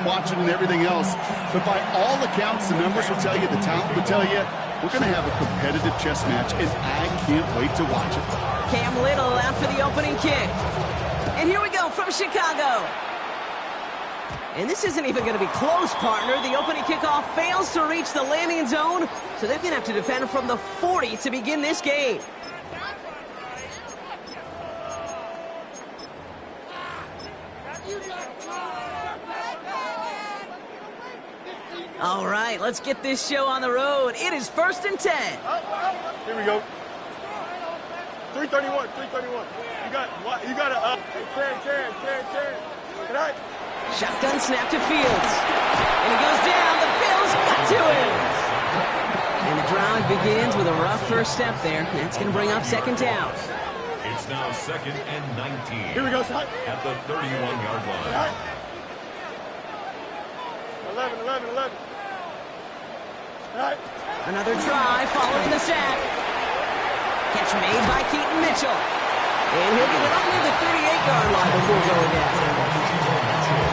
watching and everything else. But by all accounts, the numbers will tell you, the talent will tell you, we're going to have a competitive chess match, and I can't wait to watch it. Cam Little out for the opening kick. And here we go from Chicago. And this isn't even going to be close, partner. The opening kickoff fails to reach the landing zone, so they're going to have to defend from the 40 to begin this game. All right, let's get this show on the road. It is 1st and 10. Here we go. 331, 331. You got to Can. Good night. Shotgun snap to Fields. And he goes down. The Bills got to him. And the drive begins with a rough first step there. That's going to bring up 2nd down. It's now 2nd and 19. Here we go, at the 31-yard line. 11. Another try following the sack. Catch made by Keaton Mitchell. And he'll get it only the 38-yard line before going down.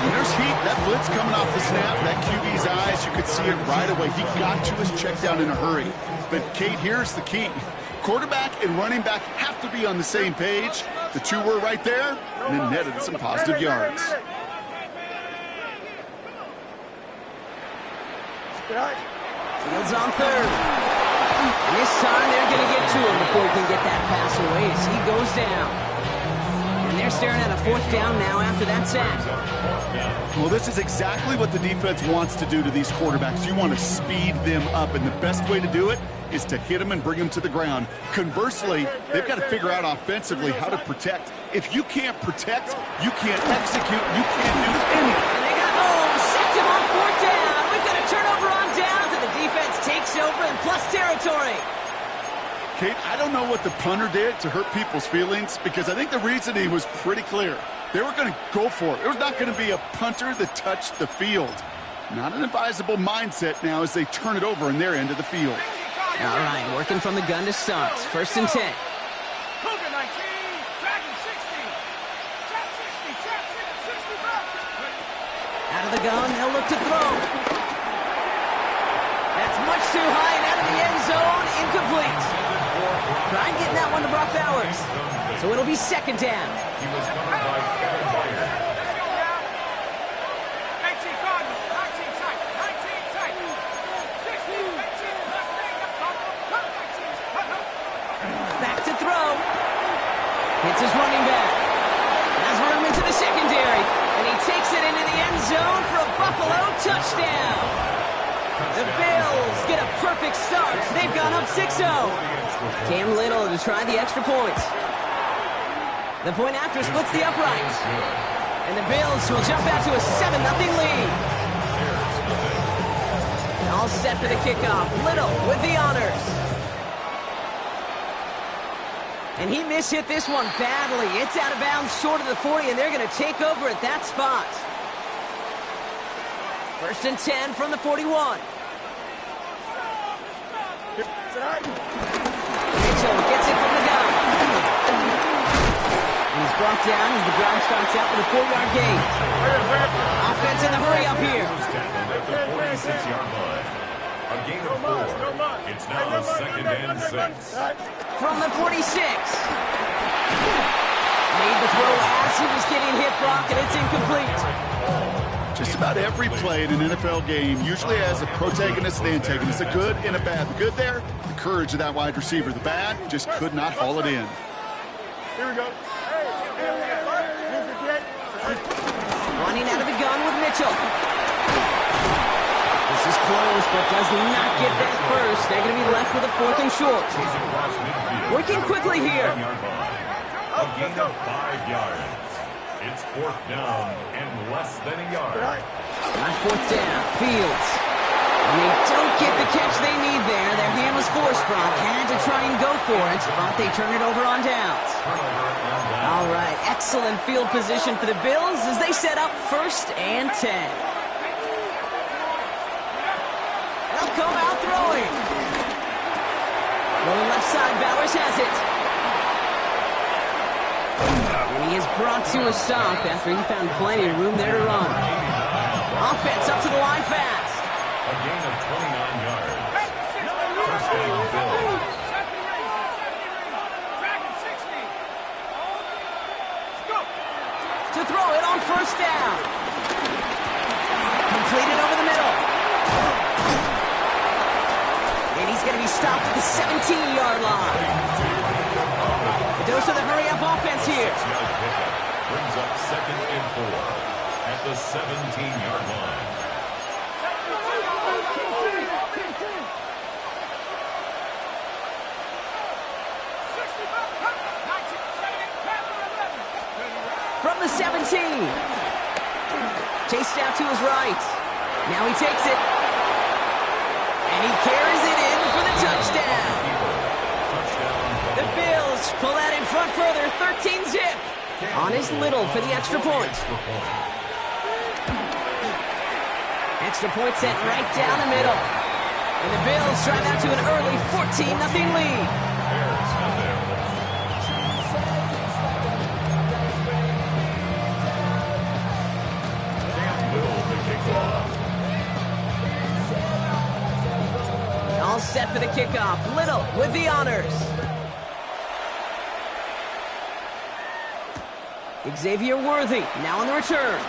There's heat. That blitz coming off the snap. That QB's eyes, you could see it right away. He got to his check down in a hurry. But, Kate, here's the key. Quarterback and running back have to be on the same page. The two were right there, and then netted some positive yards. Fields on 3rd. And this time they're going to get to him before he can get that pass away as he goes down. And they're staring at a 4th down now after that sack. Well, this is exactly what the defense wants to do to these quarterbacks. You want to speed them up, and the best way to do it is to hit them and bring them to the ground. Conversely, they've got to figure out offensively how to protect. If you can't protect, you can't execute, you can't do anything. And they got home, sacked him on 4th down. We've got a turnover on downs, and the defense takes over in plus territory. Kate, I don't know what the punter did to hurt people's feelings, because I think the reasoning was pretty clear. They were going to go for it. There was not going to be a punter that touched the field. Not an advisable mindset now as they turn it over in their end of the field. All right, working from the gun to start. 1st and 10. Cougar 19, Dragon 60. Trap 60 back. Out of the gun, they'll look to throw. That's much too high and out of the end zone. Incomplete. Trying getting that one to Brock Bowers. So it'll be 2nd down. He was covered by Kevin Byard. 19 Cardinal, 19 tight, 19 tight. 60, 18, Back to throw. Hits his running back. Has room into the secondary. And he takes it into the end zone for a Buffalo touchdown. The Bills get a perfect start. They've gone up 6-0. Cam Little to try the extra point. The point after splits the uprights. And the Bills will jump out to a 7-0 lead. All set for the kickoff. Little with the honors. And he mishit this one badly. It's out of bounds short of the 40, and they're going to take over at that spot. 1st and 10 from the 41. Mitchell gets it from the gun. And he's brought down as the drive starts out with a 4-yard gain. Offense in the hurry up here. At the 46-yard line. A gain of 4. It's now 2nd and 6. From the 46. Made the throw as he was getting hit, Brock, and it's incomplete. Just about every play in an NFL game usually has a protagonist and antagonist, a good and a bad. The good there, the courage of that wide receiver. The bad, just could not haul it in. Here we go. Running out of the gun with Mitchell. This is close, but does not get that first. They're going to be left with a 4th and short. Working quickly here. A gain of 5 yards. It's 4th down and less than a yard. On 4th down, Fields. And they don't get the catch they need there. Their hand was forced, Brock. Had to try and go for it, but they turn it over on downs. All right, excellent field position for the Bills as they set up 1st and 10. They'll come out throwing. Rolling left side, Bowers has it. And he is brought to a stop after he found plenty of room there to run. offense up to the line fast. A gain of 29 yards. First down, Bills. To throw it on first down. Completed over the middle. And he's going to be stopped at the 17-yard line. A dose of the hurry-up offense here. 6-yard pickup brings up 2nd and 4 at the 17-yard line. From the 17. Chased out to his right. Now he takes it. And he carries it in for the touchdown. The Bills pull out in front further, 13-zip. On his Little for the extra point. Extra point sent right down the middle. And the Bills drive out to an early 14-0 lead. Bears have their all set for the kickoff. Little with the honors. Xavier Worthy now on the return.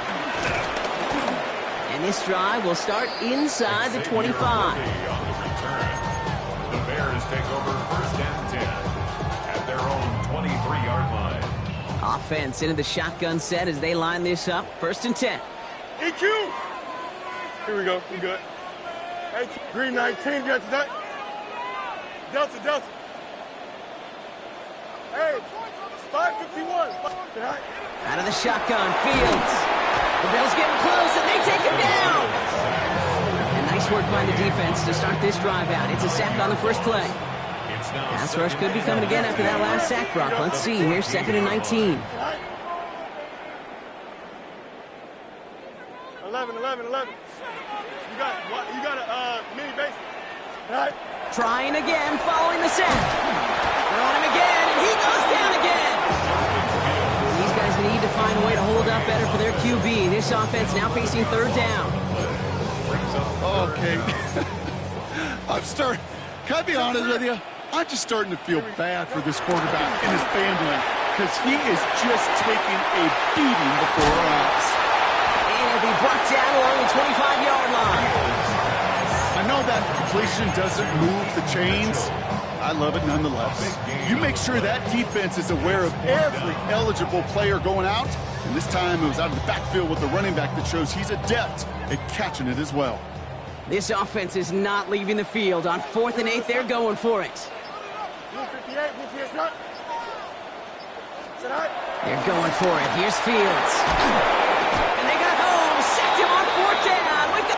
And this drive will start inside the 25. On the return. The Bears take over 1st and 10 at their own 23-yard line. Offense into the shotgun set as they line this up. 1st and 10. EQ! Here we go. We good. Hey, green 19, got that. Delta. Hey, 551. Out of the shotgun, Fields. The Bills getting close, and they take him down. And nice work by the defense to start this drive out. It's a sack on the first play. Pass rush could be coming again after that last sack, Brock. Let's see. Here's 2nd and 19. 11. You got a mini base. All right. Trying again, following the sack. They're on him again, and he goes down again. These guys need to find a way to hold up better for their QB. This offense now facing 3rd down. Okay. Can I be honest with you? I'm just starting to feel bad for this quarterback and his family because he is just taking a beating before our eyes. And he'll be brought down along the 25-yard line. I know that completion doesn't move the chains. I love it nonetheless. You make sure that defense is aware of every eligible player going out. And this time it was out of the backfield with the running back that shows he's adept at catching it as well. This offense is not leaving the field. On 4th and 8, they're going for it. They're going for it. Here's Fields. And they got home. Sacked him on 4th down. We go.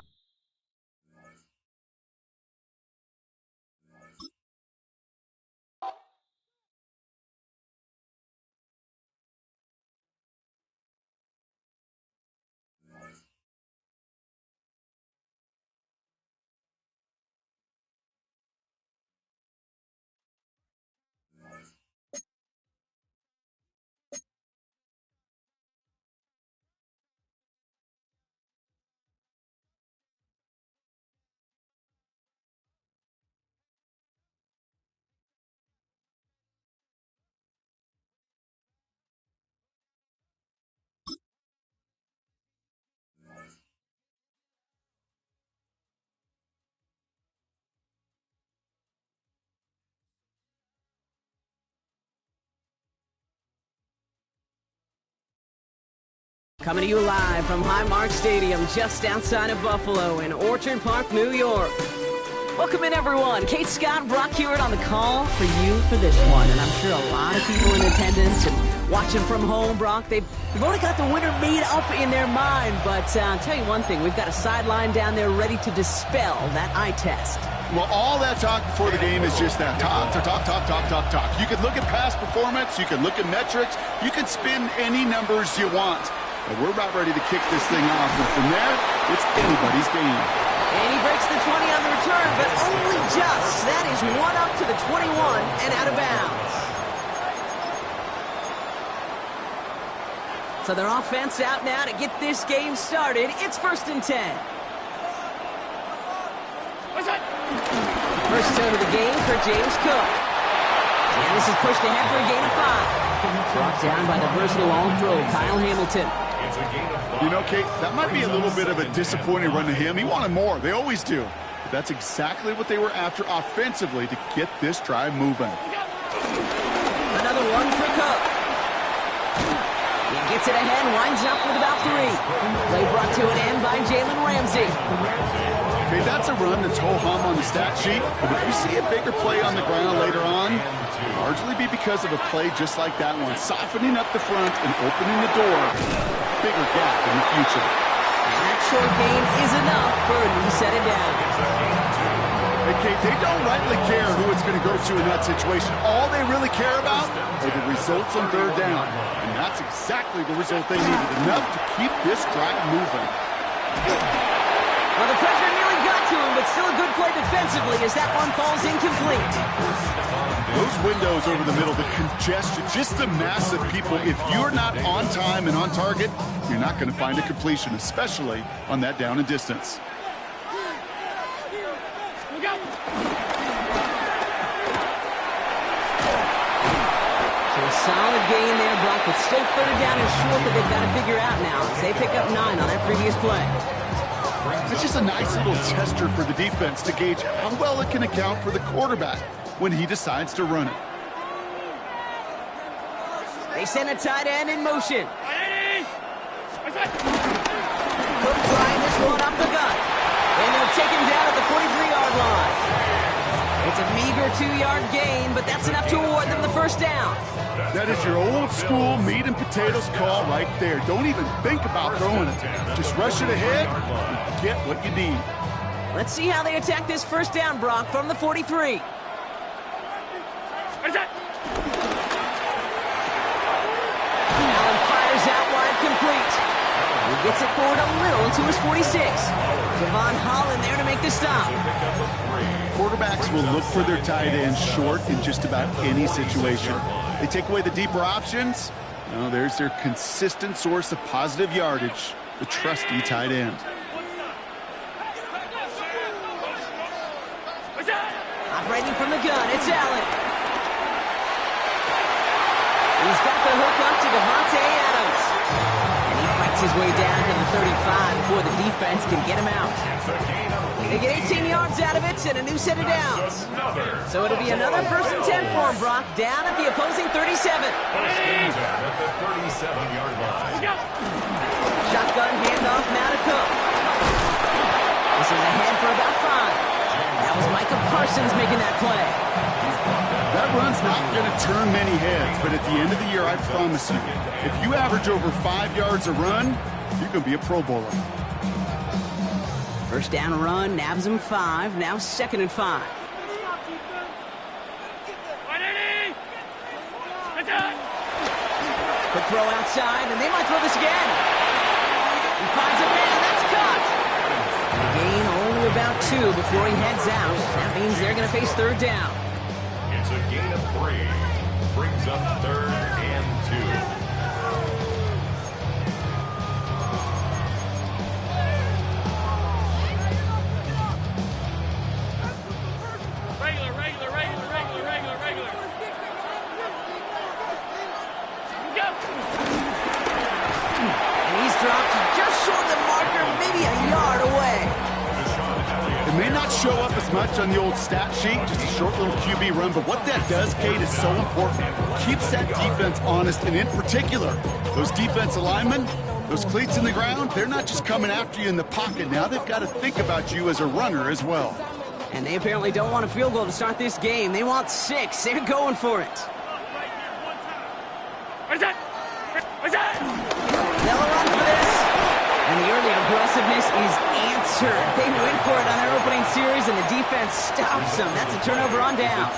Coming to you live from Highmark Stadium, just outside of Buffalo in Orchard Park, New York. Welcome in, everyone. Kate Scott, Brock Hewitt on the call for you for this one. And I'm sure a lot of people in attendance and watching from home, Brock, they've already got the winner made up in their mind. But I'll tell you one thing, we've got a sideline down there ready to dispel that eye test. Well, all that talk before the game is just that talk. You can look at past performance, you can look at metrics, you can spin any numbers you want. But we're about ready to kick this thing off, and from there, it's anybody's game. And he breaks the 20 on the return, but only just. That is one up to the 21 and out of bounds. So their offense out now to get this game started. It's 1st and 10. First turn of the game for James Cook. And this is pushed ahead for a gain of 5. Brought down by the versatile all-pro Kyle Hamilton. You know, Kate, that might be a little bit of a disappointing run to him. He wanted more. They always do. But that's exactly what they were after offensively to get this drive moving. Another one for Cook. He gets it ahead, winds up with about 3. Play brought to an end by Jalen Ramsey. Okay, that's a run that's ho-hum on the stat sheet, but if you see a bigger play on the ground later on, it'll largely be because of a play just like that one, softening up the front and opening the door. Bigger gap in the future. And that short gain is enough for a new set of downs. Hey, Kate, they don't rightly care who it's going to go to in that situation. All they really care about are the results on 3rd down. And that's exactly the result they needed, enough to keep this drive moving. Well, the pressure nearly got to him, but still a good play defensively as that one falls incomplete. Those windows over the middle, the congestion, just the mass of people. If you're not on time and on target, you're not going to find a completion, especially on that down and distance. So a solid gain there, Brock, but still 3rd down and short that they've got to figure out now as they pick up 9 on that previous play. It's just a nice little tester for the defense to gauge how well it can account for the quarterback when he decides to run it. They send a tight end in motion. Cook trying this one up the gut. And they'll take him down at the 43-yard line. It's a meager 2-yard gain, but that's enough to award them the 1st down. That is your old school meat and potatoes call right there. Don't even think about throwing it. Just rush it ahead and get what you need. Let's see how they attack this 1st down, Brock, from the 43. Allen fires out wide, complete. He gets it forward a little to his 46. Javon Holland there to make the stop. Quarterbacks will look for their tight ends short in just about any situation. They take away the deeper options. Well, there's their consistent source of positive yardage, the trusty tight end. Operating from the gun, it's Allen. He's got the hook up to Davante Adams. And he fights his way down to the 35 before the defense can get him out. They get 18 yards out of it and a new set of downs. So it'll be another 1st and 10 for him, Brock, down at the opposing 37. Shotgun handoff now to Cook. This is ahead for about 5. That was Micah Parsons making that play. That run's not going to turn many heads, but at the end of the year, I promise you, if you average over 5 yards a run, you're going to be a Pro Bowler. 1st down run, nabs him 5, now 2nd and 5. Quick throw outside, and they might throw this again. He finds a man, that's caught. And a gain only about 2 before he heads out. That means they're going to face 3rd down. It's a gain of 3. Brings up 3rd and 2. And he's dropped just short of the marker, maybe a yard away. It may not show up as much on the old stat sheet, just a short little QB run, but what that does, Kate, is so important. Keeps that defense honest, and in particular, those defensive linemen, those cleats in the ground, they're not just coming after you in the pocket. Now they've got to think about you as a runner as well. And they apparently don't want a field goal to start this game. They want 6. They're going for it. They'll run for this. And the early aggressiveness is answered. They went for it on their opening series, and the defense stops them. That's a turnover on downs.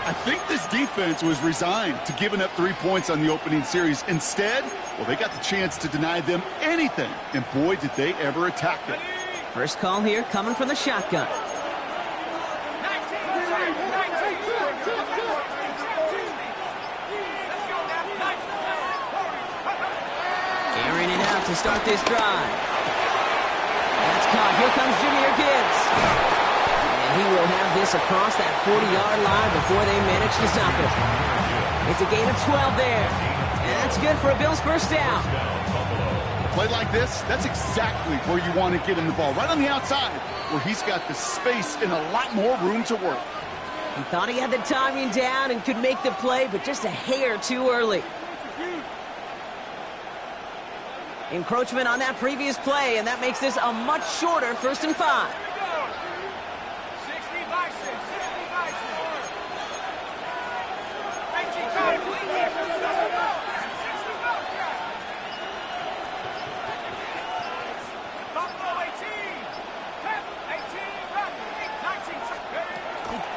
I think this defense was resigned to giving up 3 points on the opening series. Instead, well, they got the chance to deny them anything. And boy, did they ever attack it. First call here coming from the shotgun. to start this drive. That's caught. Here comes Jahmyr Gibbs. And he will have this across that 40-yard line before they manage to stop it. It's a gain of 12 there. And that's good for a Bills first down. Play like this, that's exactly where you want to get him the ball. Right on the outside, where he's got the space and a lot more room to work. He thought he had the timing down and could make the play, but just a hair too early. Encroachment on that previous play, and that makes this a much shorter 1st and 5.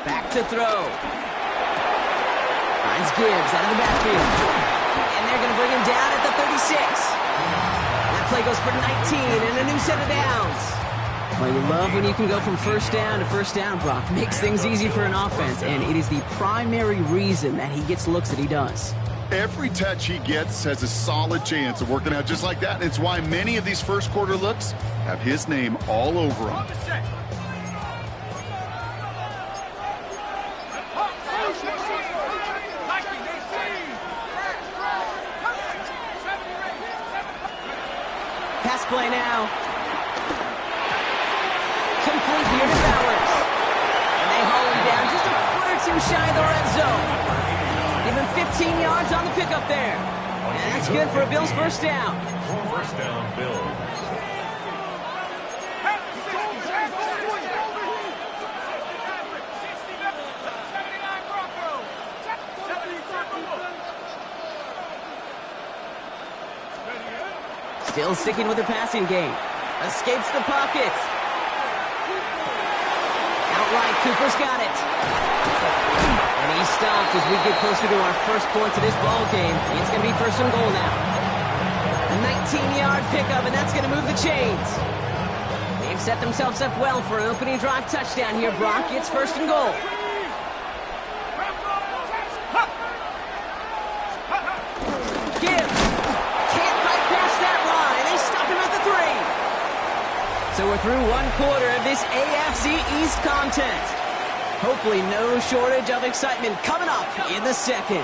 Back to throw. Finds Gibbs out of the backfield. And they're going to bring him down at the 36. That play goes for 19 and a new set of downs. Well, you love when you can go from first down to first down, Brock. Makes things easy for an offense, and it is the primary reason that he gets looks that he does. Every touch he gets has a solid chance of working out just like that. It's why many of these first quarter looks have his name all over them. Pass play now. Complete here to Bowers. And they haul him down just a foot or two shy of the red zone. Give him 15 yards on the pickup there. And that's good for a Bills first down. First down, Bills. Still sticking with the passing game. Escapes the pocket. Outright, Cooper's got it. And he's stopped as we get closer to our first point to this ball game. It's going to be 1st and goal now. A 19-yard pickup, and that's going to move the chains. They've set themselves up well for an opening drive touchdown here, Brock. It's 1st and goal. So we're through one quarter of this AFC East contest. Hopefully no shortage of excitement coming up in the second.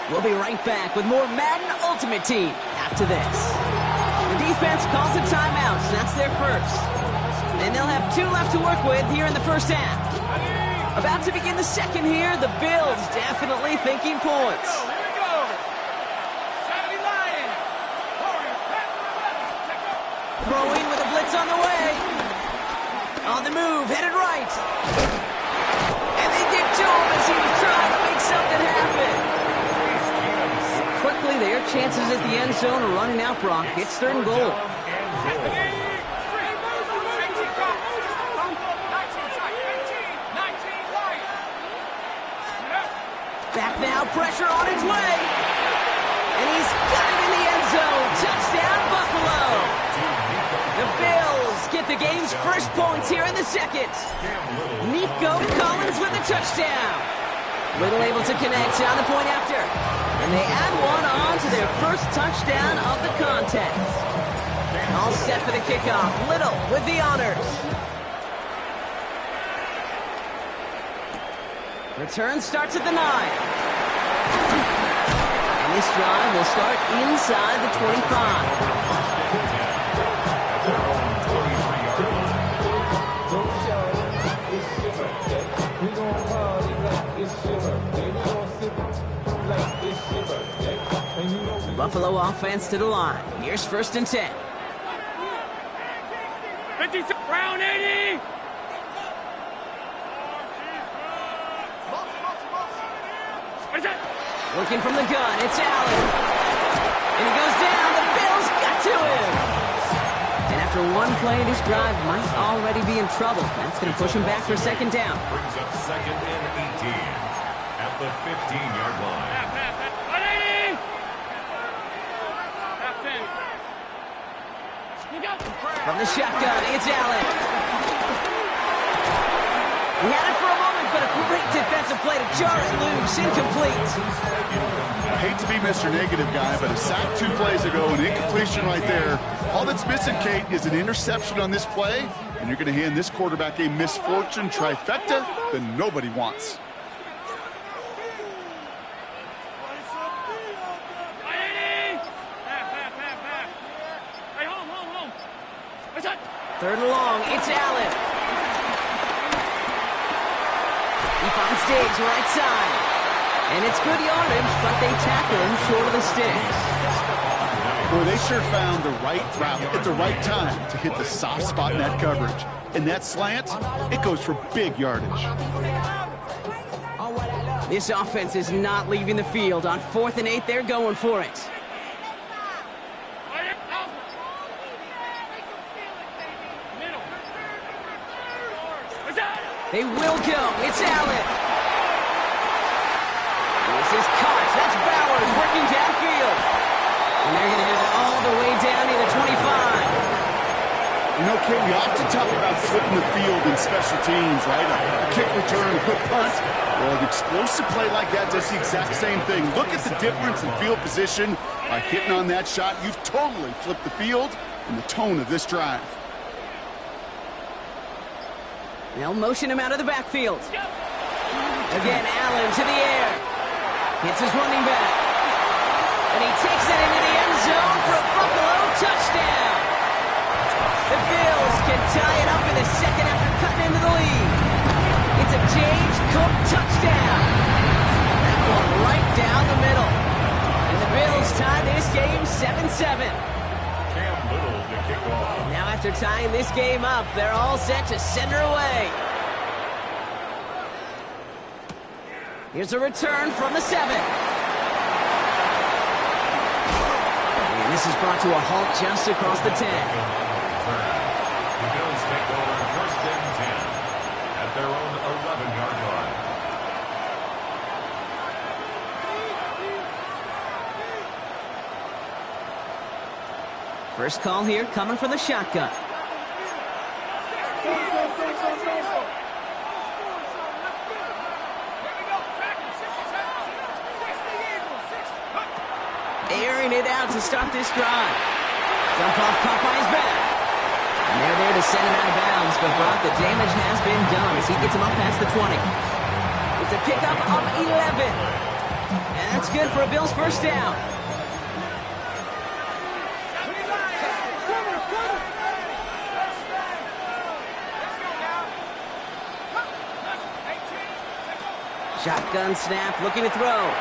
We'll be right back with more Madden Ultimate Team after this. The defense calls a timeout, so that's their first. And they'll have 2 left to work with here in the first half. About to begin the second here, the Bills definitely thinking points. Throwing with a blitz on the way. On the move, headed right. And they get to him as he was trying to make something happen. Quickly, their chances at the end zone are running out, Brock. It's 3rd and goal. Back now, pressure on its way. And he's got it in the end zone. Touchdown, Buffalo. The Bills get the game's first points here in the second. Nico Collins with a touchdown. Little able to connect on the point after. And they add one on to their first touchdown of the contest. All set for the kickoff. Little with the honors. Return starts at the 9. And this drive will start inside the 25. Buffalo offense to the line. Here's 1st and 10. 50, round 80. Looking from the gun, it's Allen. And he goes down. The Bills got to him. And after one play, this drive might already be in trouble. That's going to push him back for 2nd down. Brings up 2nd and 18 at the 15-yard line. From the shotgun, it's Allen. He had it for a moment, but a great defensive play to jar it loose. Incomplete. hate to be Mr. Negative Guy, but a sack 2 plays ago, an incompletion right there. All that's missing, Kate, is an interception on this play, and you're going to hand this quarterback a misfortune trifecta that nobody wants. Third and long, it's Allen. He finds Diggs right side. And it's good yardage, but they tackle him short of the sticks. Boy, they sure found the right route at the right time to hit the soft spot in that coverage. And that slant, it goes for big yardage. This offense is not leaving the field. On 4th and 8, they're going for it. They will go. It's Allen. This is caught. That's Bowers working downfield. And they're going to have it all the way down to the 25. You know, Kate, we often talk about flipping the field in special teams, right? A kick return, a quick punt. Well, an explosive play like that does the exact same thing. Look at the difference in field position. By hitting on that shot, you've totally flipped the field and the tone of this drive. They'll motion him out of the backfield. Again, Allen to the air. Hits his running back. And he takes it into the end zone for a Buffalo touchdown. The Bills can tie it up in the second after cutting into the lead. It's a James Cook touchdown. That one right down the middle. And the Bills tie this game 7-7. Now after tying this game up, they're all set to send her away. Here's a return from the 7. And this is brought to a halt just across the 10. The Bills take over 1st and 10 at their own 11-yard line. First call here coming from the shotgun. Airing it out to start this drive. Dump off Popeye's back. And they're there to send him out of bounds, but Brock, the damage has been done as he gets him up past the 20. It's a pickup of 11. And that's good for a Bills first down. Shotgun snap, looking to throw.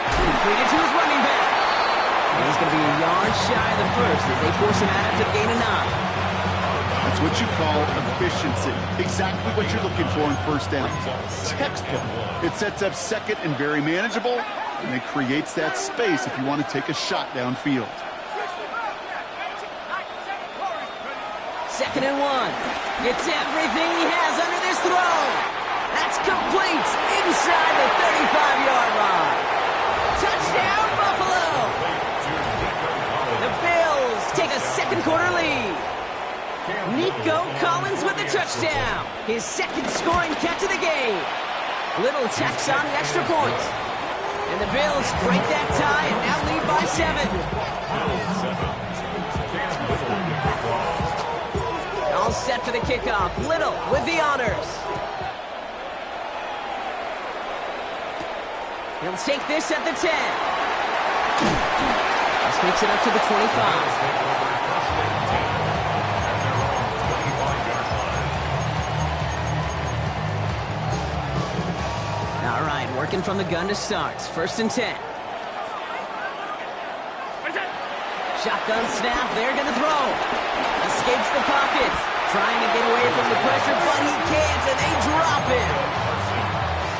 Completed to his running back. And he's going to be a yard shy of the first as they force him out after the gain of 9. That's what you call efficiency. Exactly what you're looking for in first down. Textbook. It sets up second and very manageable, and it creates that space if you want to take a shot downfield. 2nd and 1. Gets everything he has under this throw. That's complete inside the 35-yard line. Touchdown, Buffalo! The Bills take a second quarter lead. Nico Collins with the touchdown. His second scoring catch of the game. Little tacks on the extra point. And the Bills break that tie and now lead by 7. All set for the kickoff. Little with the honors. He'll take this at the 10. This makes it up to the 25. All right, working from the gun to start. 1st and 10. Shotgun snap, they're going to throw. Escapes the pocket. Trying to get away from the pressure, but he can't, and they drop him.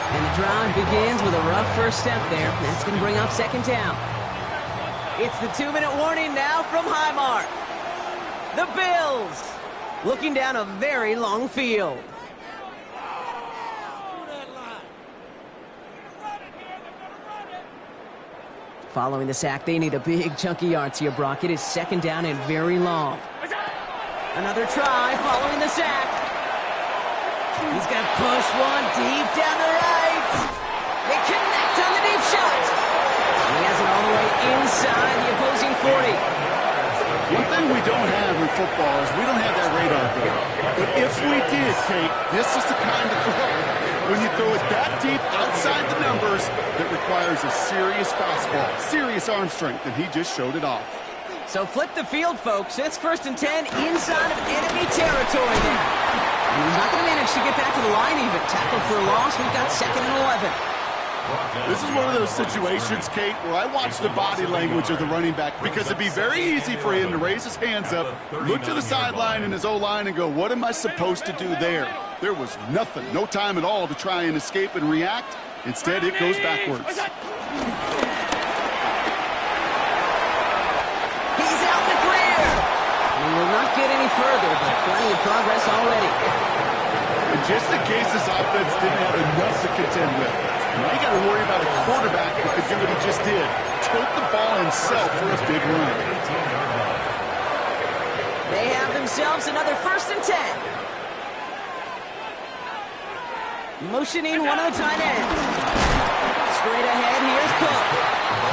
And the drive begins with a rough first step there. That's going to bring up 2nd down. It's the 2-minute warning now from Highmark. The Bills looking down a very long field. Following the sack, they need a big chunky yards here, Brock. It is 2nd down and very long. Another try following the sack. He's going to push one deep down the right. They connect on the deep shot. And he has it all the way inside the opposing 40. One thing we don't have in football is we don't have that radar gun. But if we did, Kate, this is the kind of throw, when you throw it that deep outside the numbers, that requires a serious fastball, serious arm strength, and he just showed it off. So flip the field, folks. It's 1st and 10 inside of enemy territory there. And he's not going to manage to get back to the line even. Tackle for a loss. We've got 2nd and 11. This is one of those situations, Kate, where I watch the body language of the running back because it'd be very easy for him to raise his hands up, look to the sideline in his O-line and go, what am I supposed to do there? There was nothing, no time at all to try and escape and react. Instead, it goes backwards. He's out in the clear. And will not get any further, but plenty of progress already. And just in case this offense didn't have enough to contend with, now you got to worry about a quarterback who could do what he just did. Tote the ball himself for a big run. They have themselves another 1st and 10. Motioning one of the tight ends. Straight ahead, here's Cook.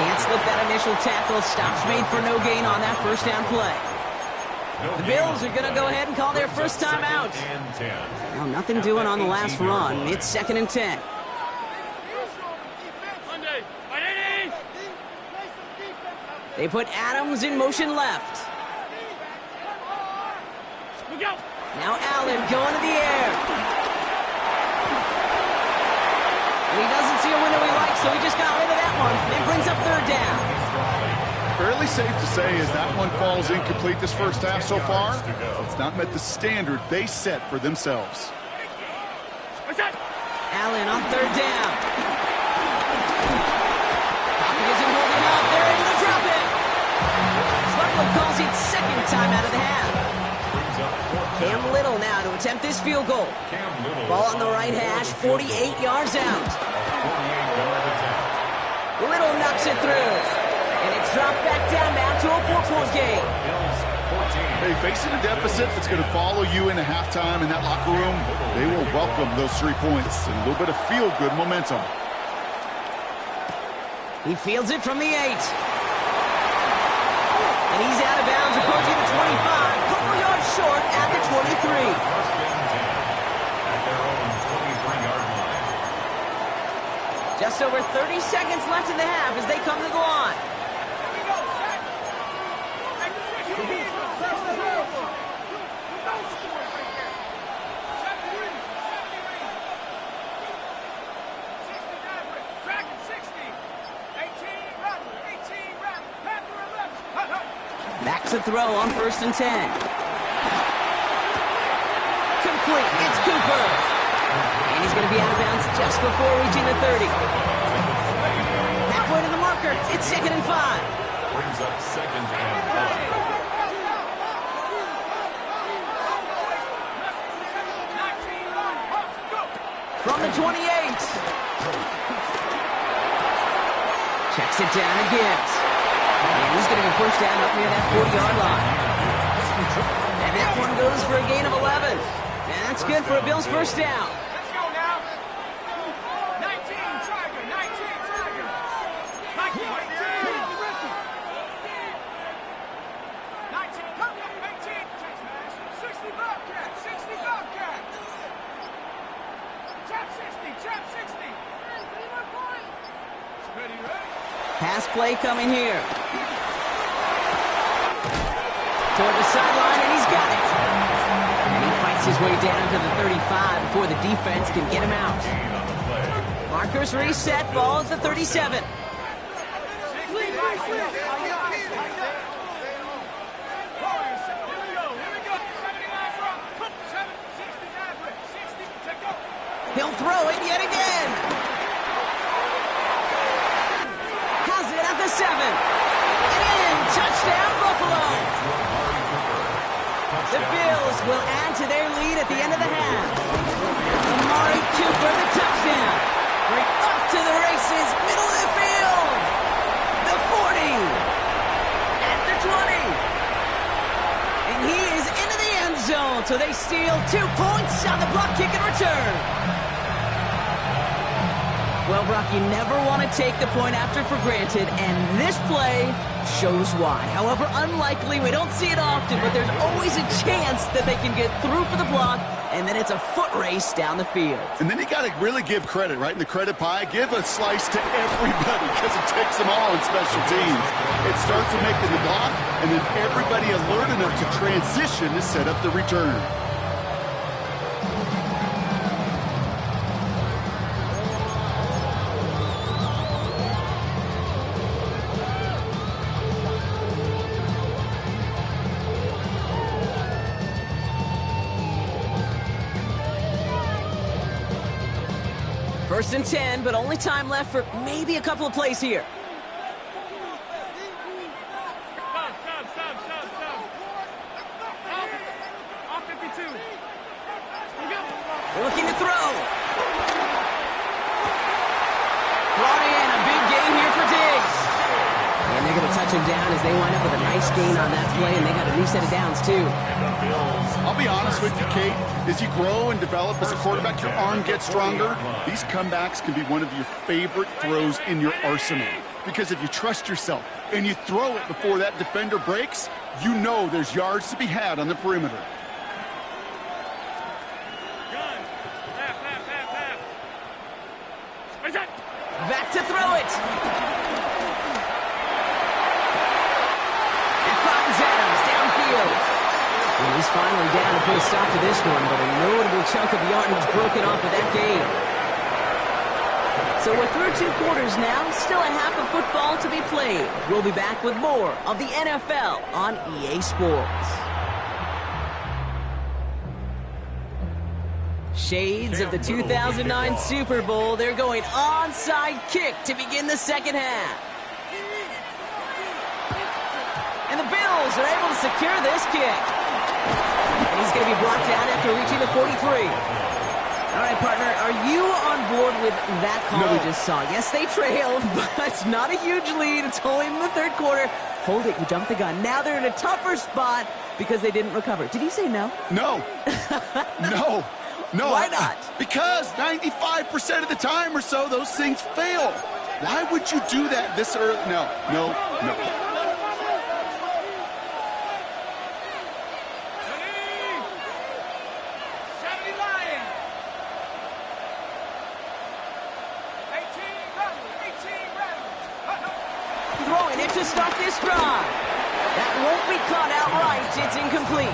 Can't slip that initial tackle. Stops made for no gain on that 1st down play. The Bills are going to go ahead and call their first time out. Now, nothing doing on the last run. It's 2nd and 10. They put Adams in motion left. Now Allen going to the air. And he doesn't see a window he likes, so he just got rid of that one. It brings up 3rd down. Fairly safe to say as that one falls incomplete this first half so far, it's not met the standard they set for themselves. Allen on 3rd down. Pocket isn't holding up. They're able to drop it. Buffalo calls it 2nd time out of the half. Cam Little now to attempt this field goal. Ball on the right hash, 48 yards out. Little knocks it through. And it's dropped back down now to a 4-point game. Hey, facing a deficit that's going to follow you into halftime in that locker room, they will welcome those 3 points and a little bit of feel-good momentum. He fields it from the 8. And he's out of bounds approaching the 25. Couple yards short at the 23. Just over 30 seconds left in the half as they come to the line. Back to throw on 1st and 10. Complete. It's Cooper. And he's going to be out of bounds just before reaching the 30. Halfway to the marker. It's 2nd and 5. Brings up 2nd and 5. From the 28. Checks it down again. And he's going to be pushed down up near that 40-yard line. And that one goes for a gain of 11. And that's good for a Bills first down. Let's go now. 19, Tiger. 19, Tiger. 19, 60 Bobcat. 60 Bobcat. Trap 60. Trap 60. 3 points. Ready, ready? Pass play coming here. Toward the sideline, and he's got it. And he fights his way down to the 35 before the defense can get him out. Markers reset, ball at the 37. He'll throw it yet again. Has it at the 7. And in, touchdown Buffalo. The Bills will add to their lead at the end of the half. Amari Cooper, the touchdown. Right up to the races, middle of the field. The 40. At the 20. And he is into the end zone, so they steal 2 points on the block kick and return. Well, Brock, you never want to take the point after for granted, and this play shows why. However unlikely, we don't see it often, but there's always a chance that they can get through for the block, and then it's a foot race down the field. And then you got to really give credit, right? In the credit pie, give a slice to everybody because it takes them all in special teams. It starts with making the block, and then everybody alert enough to transition to set up the return. First and 10, but only time left for maybe a couple of plays here. Off 52. Looking to throw. Brought in a big gain here for Diggs. And they're going to touch him down as they wind up with a nice gain on that play, and they got a new set of downs, too. I'll be honest with you, Kate. As you grow and develop as a quarterback, your arm gets stronger. These comebacks can be one of your favorite throws in your arsenal. Because if you trust yourself and you throw it before that defender breaks, you know there's yards to be had on the perimeter. Back to throw it. It finds Adams downfield. And he's finally down to put a stop to this one, but a notable chunk of yardage broken off of that game. So we're through 2 quarters now, still a half of football to be played. We'll be back with more of the NFL on EA Sports. Shades of the 2009 Super Bowl. They're going onside kick to begin the second half. And the Bills are able to secure this kick. And he's going to be brought down after reaching the 43. All right, partner, are you on board with that call we just saw? Yes, they trailed, but it's not a huge lead. It's only in the 3rd quarter. Hold it, you jumped the gun. Now they're in a tougher spot because they didn't recover. Did you say no? No. No. No. Why not? Because 95% of the time or so, those things fail. Why would you do that this early? No. 70 Lions. 18 Rebels. Throwing it to start this drive. That won't be caught outright. It's incomplete.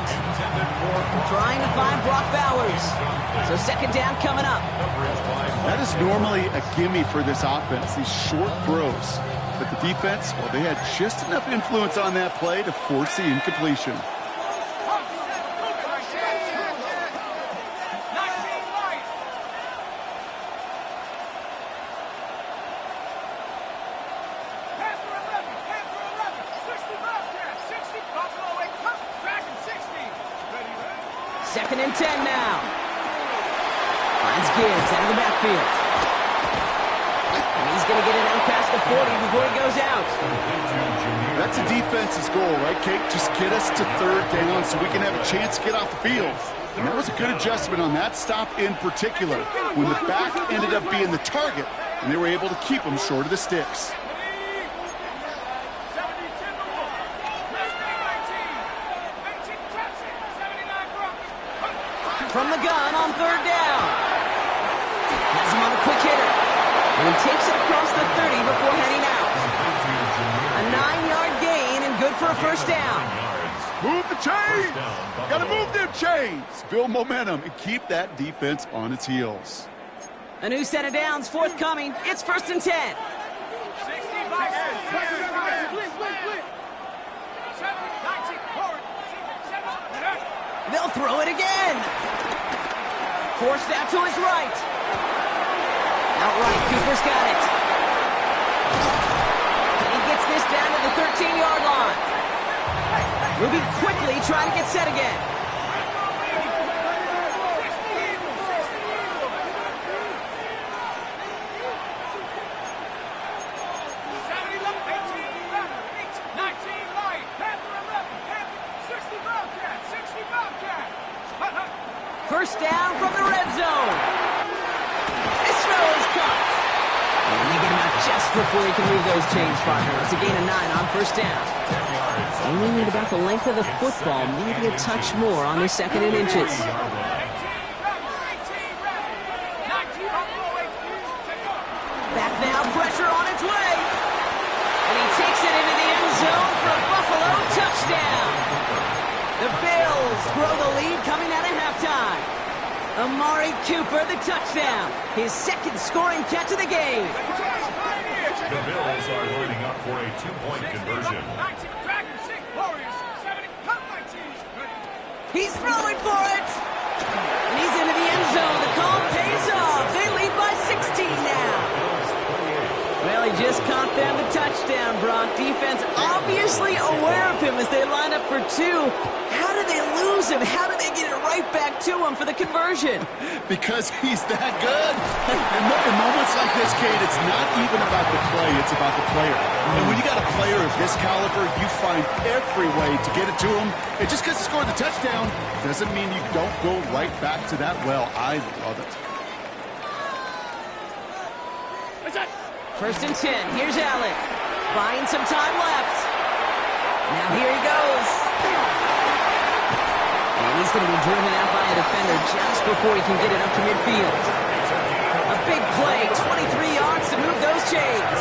Trying to find Brock Bowers. So second down coming up. That is normally a gimme for this offense, these short throws. But the defense, well, they had just enough influence on that play to force the incompletion. 19 Lions. Panther 11. 60 Bobcats. 60 Buffalo 8. Dragon 60. Ready? Second and 10 now. Finds Gibbs out of the backfield. And he's going to get it out past the 40 before he goes out. That's a defense's goal, right, Kate? Just get us to 3rd down so we can have a chance to get off the field. And that was a good adjustment on that stop in particular, when the back ended up being the target, and they were able to keep him short of the sticks. From the gun on 3rd down. Has him on a quick hitter. And he takes it across the 30 before heading out. A 9-yard gain and good for a first down. Move the chains! Gotta move them chains! Build momentum and keep that defense on its heels. A new set of downs forthcoming. It's 1st and 10. 60 Bobcats. They'll throw it again. Forced out to his right. Outright, Cooper's got it. And he gets this down to the 13-yard line. Moving quickly, trying to get set again. First down from the red zone. This throw is caught. And they get him out just before he can move those chains, partner. It's a gain of 9 on first down. Only need about the length of the football, maybe a touch more on the 2nd and inches. Back now, pressure on its way. And he takes it into the end zone for a Buffalo touchdown. The Bills grow the lead coming out of halftime. Amari Cooper, the touchdown. His 2nd scoring catch of the game. The Bills are lining up for a 2-point conversion. He's throwing for it. And he's into the end zone. The call pays off. They lead by 16 now. Well, he just caught them the touchdown, Brock. Defense obviously aware of him as they line up for 2. How do they lose him? How do they get it right back to him for the conversion? Because he's that good. In moments like this, Kate, it's not even about the play, it's about the player. And when you got a player of this caliber, you find every way to get it to him. And just because he scored the touchdown doesn't mean you don't go right back to that well. I love it. 1st and 10. Here's Allen. Buying some time left. Now here he goes. And he's going to be driven out by a defender just before he can get it up to midfield. A big play, 23 yards to move those chains.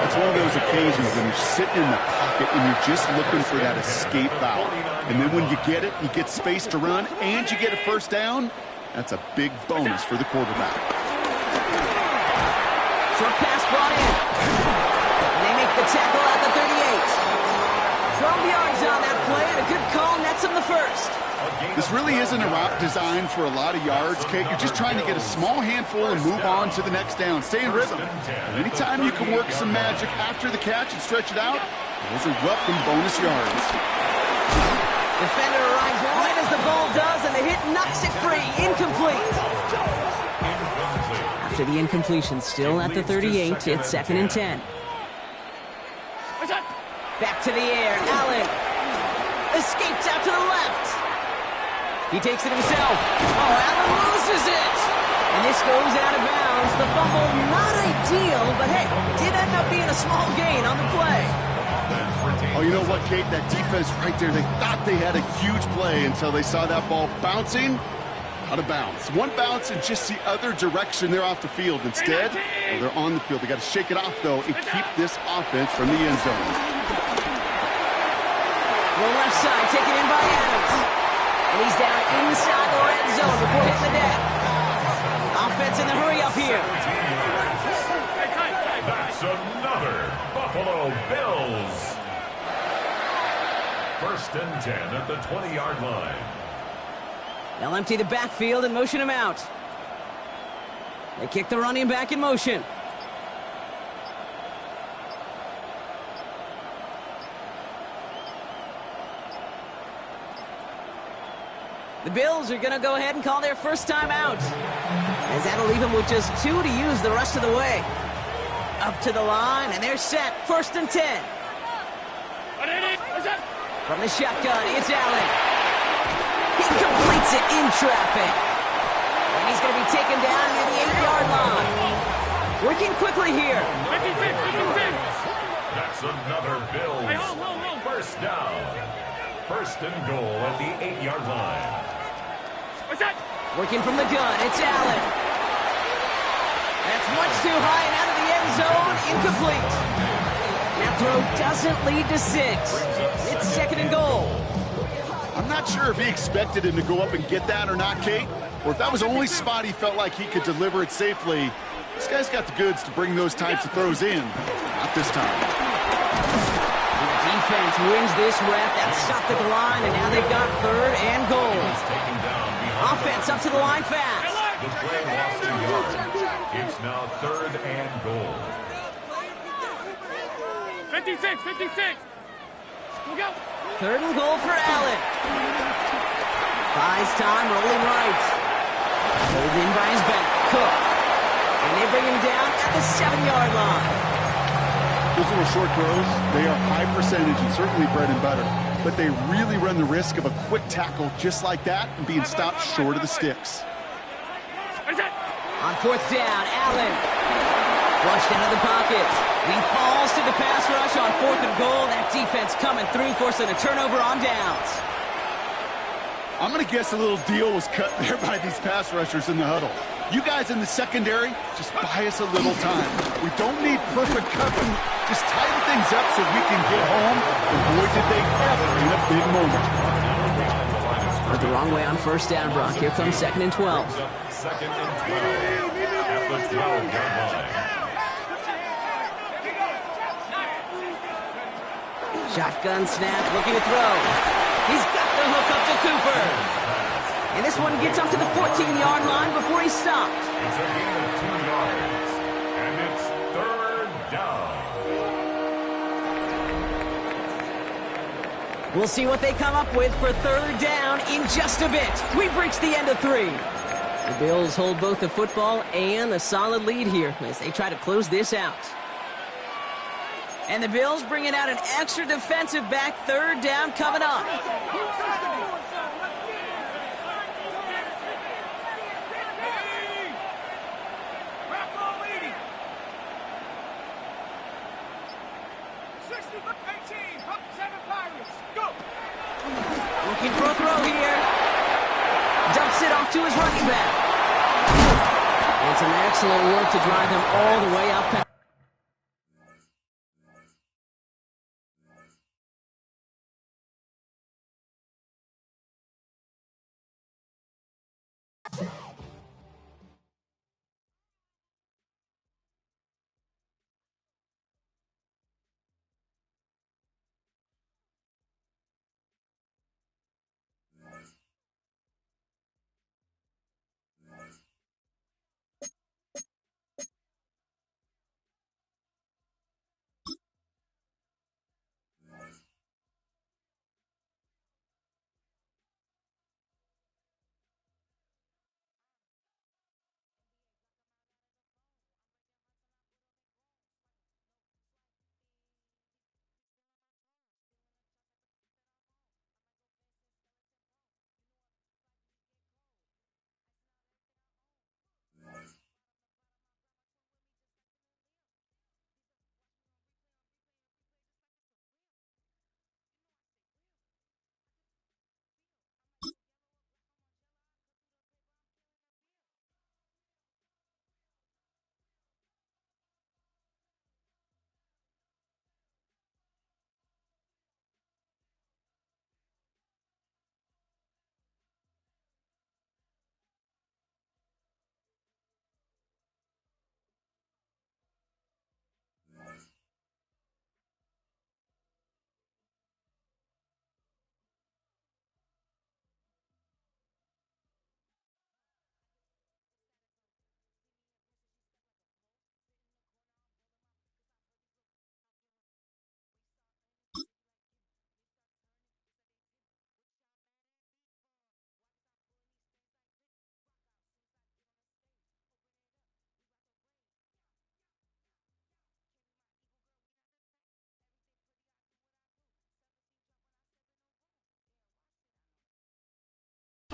It's one of those occasions when you're sitting in the pocket and you're just looking for that escape valve. And then when you get it, you get space to run, and you get a first down. That's a big bonus for the quarterback. Short pass brought in. And they make the tackle at the 38. 12 yards on that play, and a good call nets him the first. This really isn't a route designed for a lot of yards, Kate. You're just trying to get a small handful and move on to the next down. Stay in rhythm. And anytime you can work some magic after the catch and stretch it out, those are welcome bonus yards. Defender arrives right as the ball does, and the hit knocks it free. Incomplete. After the incompletion, still at the 38, it's 2nd and 10. Back to the air, Allen. Escapes out to the left. He takes it himself. Oh, Allen loses it. And this goes out of bounds. The fumble, not ideal, but hey, did end up being a small gain on the play. Oh, you know what, Kate? That defense right there, they thought they had a huge play until they saw that ball bouncing out of bounds. One bounce in just the other direction. They're off the field. Instead, well, they're on the field. They got to shake it off, though, and keep this offense from the end zone. The left side taken in by Adams. And he's down inside the red zone before hitting the deck. Offense in the hurry up here. That's another Buffalo Bills. 1st and 10 at the 20-yard line. They'll empty the backfield and motion him out. They kick the running back in motion. The Bills are going to go ahead and call their first time out, as that'll leave them with just 2 to use the rest of the way. Up to the line, and they're set. 1st and 10. From the shotgun, it's Allen. He completes it in traffic. And he's going to be taken down near the 8-yard line. Working quickly here. That's another Bills. First down. 1st and goal at the 8-yard line. Working from the gun, it's Allen. That's much too high and out of the end zone. Incomplete. That throw doesn't lead to 6. It's 2nd and goal. I'm not sure if he expected him to go up and get that or not, Kate, or if that was the only spot he felt like he could deliver it safely. This guy's got the goods to bring those types of throws in. Not this time. The defense wins this rep. That stopped at the line, and now they've got 3rd and goal. Offense up to the line fast. The play lost a yard. It's now 3rd and goal. 56. We'll go. 3rd and goal for Allen. Buys time, rolling right. Pulled in by his back. Cook. And they bring him down at the 7-yard line. Those little short throws, they are high percentage and certainly bread and butter. But they really run the risk of a quick tackle just like that and being stopped short of the sticks. On 4th down, Allen Flushed out of the pocket. He falls to the pass rush on 4th and goal. That defense coming through, forcing a turnover on downs. I'm going to guess a little deal was cut there by these pass rushers in the huddle. You guys in the secondary, just buy us a little time. We don't need perfect coverage. Just tighten things up so we can get home. And boy, did they ever in a big moment. Went the wrong way on 1st down, Brock. Here comes 2nd and 12. 2nd and 12 at the 12-yard line. Shotgun snap, looking to throw. He's got the hook up to Cooper. And this one gets up to the 14-yard line before he's stopped. It's a gain of 2 yards, and it's 3rd down. We'll see what they come up with for 3rd down in just a bit. We've reached the end of 3. The Bills hold both the football and a solid lead here as they try to close this out. And the Bills bringing out an extra defensive back. 3rd down coming up. Looking for a throw here. Dumps it off to his running back. And some excellent work to drive him all the way up.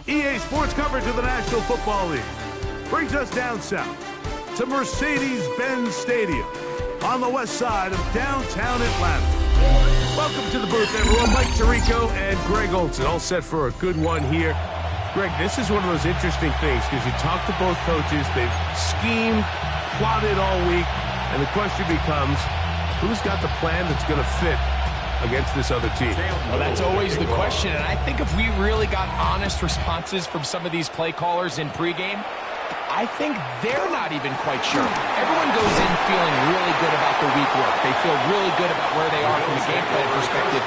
EA Sports coverage of the National Football League brings us down south to Mercedes-Benz Stadium on the west side of downtown Atlanta. Welcome to the booth, everyone. Mike Tirico and Greg Olson, all set for a good one here. Greg, this is one of those interesting things because you talk to both coaches. They've schemed, plotted all week, and the question becomes, who's got the plan that's going to fit against this other team? Well, that's always the question, and I think if we really got honest responses from some of these play callers in pregame, I think they're not even quite sure. Everyone goes in feeling really good about the week work. They feel really good about where they are from a game plan perspective.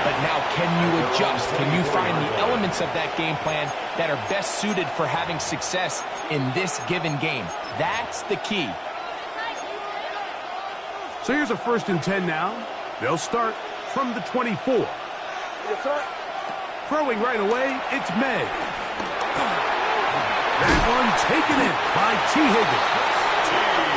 But now, can you adjust? Can you find the elements of that game plan that are best suited for having success in this given game? That's the key. So here's a 1st and 10 now. They'll start from the 24. Yes, sir. Throwing right away, it's May. That one taken in by T. Higgins.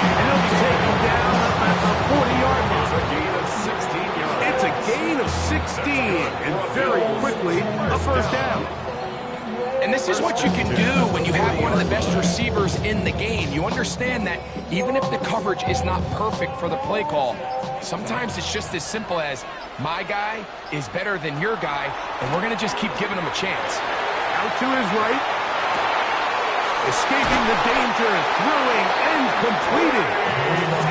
And he'll be taken down up at the 40-yard line. It's a gain of 16 yards. It's a gain of 16, and very quickly, a 1st down. And this is what you can do when you have one of the best receivers in the game. You understand that even if the coverage is not perfect for the play call, sometimes it's just as simple as my guy is better than your guy, and we're going to just keep giving him a chance. Out to his right. Escaping the danger, throwing and completing.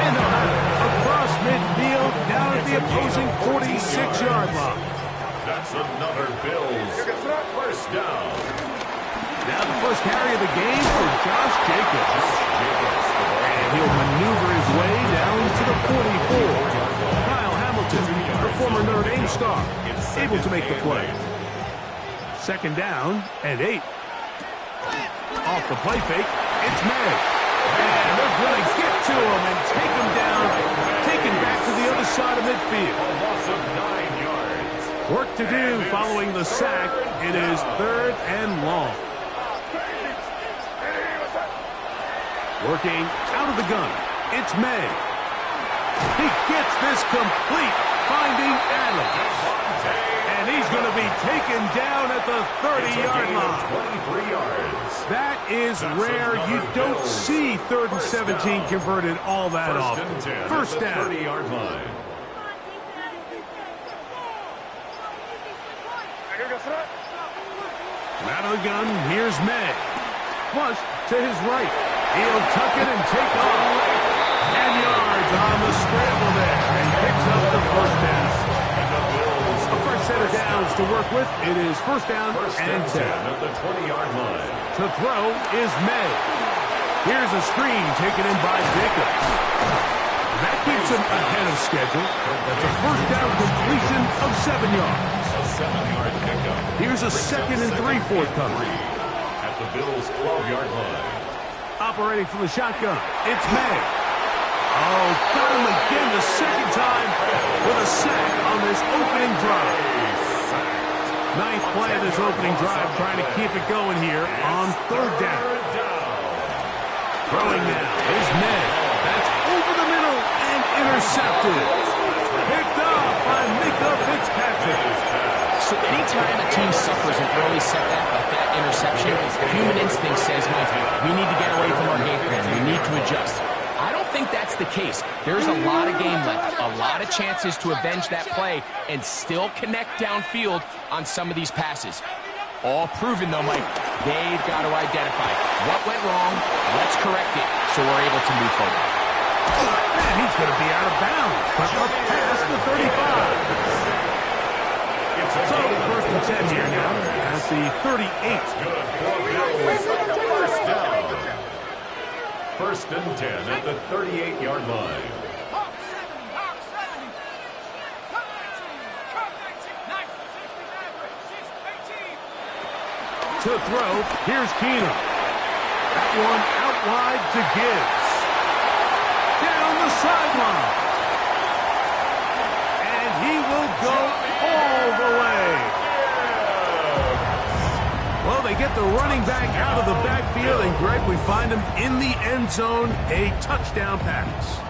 And across midfield, down at the opposing 46-yard line. That's another Bills first down. Now the first carry of the game for Josh Jacobs. And he'll maneuver his way down to the 44. Kyle Hamilton, the former Notre Dame star, able to make the play. Second down and 8. Off the play fake, it's May. And they're going to get to him and take him down, taken back to the other side of midfield. A loss of 9 yards. Work to do following the sack. It is third and long. Working out of the gun, it's May. He gets this complete, finding Adams. And he's going to be taken down at the 30-yard line. 23 yards. That is rare. You don't see 3rd and 17 converted all that often. First down. 30-yard line. Out of the gun, here's May. Flush to his right. He'll tuck it and take off. 10 yards on the scramble there and picks up the first down. A first set of downs to work with. It is first down and 10. At the 20-yard line. To throw is May. Here's a screen taken in by Jacobs. That keeps him ahead of schedule. That's a first down completion of 7 yards. A 7-yard pickup. Here's a 2nd and 3 forthcoming. At the Bills' 12-yard line. Operating from the shotgun, it's May. Oh, got him again the second time with a sack on this opening drive. Ninth play of this opening drive, trying to keep it going here on third down. Throwing now is May. That's over the middle and intercepted. Picked up by Micah Fitzpatrick. So anytime a team suffers an early setback like that interception, human instinct says, Mike, we need to get away from our game plan. We need to adjust. I don't think that's the case. There's a lot of game left, a lot of chances to avenge that play and still connect downfield on some of these passes. All proven, though, Mike. They've got to identify what went wrong, let's correct it, so we're able to move forward. And he's going to be out of bounds, but up past the 35. So, first and 10 here now at the 38. Good for Bills. First down. First and 10 at the 38-yard line. Hawk 70, Hawk 70. Hawk 19, 19, 6, 18. To throw, here's Keenum. That one out wide to Gibbs. Down the sideline. And he will go all the way. Well, they get the running back out of the backfield, and Greg, we find him in the end zone, a touchdown pass.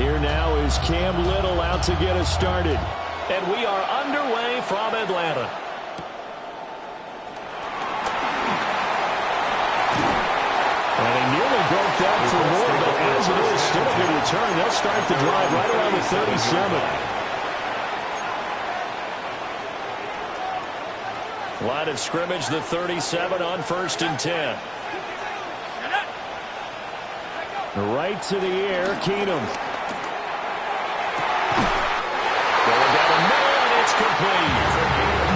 Here now is Cam Little out to get us started. And we are underway from Atlanta. And he nearly broke that for more, but as it is, still a good return. They'll start the drive right around the 37. Line of scrimmage, the 37 on 1st and 10. Right to the air, Keenum. Going down the middle, and it's complete.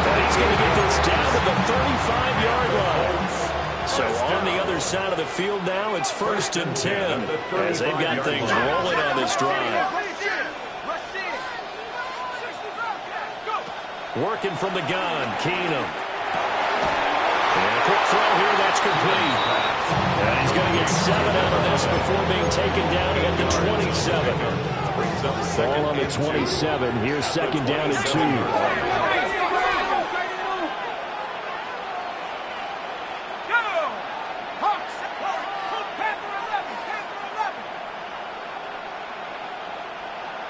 And he's going to get this down to the 35-yard line. So on the other side of the field now, it's 1st and 10 as they've got things rolling on this drive. Working from the gun, Keenum. And a quick throw here, that's complete. And he's going to get 7 out of this before being taken down at the 27. Ball on the 27. Here's 2nd down and 2.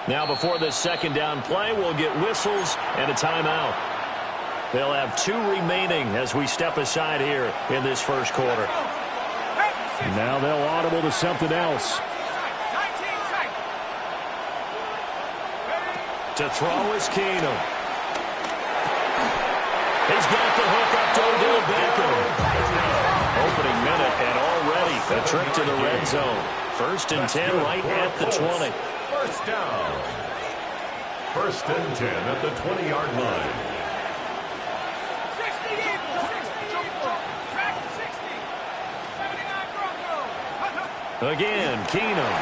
Now before this 2nd down play, we'll get whistles and a timeout. They'll have 2 remaining as we step aside here in this first quarter. Now they'll audible to something else. To throw is Keenum. He's got the hook up to Odell Beckham. Opening minute and already a trip to the red zone. 1st and 10 right at the 20. First down. 1st and 10 at the 20-yard line. Again, Keenum.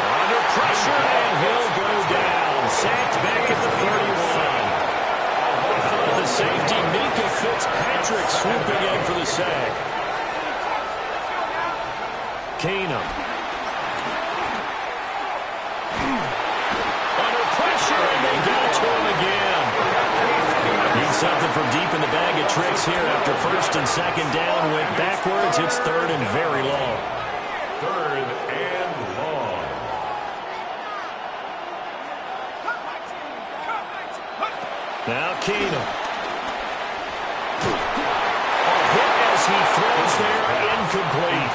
Under pressure, and he'll go down. Sacked back at the 31. The safety, Minkah Fitzpatrick, swooping in for the sack. Keenum. Under pressure, and they got to him again. Need something from deep in the bag of tricks here after 1st and 2nd down. Went backwards. It's 3rd and very long. 3rd and long. Now Keenum. As he throws there, incomplete.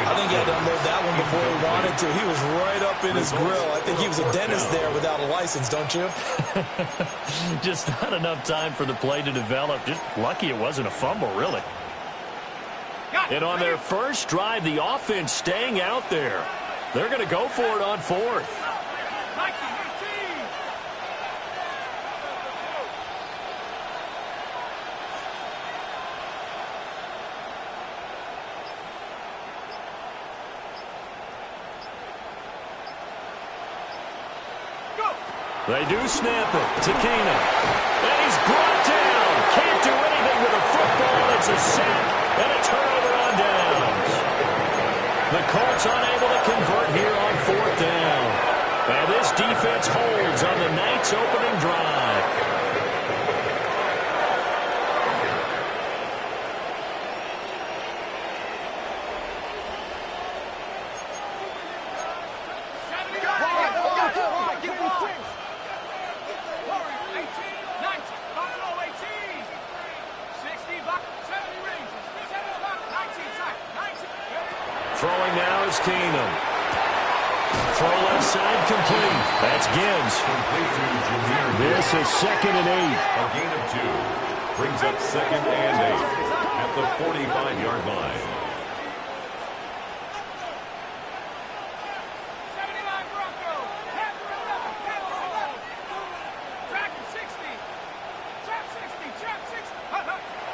I think he had to unload that one before he wanted to. He was right up in his grill. I think he was a dentist there without a license, don't you? Just not enough time for the play to develop. Just lucky it wasn't a fumble, really. And on their first drive, the offense staying out there. They're going to go for it on 4th. They do snap it to Keenum. And he's brought down. Can't do anything with a football. It's a sack and a turnover on downs. The Colts unable to convert here on 4th down. And this defense holds on the night's opening drive. Throwing now is Keenum. Throw left side complete. That's Gibbs. This is 2nd and 8. A gain of 2. Brings up 2nd and 8 at the 45-yard line.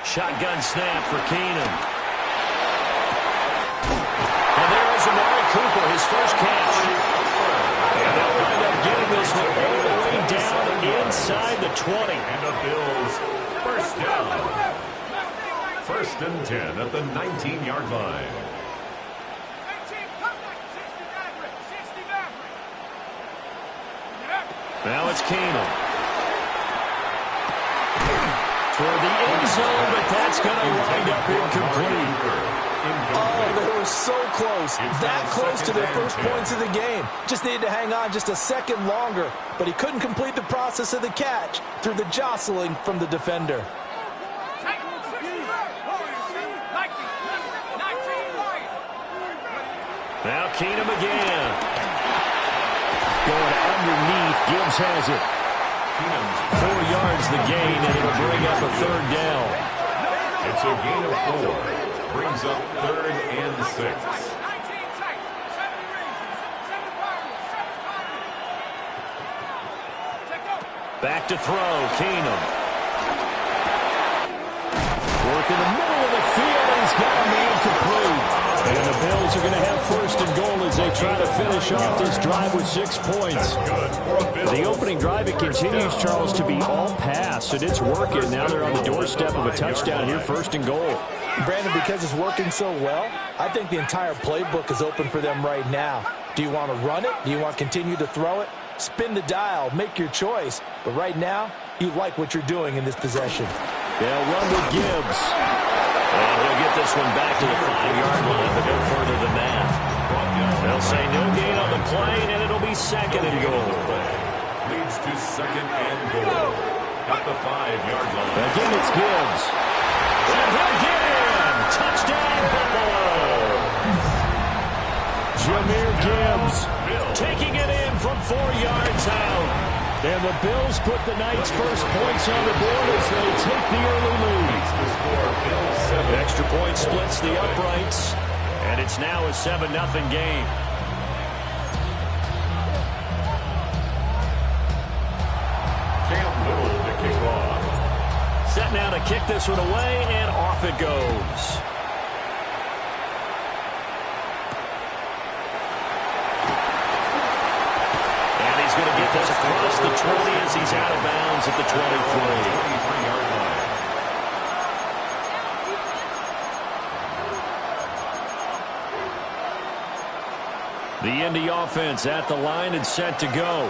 Shotgun snap for Keenum. And there is Amari Cooper, his first catch. And they'll wind up getting this one all the way down inside the 20. And the Bills, first down. 1st and 10 at the 19-yard line. Now it's Keenum. For the end zone, but that's going to wind up incomplete. Oh, they were so close, that close to their first points of the game. Just needed to hang on just a second longer, but he couldn't complete the process of the catch through the jostling from the defender. Now Keenum again. Going underneath, Gibbs has it. 4 yards the gain, and it'll bring up a third down. It's a gain of 4. Brings up 3rd and 6. Back to throw, Keenum. Work in the middle of the field, and he's got a man complete. And the Bills are going to have 1st and goal as they try to finish off this drive with 6 points. The opening drive, it continues, Charles, to be all pass, and it's working. Now they're on the doorstep of a touchdown here, 1st and goal. Brandon, because it's working so well, I think the entire playbook is open for them right now. Do you want to run it? Do you want to continue to throw it? Spin the dial, make your choice. But right now, you like what you're doing in this possession. They'll run with Gibbs. And he'll get this one back to the 5-yard line, but no further than that. They'll say no gain on the play, and it'll be 2nd and goal. Leads to 2nd and goal. At the 5-yard line. Again, it's Gibbs. And he'll get in. Touchdown, Buffalo. Jahmyr Gibbs taking it in from 4 yards out. And the Bills put the Knights' first points on the board as they take the early lead. Extra point splits the uprights, and it's now a 7-0 game. Cam Little to kick off. Set now to kick this one away, and off it goes. Going to get this across the 20 as he's out of bounds at the 23-yard line. The Indy offense at the line and set to go.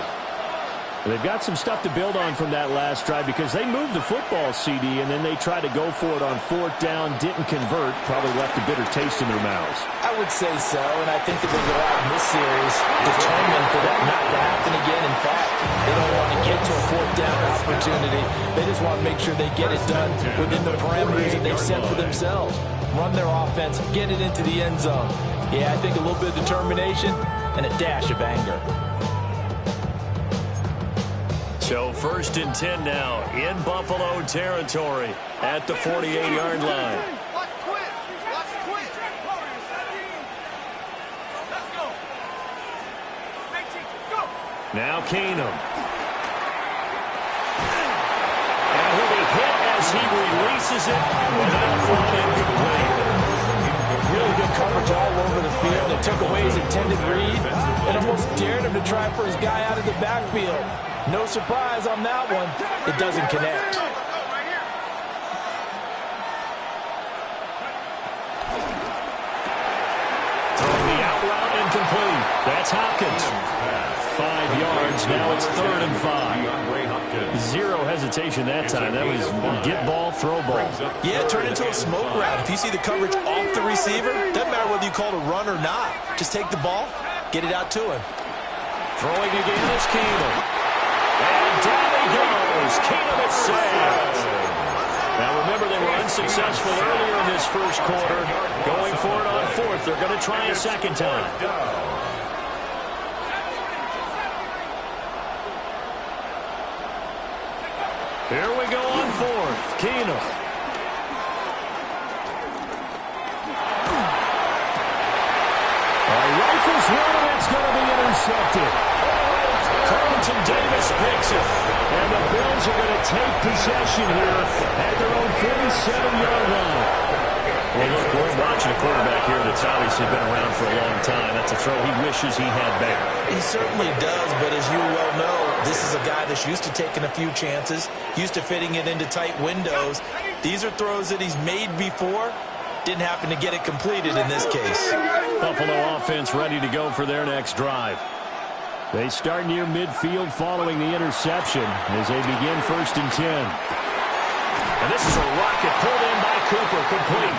They've got some stuff to build on from that last drive because they moved the football, CD, and then they tried to go for it on 4th down, didn't convert, probably left a bitter taste in their mouths. I would say so, and I think that they go out in this series determined for that not to happen again. In fact, they don't want to get to a 4th down opportunity. They just want to make sure they get it done within the parameters that they've set for themselves. Run their offense, get it into the end zone. Yeah, I think a little bit of determination and a dash of anger. So 1st and 10 now in Buffalo territory at the 48-yard line. Now Keenum. And he'll be hit as he releases it. And out front incomplete. Really good coverage all over the field. They took away his intended read and almost dared him to try for his guy out of the backfield. No surprise on that one. It doesn't connect. Throwing the out route incomplete. That's Hopkins. 5 yards. Now it's 3rd and 5. Zero hesitation that time. That was get ball, throw ball. Yeah, turn into a smoke route. If you see the coverage off the receiver, doesn't matter whether you call it a run or not. Just take the ball, get it out to him. Throwing again is Keenum. And down he goes. Keenum is sacked. Now remember, they were unsuccessful earlier in this first quarter. Going for it on 4th. They're going to try a second time. Here we go on 4th. Keenum. Rifles one, and it's going to be intercepted. Carlton Davis picks it. And the Bills are going to take possession here at their own 47-yard line. Well, look, we're watching a quarterback here that's obviously been around for a long time. That's a throw he wishes he had back. He certainly does, but as you well know, this is a guy that's used to taking a few chances, used to fitting it into tight windows. These are throws that he's made before. Didn't happen to get it completed in this case. Buffalo offense ready to go for their next drive. They start near midfield following the interception as they begin 1st and 10. And this is a rocket pulled in by Cooper, complete.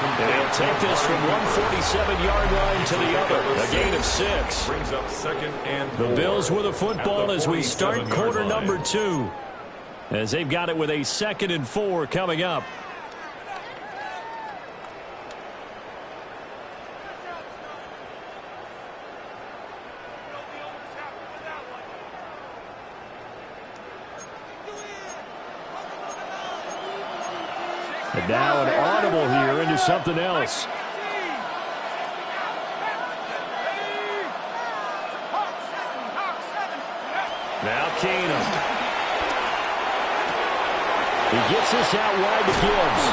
And he'll take this from 147-yard line to the other. A gain of 6. Brings up second and The 4. Bills with a football as we start 47-yard quarter line. number 2. As they've got it with a 2nd and 4 coming up. And now an audible here into something else. Now Keenum. He gets this out wide to Gibbs.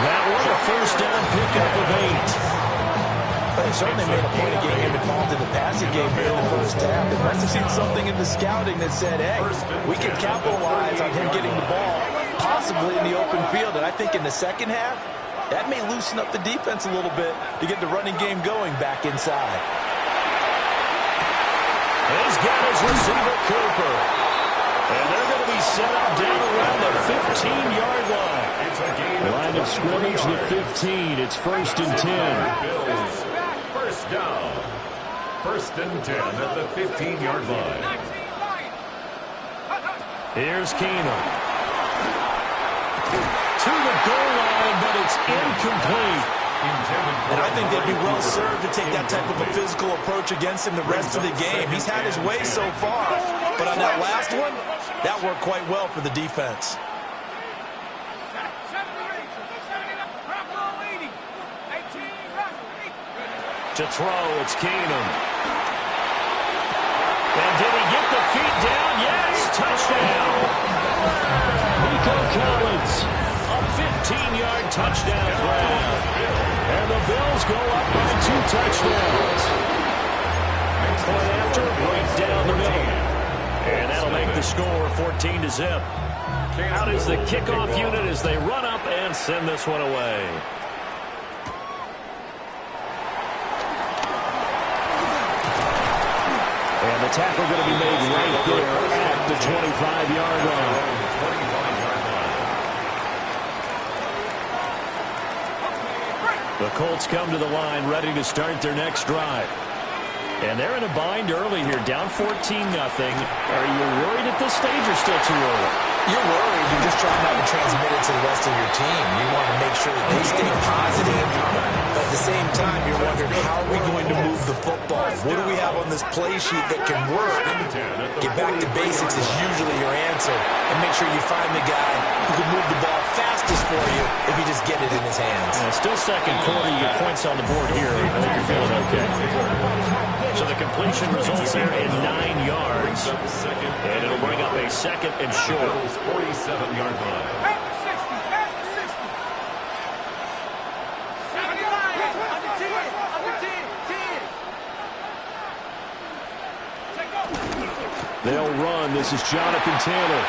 That was a first down pickup of 8. They certainly made a point of getting him involved in the passing game here in the first half. They must have seen something in the scouting that said, hey, we can capitalize on him getting the ball, possibly in the open field. And I think in the second half, that may loosen up the defense a little bit to get the running game going back inside. He's got his receiver, Cooper. And they're going to be set up down around the 15-yard line. Line of scrimmage, the 15. It's 1st and 10. Bills. First down. 1st and 10 at the 15-yard line. Here's Keenum. To the goal line, but it's incomplete. And I think they'd be well served to take that type of a physical approach against him the rest of the game. He's had his way so far, but on that last one, that worked quite well for the defense. To throw, it's Keenum. And did he get the feet down? Yes, touchdown. Nico Collins, a 15-yard touchdown grab. And the Bills go up by 2 touchdowns. Point after, right down the middle. And that'll make the score 14-0. Out is the kickoff unit as they run up and send this one away. And the tackle going to be made right there at the 25-yard line. The Colts come to the line ready to start their next drive. And they're in a bind early here, down 14-0. Are you worried at this stage or still too early? You're worried. You're just trying not to transmit it to the rest of your team. You want to make sure that they stay positive. But at the same time, you're wondering, how are we going to move the football? What do we have on this play sheet that can work? Get back to basics is usually your answer. And make sure you find the guy who can move the ball fastest for you if you just get it in his hands. Still second quarter. You get points on the board here. I think you're feeling okay. So the completion results there in 9 yards. And it'll bring up a 2nd and short. 47-yard line. They'll run. This is Jonathan Taylor.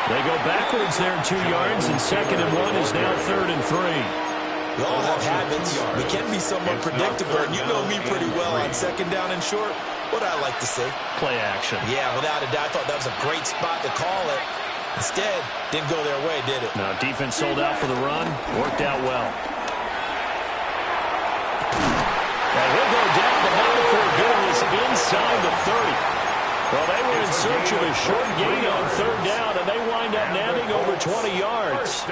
They go backwards there 2 yards, and 2nd and 1 is now 3rd and 3. We all have habits. We can be somewhat predictable, and you know me pretty well on 2nd down and short. What I like to say? Play action. Yeah, without a doubt. I thought that was a great spot to call it. Instead, didn't go their way, did it? No, defense sold out for the run. Worked out well. And he'll go down the middle for goodness inside the 30. Well, they were in search of a short gain on 3rd down, and they wind up nabbing over 20 yards.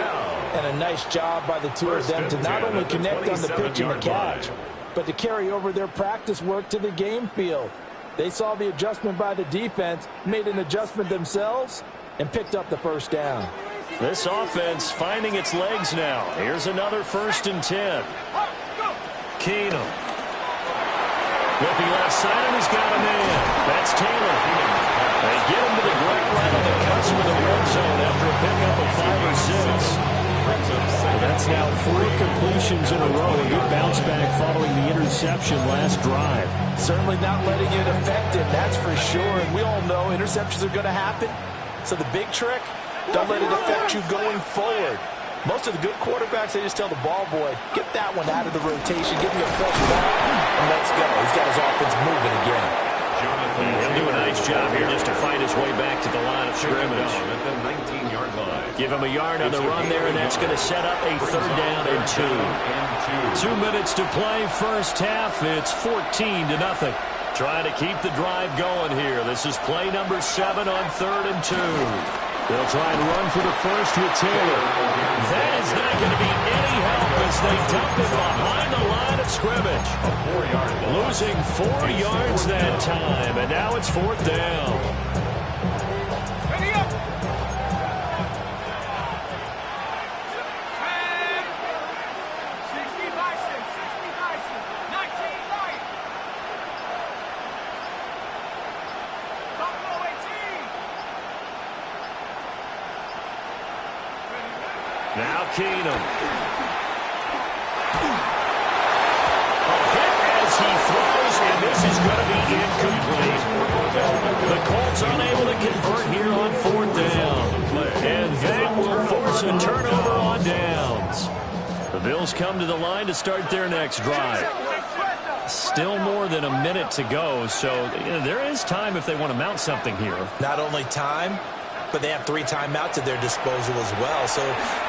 And a nice job by the two of them to not only connect on the pitch and the catch, but to carry over their practice work to the game field. They saw the adjustment by the defense, made an adjustment themselves, and picked up the first down. This offense finding its legs now. Here's another 1st and 10. Keenum. Looking left side, and he's got a man. That's Taylor. They get him to the ground right on the cusp of the red zone after a pickup of 5 or 6. That's now 4 completions in a row. A good bounce back following the interception last drive. Certainly not letting it affect him, that's for sure. And we all know interceptions are going to happen. So the big trick, don't let it affect you going forward. Most of the good quarterbacks, they just tell the ball boy, get that one out of the rotation, give me a fresh ball, and let's go. He's got his offense moving again. He'll do a nice job here just to fight his way back to the line of scrimmage. At the 19-yard line. Give him a yard on the run there, and that's going to set up a 3rd down and 2. 2 minutes to play, first half. It's 14-0. Trying to keep the drive going here. This is play number 7 on 3rd and 2. They'll try and run for the first with Taylor. That is not going to be any help as they dump it behind the line of scrimmage. Losing 4 yards that time, and now it's 4th down. Ready up. 60 Bison, 60 Bison, 19 Light. Buffalo 18. Now Keenum. A hit as he throws, and this is going to be incomplete. The Colts unable to convert here on 4th down. And that will force a turnover on downs. The Bills come to the line to start their next drive. Still more than a minute to go, so there is time if they want to mount something here. Not only time, but they have 3 timeouts at their disposal as well. So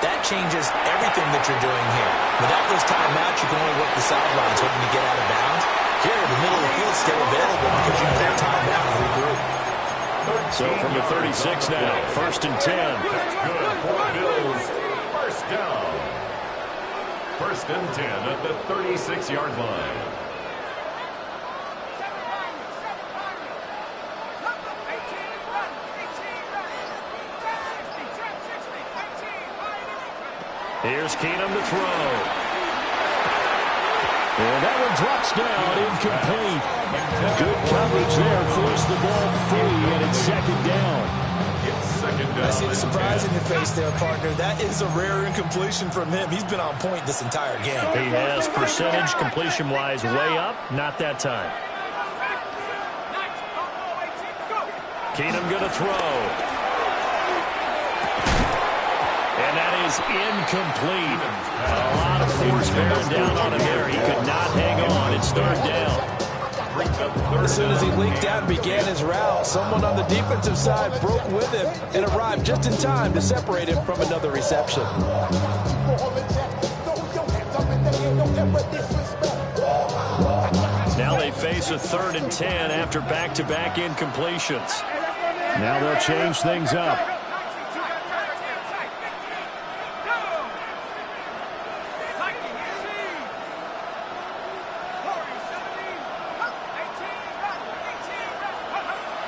that changes everything that you're doing here. Without those timeouts, you can only work the sidelines hoping to get out of bounds. Here, the middle of the field is still available because you can timeout and regroup. So from the 36 now, 1st and 10. Good for Bills. First down. 1st and 10 at the 36-yard line. Here's Keenum to throw. And that one drops down, incomplete. Good coverage there, forced the ball free, and it's 2nd down. I see the surprise in your face there, partner. That is a rare incompletion from him. He's been on point this entire game. He has percentage completion-wise way up, not that time. Keenum going to throw. And that is incomplete. A lot of force bearing down on him there. He could not hang on. It's 3rd down. As soon as he leaked out and began his route, someone on the defensive side broke with him and arrived just in time to separate him from another reception. Now they face a 3rd and 10 after back-to-back incompletions. Now they'll change things up.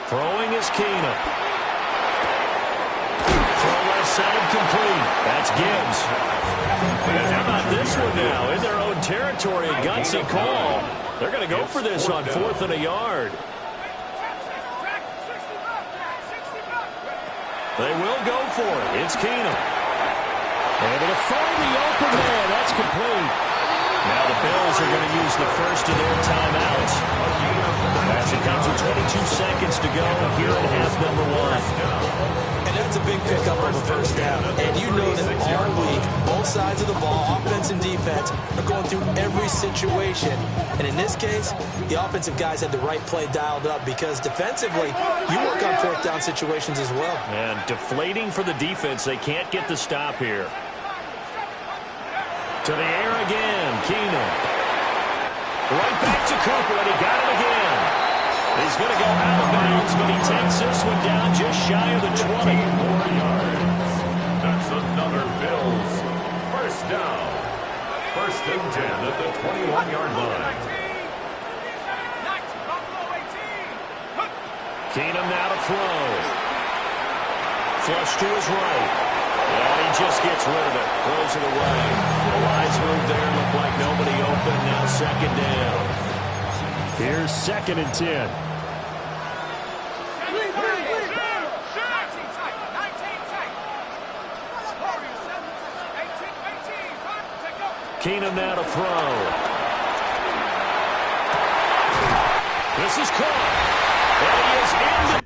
Throwing is Keenum. Throw left side complete. That's Gibbs. And how about this one now? In their own territory, a gutsy call. They're going to go for this on 4th and a yard. They will go for it. It's Keenum. Able to find the open man. That's complete. Now the Bills are going to use the first of their timeouts. As it comes with 22 seconds to go here in half number 1. And that's a big pickup of a first down. And you know that all week, both sides of the ball, offense and defense, are going through every situation. And in this case, the offensive guys had the right play dialed up because defensively, you work on 4th down situations as well. And deflating for the defense. They can't get the stop here. To the air again, Keenum. Right back to Cooper, and he got it again. He's going to go out of bounds, but he takes this one down just shy of the 20. 4 yards. That's another Bills. First down. 1st and 10 at the 21-yard line. Keenum now to throw. Flush to his right. And he just gets rid of it. Throws it away. The lines move there. Look like nobody open. Now 2nd down. Here's 2nd and 10. Keenum now to throw. This is caught. And he is in the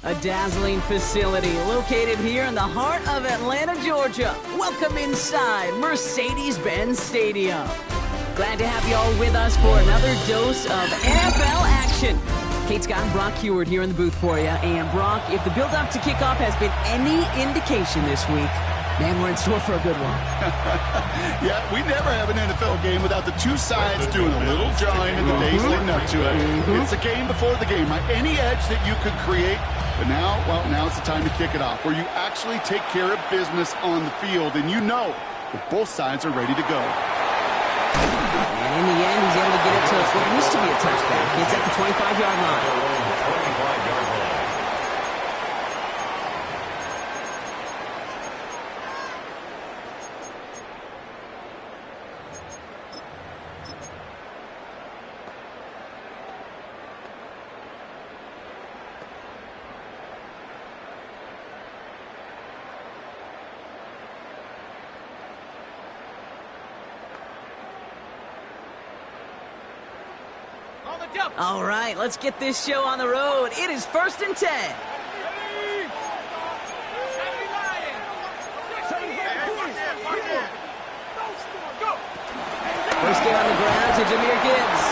A dazzling facility located here in the heart of Atlanta, Georgia. Welcome inside Mercedes-Benz Stadium. Glad to have you all with us for another dose of NFL action. Kate Scott and Brock Huard here in the booth for you. And Brock, if the build-up to kickoff has been any indication this week, man, we're in store for a good one. Yeah, we never have an NFL game without the two sides doing a little jawing in the days leading up to it. It's a game before the game, right? Any edge that you could create. But now, well, now's the time to kick it off, where you actually take care of business on the field, and you know that both sides are ready to go. And in the end, he's able to get it to what used to be a touchback. It's at the 25-yard line. 25-yard line. All right, let's get this show on the road. It is 1st and 10. First down on the ground to Jahmyr Gibbs.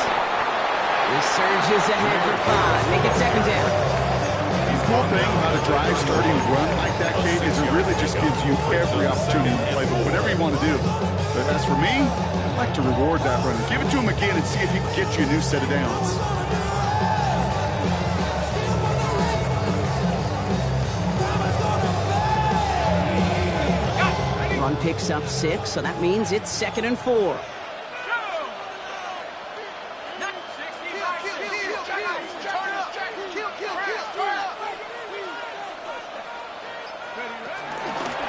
He surges ahead for 5. Make it 2nd down. The cool thing about a drive starting run like that, Kate, is it really just gives you every opportunity to play whatever you want to do. But as for me, I'd like to reward that run. Give it to him again and see if he can get you a new set of downs. Run picks up 6, so that means it's 2nd and 4.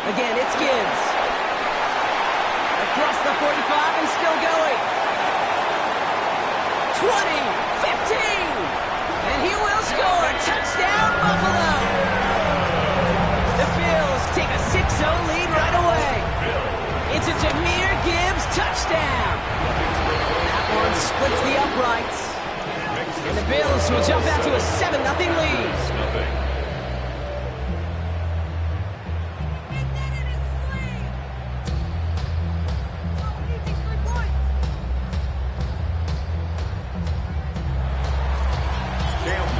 Again, it's Gibbs. Across the 45 and still going. 20, 15, and he will score. Touchdown, Buffalo. The Bills take a 6-0 lead right away. It's a Jahmyr Gibbs touchdown. That one splits the uprights. And the Bills will jump out to a 7-0 lead.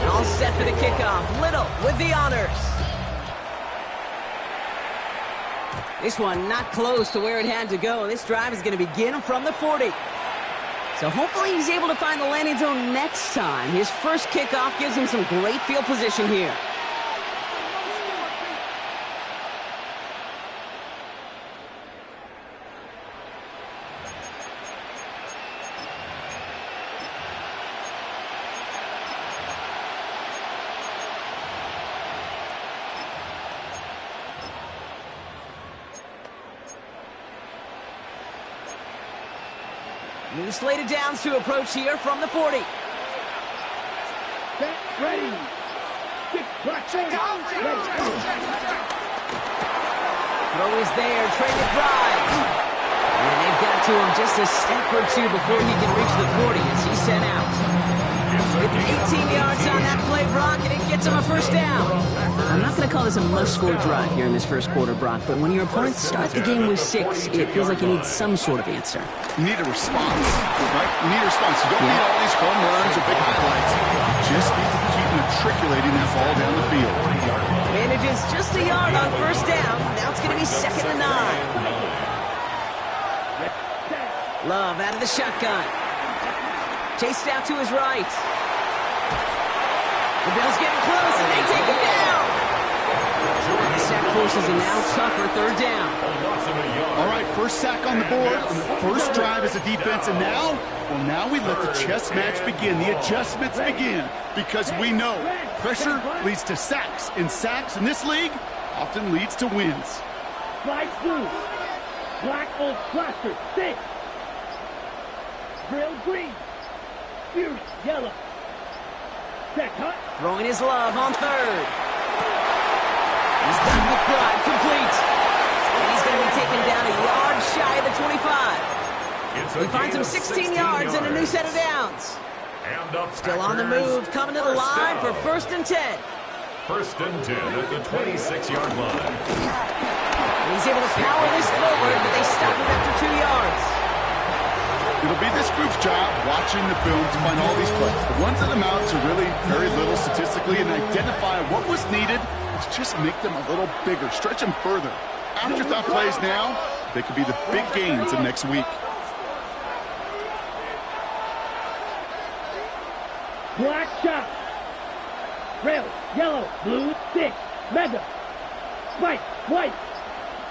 All set for the kickoff. Little with the honors. This one not close to where it had to go. This drive is going to begin from the 40. So hopefully he's able to find the landing zone next time. His first kickoff gives him some great field position here. New slated downs to approach here from the 40. Get ready. Throw is there, Trey McBride. And they've got to him just a step or two before he can reach the 40 as he's sent out. With 18 yards on that play, Brock, and it gets him a first down. I'm not going to call this a must-score drive here in this first quarter, Brock, but when your opponents start the game with 6, it feels like you need some sort of answer. You need a response, right? You need a response. You don't need all these home runs or big highlights. You just need to keep matriculating that ball down the field. Manages just a yard on first down. Now it's going to be 2nd and 9. Love out of the shotgun. Chased out to his right. The Bills getting close, and they take him down. The sack forces a now tougher 3rd down. All right, first sack on the board, and the first drive as a defense, and now we let the chess match begin, the adjustments begin, because we know pressure leads to sacks, and sacks in this league often leads to wins. Black blue. Black old plaster. 6. Drill green. Fierce yellow. Set cut. Throwing his love on 3rd. He's got McBride complete. And he's going to be taken down a yard shy of the 25. He finds him 16 yards and a new set of downs. Still on the move, coming to the line for 1st and 10. First and 10 at the 26-yard line. And he's able to power this forward, but they stop him after 2 yards. It'll be this group's job watching the film to find all these plays. The ones that amount to really very little statistically and identify what was needed to just make them a little bigger, stretch them further. Afterthought plays now, they could be the big gains of next week. Black shot. Red, yellow, blue, stick, mega. White, white.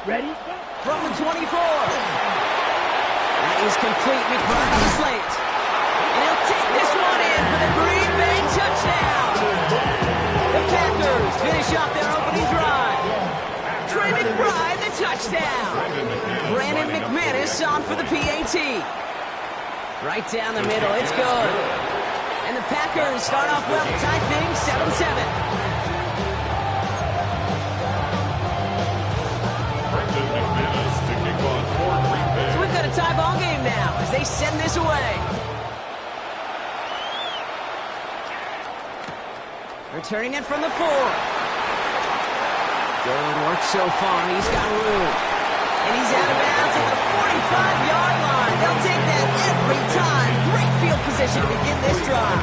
Ready? From the 24. That is complete. McBride on the slant. And he'll take this one in for the Green Bay touchdown. The Packers finish off their opening drive. Trey McBride, the touchdown. Brandon McManus on for the PAT. Right down the middle. It's good. And the Packers start off well, tie things 7-7. So we've got a tie ball game now as they send this away. Returning it from the 4. Good work so far. He's got room. And he's out of bounds at the 45-yard line. They'll take that every time. Great field position to begin this drive.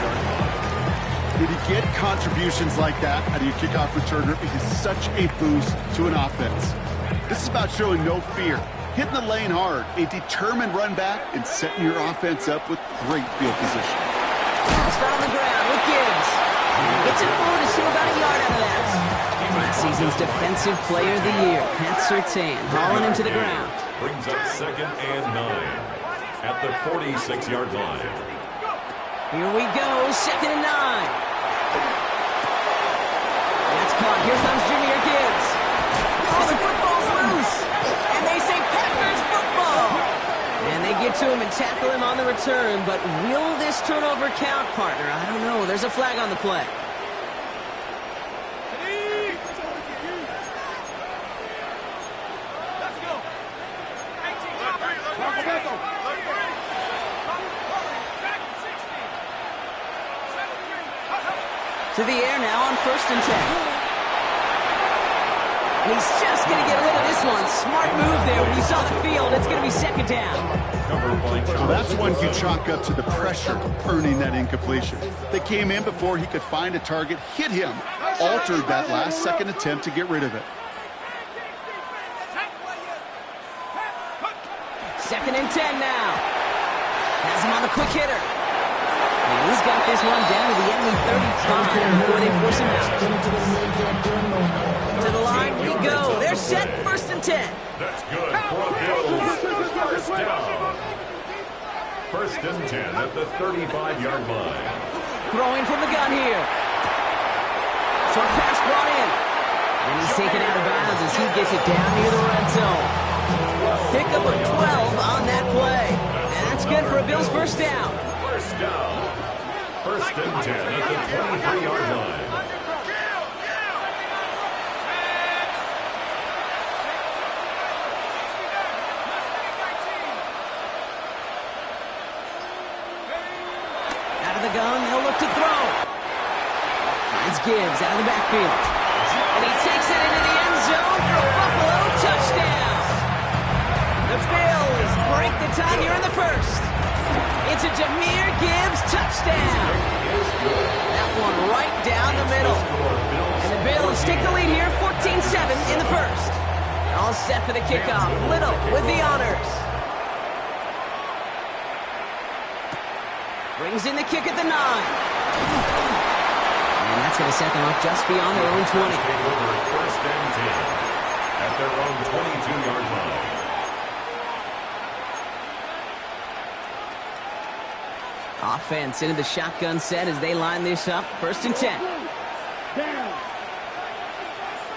Did he get contributions like that out of your kickoff returner? It is such a boost to an offense. This is about showing no fear, hitting the lane hard, a determined run back, and setting your offense up with great field position. Start on the ground with Gibbs. Gets it forward to see about a yard out of that. Last season's Defensive Player of the Year, Pat Surtain, hauling him to the ground. Brings up 2nd and 9 at the 46-yard line. Here we go, 2nd and 9. That's caught. Here comes Jahmyr Gibbs. Oh, the football's loose. And they say Packers football. And they get to him and tackle him on the return. But will this turnover count, partner? I don't know. There's a flag on the play. To the air now on 1st and 10. And he's just going to get rid of this one. Smart move there when you saw the field. It's going to be 2nd down. Well, that's one you chalk up to the pressure earning that incompletion. They came in before he could find a target, hit him, altered that last-second attempt to get rid of it. 2nd and 10 now. Has him on the quick hitter. And he's got this one down to the enemy 35 before they force him out. To the line we go. They're set, 1st and 10. That's good for a Bills first down. 1st and 10 at the 35-yard line. Throwing from the gun here. Short pass brought in. And he's taken out of bounds as he gets it down near the red zone. Pickup of 12 on that play. And that's good for a Bills first down. First down. 1st and 10 at the 23-yard line. Out of the gun, they'll look to throw. Finds Gibbs out of the backfield. And he takes it into the end zone for a Buffalo touchdown. The Bills break the tie here in the 1st. It's a Jahmyr Gibbs touchdown. That one right down the middle. And the Bills take the lead here, 14-7 in the 1st. All set for the kickoff. Little with the honors. Brings in the kick at the 9. And that's going to set them up just beyond their own 20. First and 10 at their own 22-yard line. Offense into the shotgun set as they line this up. 1st and 10. Down.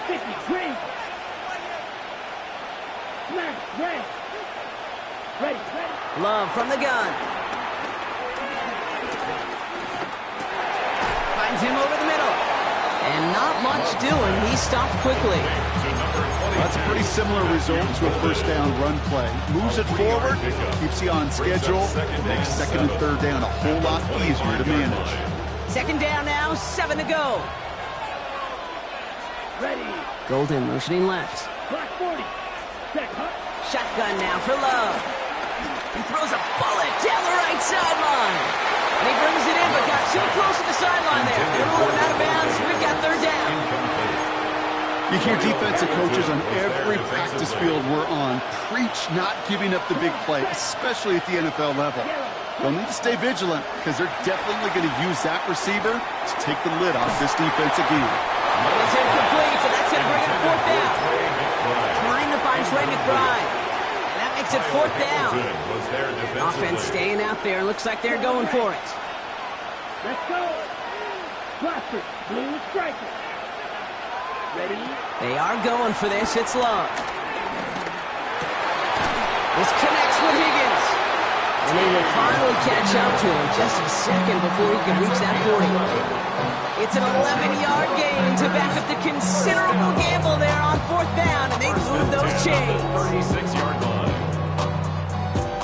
53. Left, red. Ready, ready. Love from the gun. Finds him over the middle. And not much doing. He stopped quickly. That's a pretty similar result to a first down run play. Moves it forward, keeps you on schedule, makes 2nd and 3rd down a whole lot easier to manage. 2nd down now, 7 to go. Ready. Golden motioning left. Black 40. Set. Hut. Shotgun now for Love. He throws a bullet down the right sideline. And he brings it in, but got too close to the sideline there. They're rolling out of bounds. We've got third down. You hear defensive coaches on every practice field we're on preach not giving up the big play, especially at the NFL level. They'll need to stay vigilant because they're definitely going to use that receiver to take the lid off this defense again. And it's incomplete, so that's going to bring it to fourth down. Trying to find Trey McBride. And that makes it fourth down. Offense staying out there. Looks like they're going for it. Let's go. Blaster. Blue striker. Ready. They are going for this. It's Love. This connects with Higgins. And they will finally catch up to him just a second before he can reach that 40. It's an 11-yard gain to back up the considerable gamble there on fourth down, and they move those chains. 36-yard line.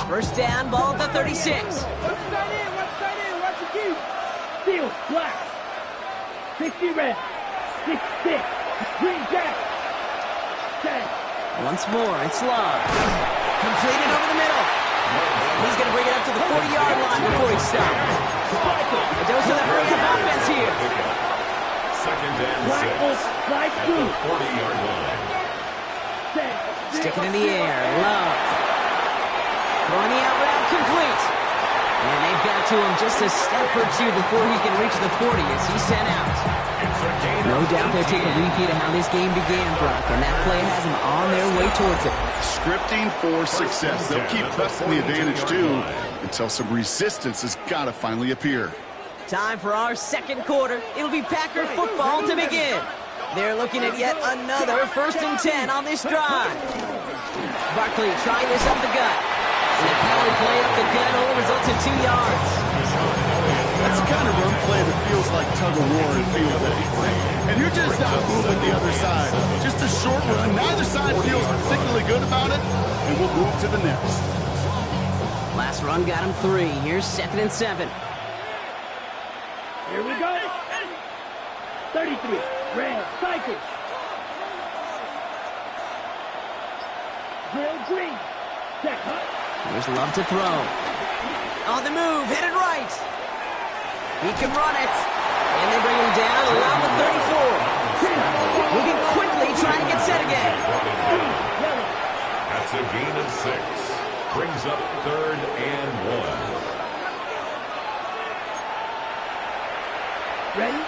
First down, ball at the 36. Watch tight end. Watch your keys. Steel. Black. 60 red. 66. Green jack. 10. Once more, it's Love. Completed over the middle. He's going to bring it up to the 40-yard line before he stops. A dose of the hurry-up offense here. Second and Black 6. Black At 2. the 40-yard line. 10. Stick it in the air. Love. Throwing the out route complete. And they've got to him just a step or two before he can reach the 40 as he's sent out. No doubt they'll take a repeat of how this game began, Brock, and that play has them on their way towards it. Scripting for success. They'll keep pressing the advantage, too, until some resistance has got to finally appear. Time for our second quarter. It'll be Packer football to begin. They're looking at yet another 1st and 10 on this drive. Barkley trying this up the gut. And the power play up the gut only results in 2 yards. That's the kind of run play that feels like tug-of-war in field day. And you're just not moving the other side. Just a short run. Neither side feels particularly good about it, and we'll move to the next. Last run got him 3. Here's 2nd and 7. Here we go. 33. Red. Cycle. Grill green. Check. Hut. Here's Love to throw. On the move. Headed right. He can run it. And they bring him down around the 34. Moving quickly, trying to get set again. That's a gain of 6. Brings up 3rd and 1. Ready?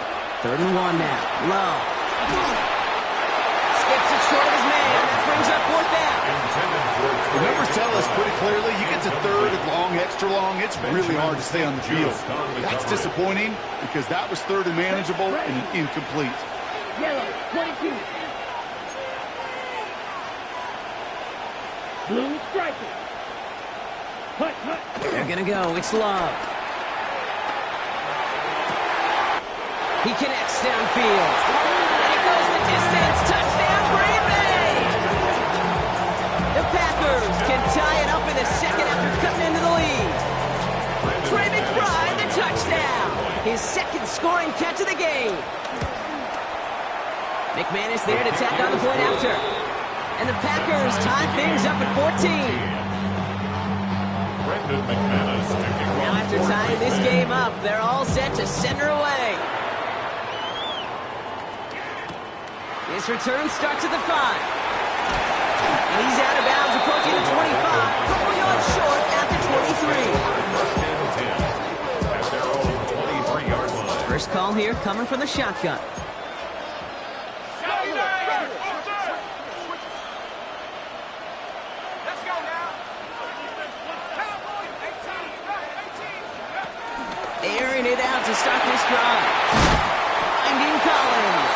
3rd and 1 now. Love. Skips it short of his man. That brings up 4th down. The numbers tell us pretty clearly, you get to 3rd and long, extra long, it's really hard to stay on the field. That's disappointing because that was 3rd and manageable and incomplete. Yellow. 22. Blue striker. Hut. They're going to go. It's Love. He connects downfield. And it goes the distance. Touchdown, Green Bay! The Packers can tie it up in the second after cutting into the lead. Trey McBride, the touchdown. His second scoring catch of the game. McManus there to tack on the point after. And the Packers tie things up at 14. Brendan McManus taking Now after tying this game up, they're all set to send her away. This return starts at the 5. And he's out of bounds, approaching the 25. Couple yards short at the 23. At their own 23-yard line. First call here coming from the shotgun. Let's go now. Airing it out to start this drive. Finding Collins.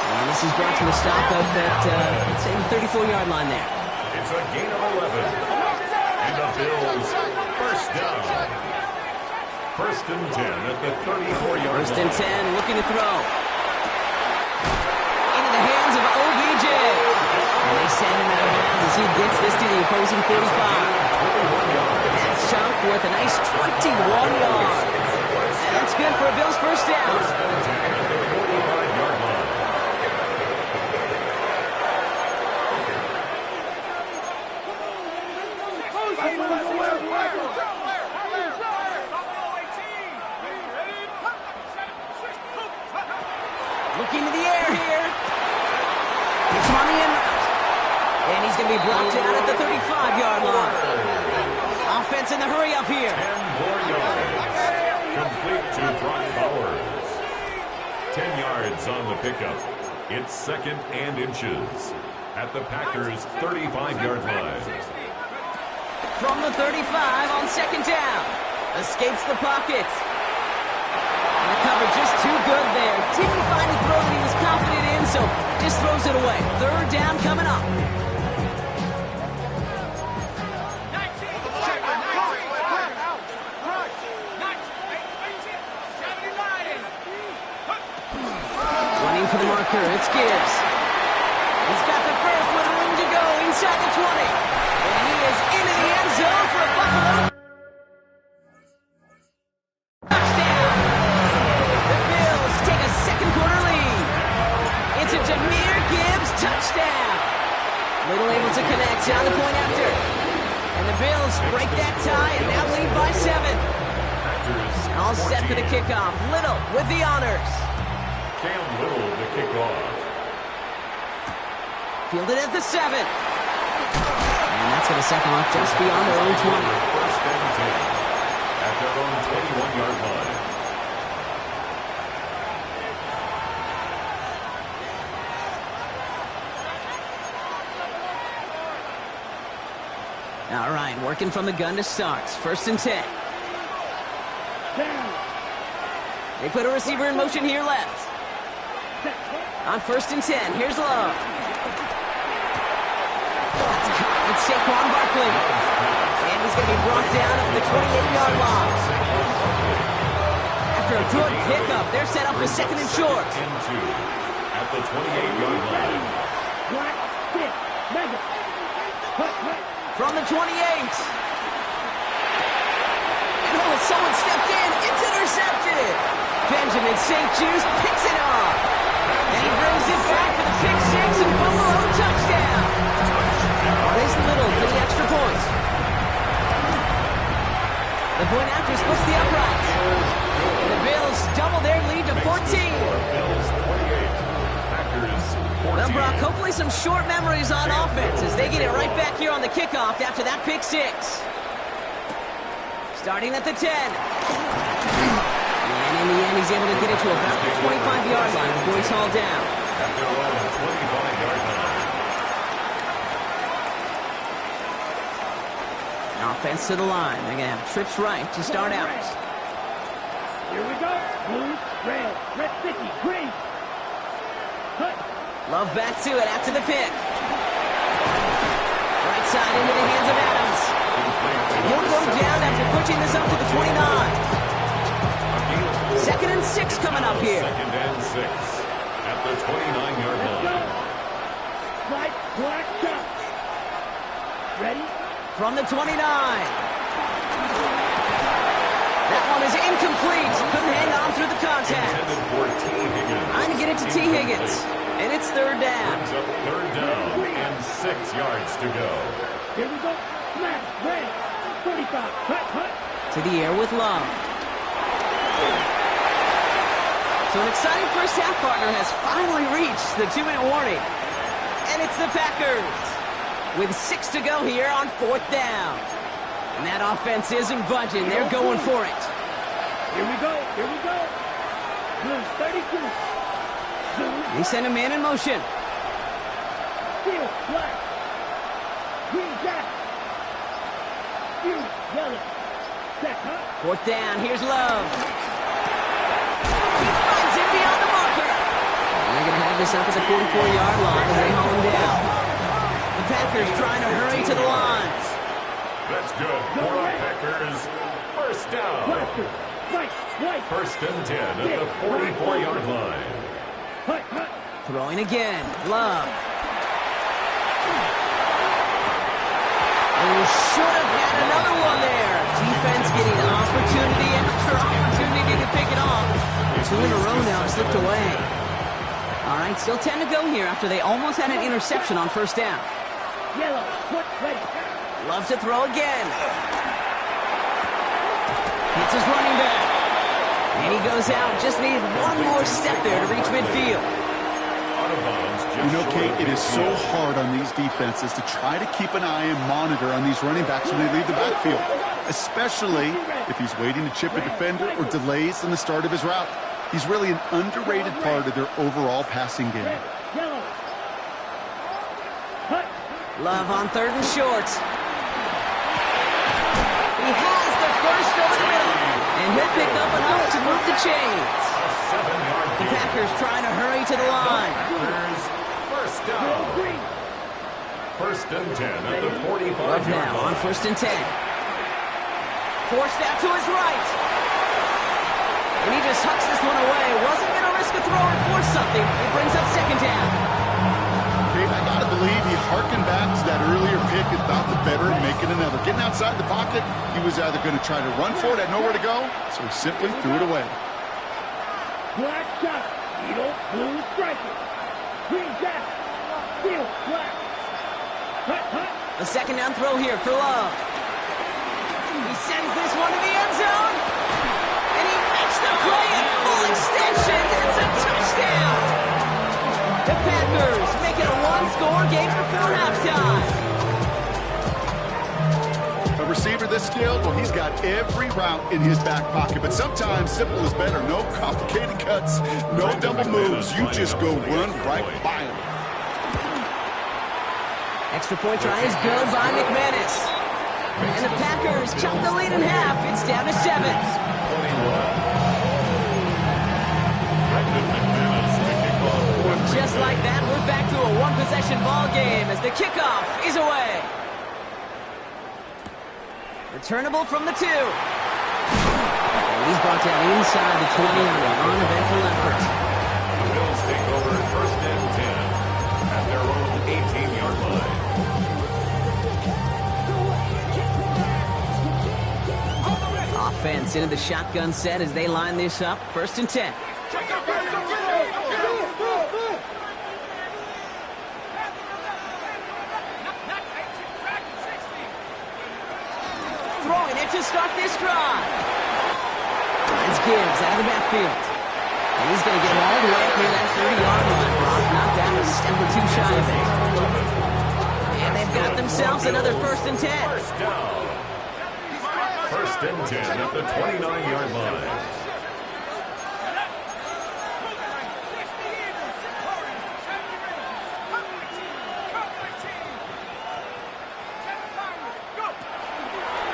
And this is brought to a stop up at, let's say, the 34-yard line there. It's a gain of 11. And the Bills first down. 1st and 10 at the 34-yard line. 1st and 10, looking to throw. Into the hands of OBJ. And they send him out of bounds as he gets this to the opposing 45. That chunk worth a nice 21 yards. And that's good for a Bills first down. Looking to the air here. It's on the end route. And he's going to be brought down at the 35-yard line. Offense in the hurry up here. 10 more yards. Complete to Brock Bowers. 10 yards on the pickup. It's 2nd and inches at the Packers' 35-yard line. From the 35 on 2nd down. Escapes the pocket. And the cover just too good there. Didn't find a throw that he was confident in, so just throws it away. 3rd down coming up. Running for the marker, it's Gibbs. He's got the first with room to go inside the 20. And he is into the end zone for a Buffalo touchdown. The Bills take a second quarter lead. It's a Jahmyr Gibbs touchdown. Little able to connect on the point after. And the Bills break that tie and now lead by 7. All set for the kickoff. Little with the honors. Cam Little to kick off. Fielded at the 7. And that's going to set them up just beyond their own 20. 1st and 10 at their own 21-yard line. All right, working from the gun to start. 1st and 10. They put a receiver in motion here left. On 1st and 10, here's Love. It's Saquon Barkley. And he's going to be brought down at the 28-yard line. After a good pickup, they're set up for 2nd and short. At the 28-yard line. From the 28. Oh, someone stepped in. It's intercepted. Benjamin St. Juste picks it up. And he brings it back for the pick 6 and Buffalo touchdown. There's Little for the extra point. The point after splits the uprights. And the Bills double their lead to 14. Bills 28. Packers 14. Well, Brock, hopefully some short memories on offense as they get it right back here on the kickoff after that pick 6. Starting at the 10. And in the end, he's able to get it to about the 25-yard line before he's hauled down. At their own 25-yard line. Offense to the line. They're going to have trips right to start out. Here we go. Blue, red, sticky, green. Cut. Love back to it after the pick. Right side into the hands of Adams. He'll go down after pushing this up to the 29. 2nd and 6 coming up here. 2nd and 6 at the 29-yard line. Right, black shot. Ready? From the 29. That one is incomplete. Couldn't hang on through the contact. Intended for T. Higgins. Trying to get it to T. Higgins. And it's 3rd down. Brings up 3rd down and 6 yards to go. Here we go. Smash, red, 45. Cut. To the air with Love. So an exciting first half partner has finally reached the 2-minute warning. And it's the Packers with 6 to go here on 4th down. And that offense isn't budging. They're going for it. Here we go. Blue, 32. Blue. They send a man in motion. Steel, black. Green, jack. Blue, yellow. Set, cut. 4th down. Here's Love. He finds it beyond the marker. And they're going to have this up at the 44-yard line as they haul him down. The Packers trying to hurry to the line. That's good for the Packers. 1st down. Right. 1st and 10 at the 44-yard line. Cut. Throwing again. Love. And should have had another one there. Defense getting opportunity after opportunity to pick it off. 2 in a row now, slipped away. All right, still 10 to go here after they almost had an interception on 1st down. Yellow, foot, ready. Love to throw again. Hits his running back. And he goes out. Just needed one more step there to reach midfield. You know, Kate, it is so hard on these defenses to try to keep an eye and monitor on these running backs when they leave the backfield, especially if he's waiting to chip a defender or delays in the start of his route. He's really an underrated part of their overall passing game. Love on 3rd and short. He has the first over the middle, and he'll pick up enough to move the chains. The Packers trying to hurry to the line. First down. 1st and 10 at the 45. Love now on 1st and 10. Forced out to his right. And he just hucks this one away. Wasn't going to risk a throw or force something. It brings up 2nd down. Kate, I got to believe he harkened back to that earlier pick and thought the better of making another. Getting outside the pocket, he was either going to try to run for it, had nowhere to go, so he simply threw it away. Black shot, needle, blue striker. Green jack, steel, black. Hut, hut. A 2nd down throw here for Love. He sends this one to the end zone. And he makes the play at full extension. It's a touchdown. The Packers make it a one-score game before halftime. A receiver this skilled, well, he's got every route in his back pocket, but sometimes simple is better. No complicated cuts, no double moves. You just go run right by him. Extra point try is good by McManus. And the Packers chop the lead in half. It's down to 7. Just like that, we're back to a one-possession ball game as the kickoff is away. Returnable from the 2. And he's brought down inside the 20 on an uneventful effort. The Bills take over 1st and 10 at their own 18-yard line. Offense into the shotgun set as they line this up. 1st and 10. Throwing it to start this drive. Finds Gibbs out of the backfield. And he's going to get all the way up near that 30-yard line. Brock knocked down a step or two shy of it. And they've got themselves another 1st and 10. First down. 1st and 10 at the 29-yard line.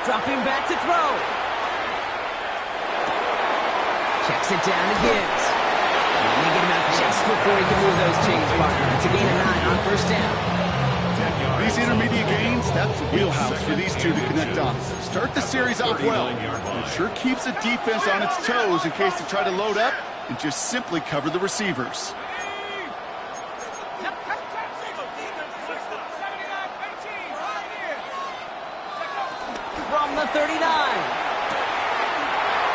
Dropping back to throw. Checks it down to Gibbs. And they get him out just before he can move those chains, partner. It's a gain of 9 on 1st down. These intermediate gains, that's the wheelhouse for these two to connect on. Start the series off well. It sure keeps the defense on its toes in case they try to load up and just simply cover the receivers. From the 39.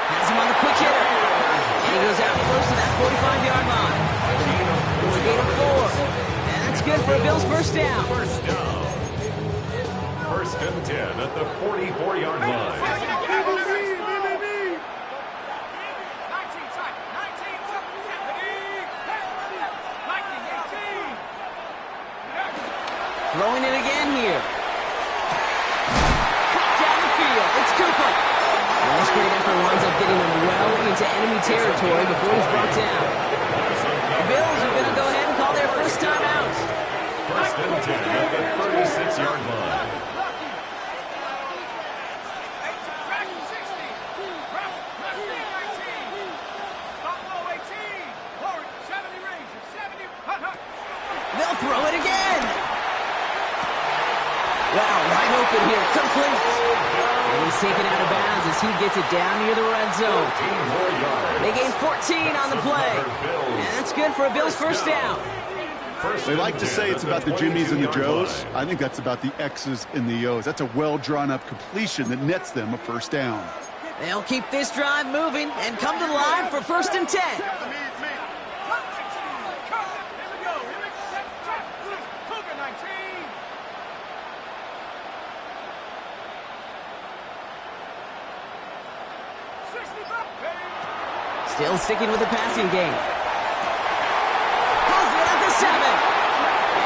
Has him on the quick hitter. And he goes out close to that 45-yard line. It's a gain of 4. And that's good for a Bills 1st down. 1st and 10 at the 44-yard line. Throwing it again here. Cut down the field. It's Cooper. And this great effort winds up getting him well into enemy territory before he's brought down. The Bills are going to go ahead and call their first time out. 1st and 10 at the 36-yard line. They'll throw it again. Wow, wide open here, complete. And he's taken out of bounds as he gets it down near the red zone. They gain 14 on the play. And that's good for a Bills 1st down. They like to say it's about the Jimmies and the Joes. I think that's about the X's and the O's. That's a well-drawn-up completion that nets them a 1st down. They'll keep this drive moving and come to the line for 1st and 10. Still sticking with the passing game. Pulls it at the 7.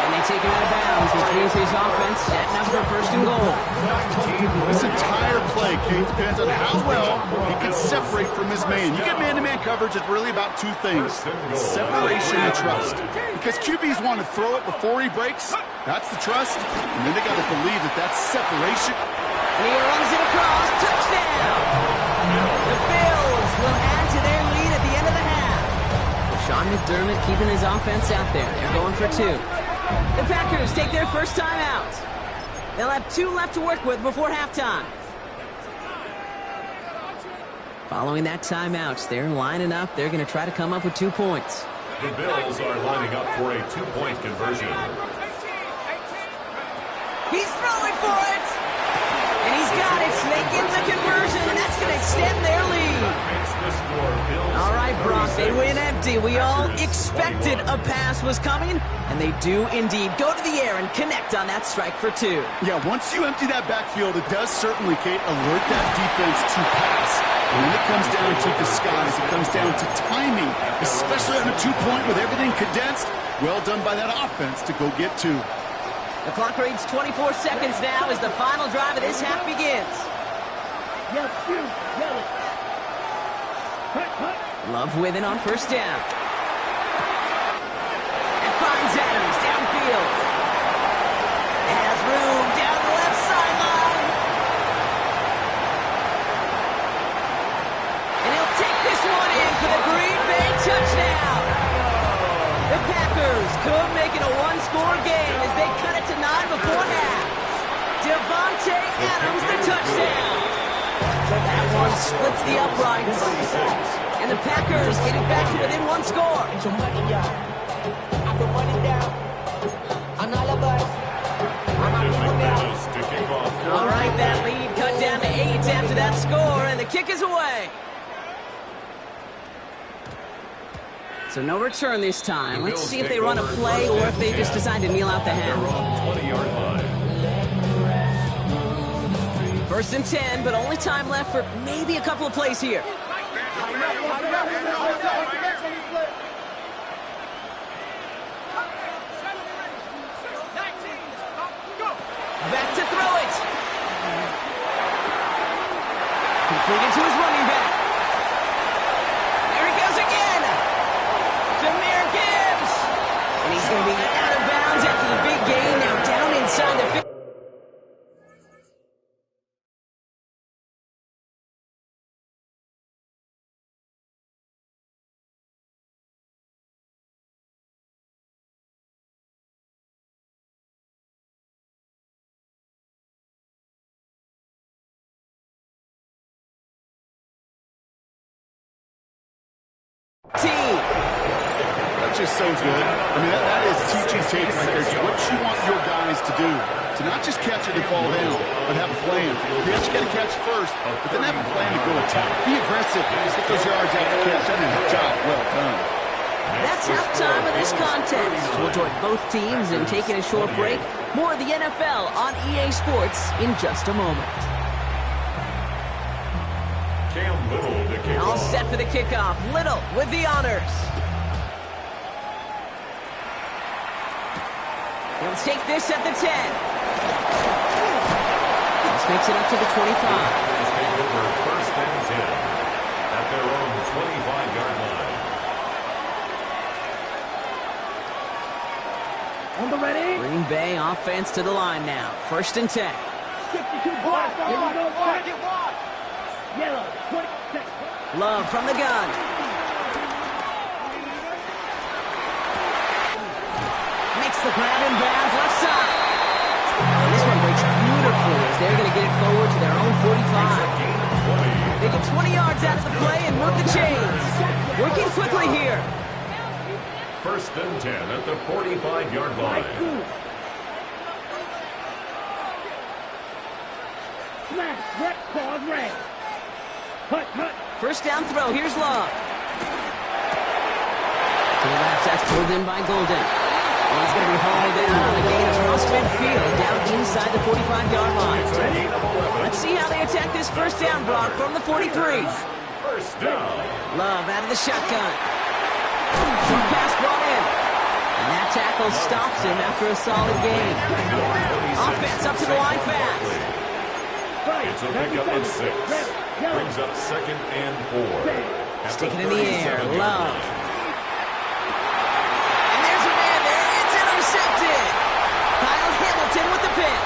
And they take him out of bounds, which means his offense setting up for first and goal. This entire play, Kate, depends on how well he can separate from his man. You get man-to-man coverage, it's really about two things: separation and trust. Because QBs want to throw it before he breaks. That's the trust. And then they got to believe that that's separation. And he runs it across. Touchdown! The Bills will add to their lead at the end of the half. Sean McDermott keeping his offense out there. They're going for 2. The Packers take their first time out. They'll have 2 left to work with before halftime. Following that timeout, they're lining up. They're going to try to come up with 2 points. The Bills are lining up for a 2-point conversion. He's throwing for it. And he's got it. They get the conversion, and that's going to extend their lead. All right, Brock, they win empty. We all expected a pass was coming, and they do indeed go to the air and connect on that strike for 2. Yeah, once you empty that backfield, it does certainly, Kate, alert that defense to pass. And when it comes down to disguise, it comes down to timing, especially on a 2-point with everything condensed. Well done by that offense to go get 2. The clock reads 24 seconds now as the final drive of this half begins. Love with it on first down. And finds Adams downfield. Has room down the left sideline. And he'll take this one in for the Green Bay touchdown. The Packers could make it a 1-score game as they cut it to 9 before half. Devontae Adams, the touchdown. That one splits the uprights. And the Packers get it back to within 1 score. All right, that lead cut down to 8 after that score, and the kick is away. So no return this time. Let's see if they run a play or if they just decide to kneel out the half. 20-yard line. First and 10, but only time left for maybe a couple of plays here. Back to throw it. Completed to his running back. There he goes again. Jahmyr Gibbs. And he's going to be out of bounds after the big gain. Now down inside the 50. That's just so good. I mean, that is teaching tape right there. It's what you want your guys to do. To not just catch it and fall down, but have a plan. Yes, you got to catch it first, but then have a plan to go attack. Be aggressive. Get those yards after catch. That is a job well done. That's halftime of this contest. We'll join both teams in taking a short break. More of the NFL on EA Sports in just a moment. Cam Little to kick All off. set for the kickoff. Little with the honors. He'll take this at the 10. This makes it up to the 25. Just take over first and 10 at their own 25-yard line. On the ready. Green Bay offense to the line now. First and 10. 62 blocks. Here we go. Yellow. 26. Love from the gun. Makes the grab in bounds left side. And this one breaks beautifully as they're going to get it forward to their own 45. They get 20 yards out of the play and move the chains. Working quickly here. First and 10 at the 45-yard line. Smash. Red. Pause. Red. Hut. First down throw. Here's Love. To the left. That's pulled in by Golden. And he's going to be hauled down on the gain across midfield, down inside the 45-yard line. Let's see how they attack this first down, Brock, from the 43. First down. Love out of the shotgun. Short pass brought in. And that tackle stops him after a solid gain. Offense up to the line fast. It's a pickup of 6. Brings up 2nd and 4. Stick it in the air. Love. And there's a man there. It's intercepted. Kyle Hamilton with the pick.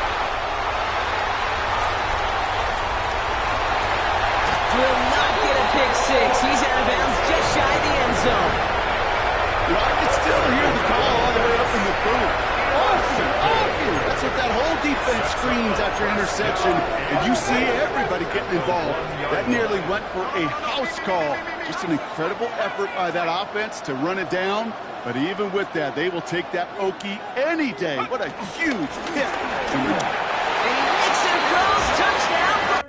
Will not get a pick 6. He's out of bounds just shy of the end zone. I can still hear the call all the way up in the booth. Awesome, awesome. That's what that whole defense screams after interception, and you see everybody getting involved. That nearly went for a house call. Just an incredible effort by that offense to run it down, but even with that, they will take that Okie any day. What a huge hit. And he makes it across. Touchdown.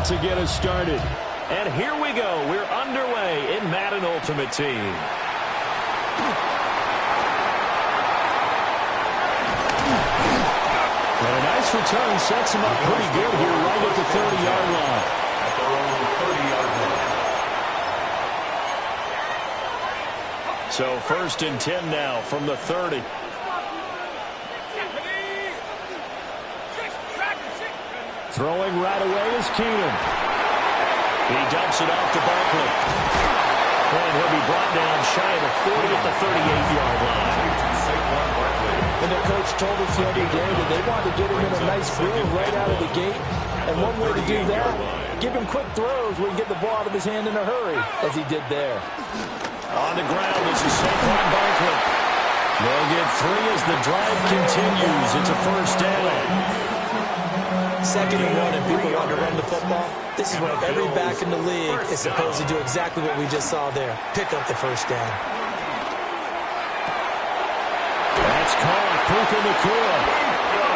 to get us started. And here we go. We're underway in Madden Ultimate Team. And a nice return sets him up pretty good here right at the 30-yard line. At their own 30-yard line. So 1st and 10 now from the 30. Throwing right away is Keenum. He dumps it off to Barkley. And he'll be brought down shy of the 40 at the 38-yard line. And their coach told us the other day that they wanted to get him in a nice groove right out of the gate. And one way to do that, give him quick throws where he can get the ball out of his hand in a hurry, as he did there. On the ground, this is Saquon Barkley. They'll get 3 as the drive continues. It's a first down. 2nd and 1 and people want to run the football. This is where every back in the league is supposed to do exactly what we just saw there. Pick up the first down. That's caught. Puka Nacua.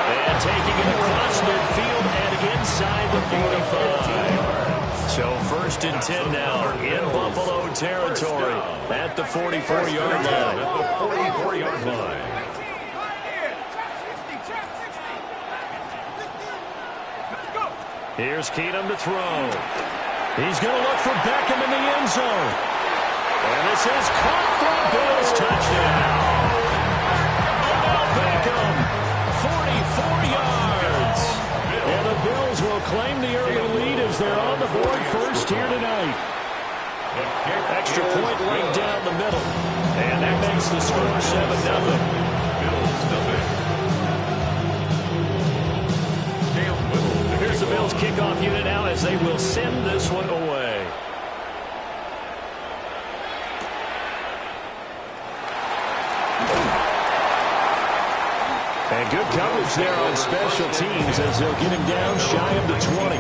And taking it across midfield and inside the 45. So 1st and 10 now in Buffalo territory at the 44-yard line. At the 44-yard line. Here's Keenum to throw. He's going to look for Beckham in the end zone. And this is caught for a Bills touchdown. Beckham, 44 yards. And the Bills will claim the early lead as they're on the board first here tonight. Extra point right down the middle. And that makes the score 7-0. Bills nothing. Here's the Bills kickoff unit now as they will send this one away. And good coverage there on special teams as they'll get him down shy of the 20.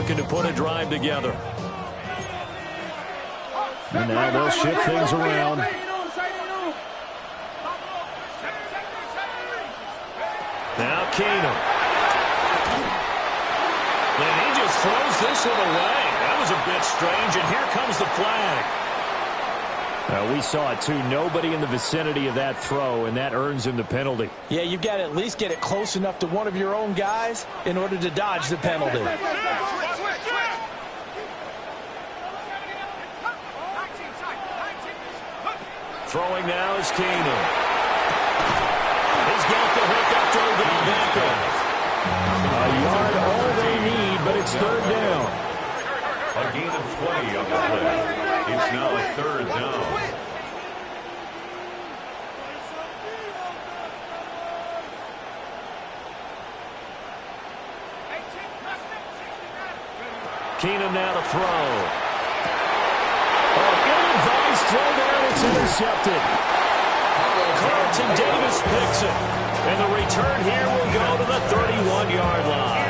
To put a drive together. And now they'll shift things around. Now Keenum. And he just throws this one away. That was a bit strange, and here comes the flag. We saw it, too. Nobody in the vicinity of that throw, and that earns him the penalty. Yeah, you've got to at least get it close enough to one of your own guys in order to dodge the penalty. Throwing now is Keenum. He's got the hook up to Odell Beckham. A yard all they need, but it's 3rd down. A gain of 20 on the play. It's now a 3rd down. Keenum now to throw. Ill-advised throw there, it's intercepted. Carlton Davis picks it. And the return here will go to the 31-yard line.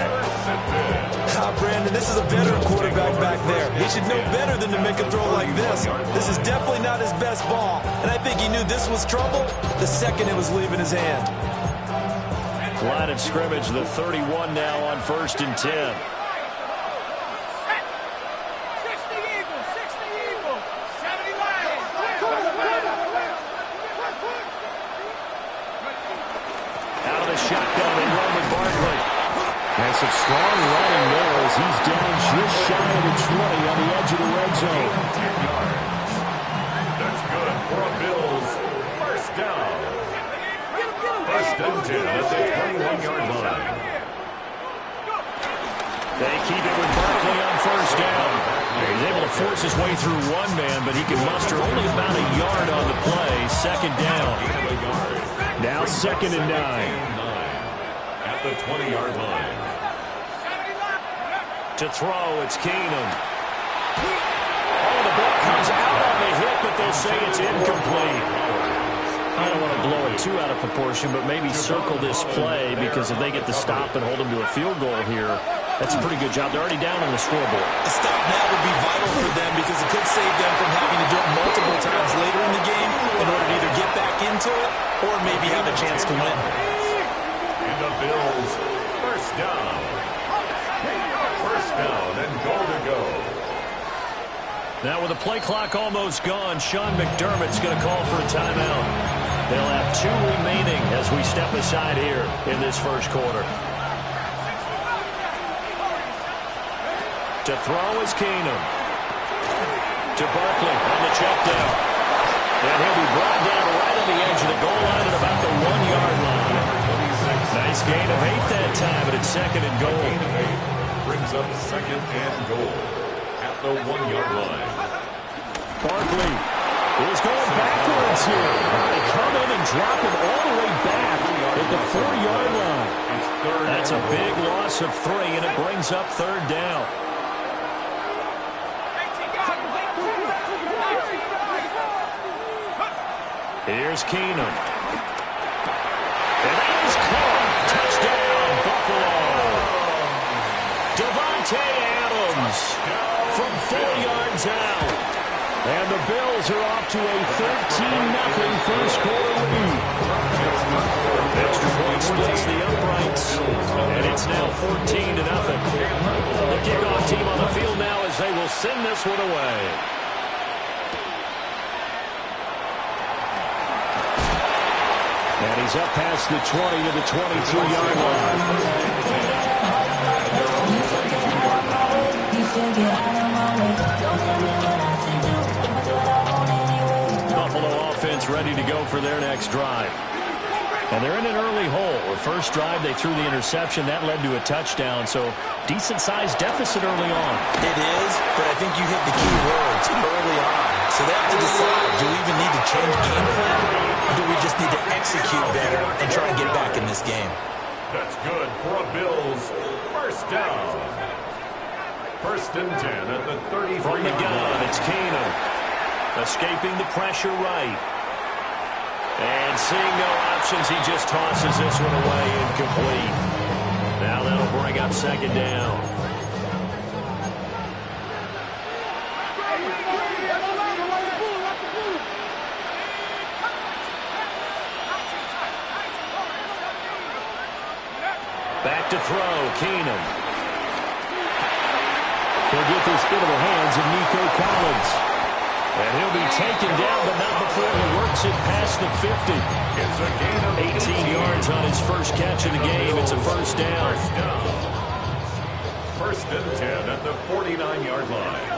Brandon, this is a veteran quarterback back there. He should know better than to make a throw like this. This is definitely not his best ball. And I think he knew this was trouble the second it was leaving his hand. Line of scrimmage, the 31 now on 1st and 10. Some strong running there as he's down just shy of the 20 on the edge of the red zone. 10 yards. That's good for a Bills first down. 1st and 10 at the 21-yard line. They keep it with Barkley on 1st down. He's able to force his way through one man, but he can muster only about a yard on the play. 2nd down. Now 2nd and 9. At the 20-yard line. To throw, it's Keenum. Oh, the ball comes out on the hit, but they'll say it's incomplete. I don't want to blow it too out of proportion, but maybe circle this play because if they get the stop and hold them to a field goal here, That's a pretty good job. They're already down on the scoreboard. A stop now would be vital for them because it could save them from having to do it multiple times later in the game in order to either get back into it or maybe have a chance to win. And the Bills, first down. First down and goal to go. Now with the play clock almost gone, Sean McDermott's going to call for a timeout. They'll have 2 remaining as we step aside here in this first quarter. To throw is Keenum. To Barkley on the check down. And he'll be brought down right on the edge of the goal line at about the 1-yard line. Nice gain of 8 that time, but it's second and goal. Gain of 8 brings up second and goal at the 1-yard line. Barkley is going backwards here. They come in and drop him all the way back at the 4-yard line. That's a big loss of 3, and it brings up third down. Here's Keenum. And that is caught. Touchdown, Buffalo. Davante Adams from 4 yards out. And the Bills are off to a 13-0 first quarter lead. Extra point splits the uprights. And it's now 14-0. The kickoff team on the field now as they will send this one away. And he's up past the 20 to the 22-yard line. Buffalo offense ready to go for their next drive. And they're in an early hole. The first drive, they threw the interception. That led to a touchdown, so decent-sized deficit early on. It is, but I think you hit the key words early on. So they have to decide, do we even need to change game plan, or do we just need to execute better and try and get back in this game? That's good for a Bills first down. First and 10 at the 33. From the gun, it's Keenum. Escaping the pressure right. And seeing no options, he just tosses this one away incomplete. Now that'll bring up second down. Back to throw, Keenum. He'll get this into the hands of Nico Collins. And he'll be taken down, but not before he works it past the 50. It's a gain of 18 yards on his first catch of the game. It's a first down. First and 10 at the 49-yard line.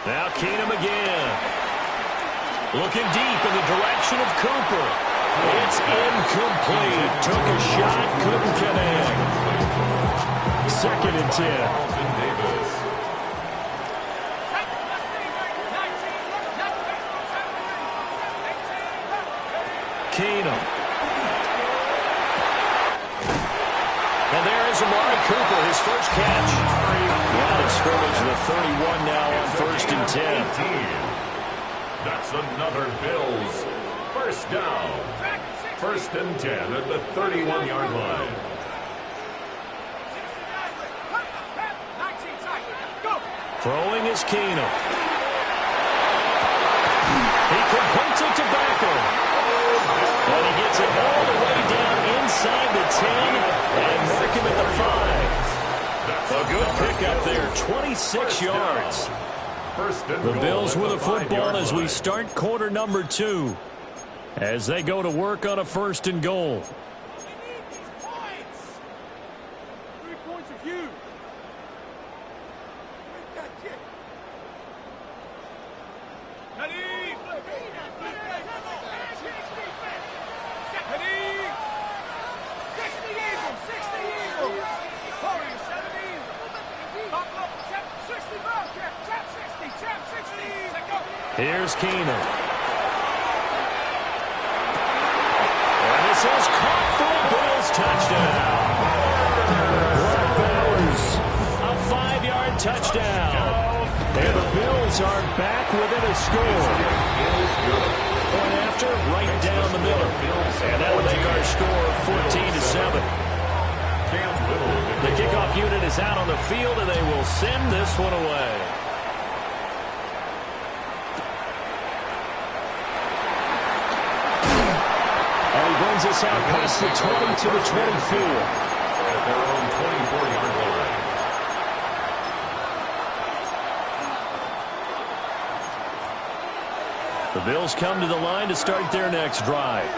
Now Keenum again. Looking deep in the direction of Cooper. It's incomplete. Took a shot, couldn't connect. Second and 10. Keenum. And there is Amari Cooper, his first catch. Line of scrimmage to the 31 now on first and 10. That's another Bills first down. First and 10 at the 31-yard line. Throwing is Keenum. He completes it to Beckham. And he gets it all the way down inside the 10 and mark him at the 5. A good pickup there, 26 yards. The Bills with a football as we start quarter number 2. As they go to work on a first and goal. 3 points of you. Here's Keenum. And this is caught for a Bills touchdown. Brock Bowers, a 5-yard touchdown. And the Bills are back within a score. point after, right down the middle. And that will make our score 14-7. The kickoff unit is out on the field, and they will send this one away. And he brings us out past the 20 to the 24. At their own 24-yard line. The Bills come to the line to start their next drive.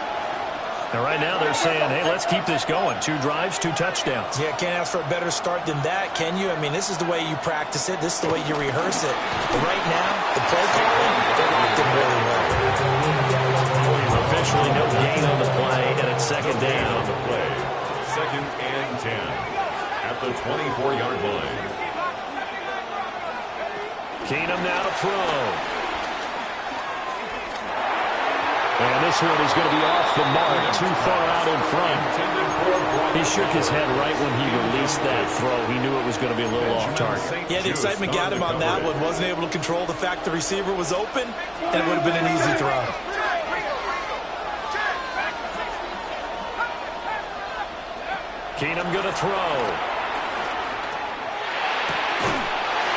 And right now they're saying, hey, let's keep this going. 2 drives, 2 touchdowns. Yeah, can't ask for a better start than that, can you? I mean, this is the way you practice it. This is the way you rehearse it. But right now, the play calling, they're locked in really well. Officially no gain on the play, and it's second down. On the play, 2nd and 10 at the 24-yard line. Keenum now to throw. And this one is going to be off the mark, too far out in front. He shook his head right when he released that throw. He knew it was going to be a little off target. Yeah, the excitement got him on that one. Wasn't able to control the fact the receiver was open, and it would have been an easy throw. Keenum going to throw.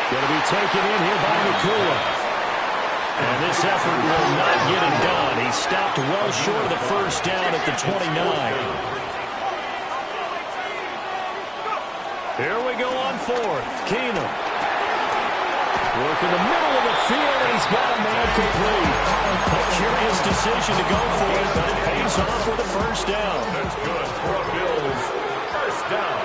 Going to be taken in here by Nakua. And this effort will not get it done. He stopped well short of the first down at the 29. Here we go on 4th. Keenum. Work in the middle of the field, and he's got a man complete. A curious decision to go for it, but it pays off with a first down. That's good for a Bills first down.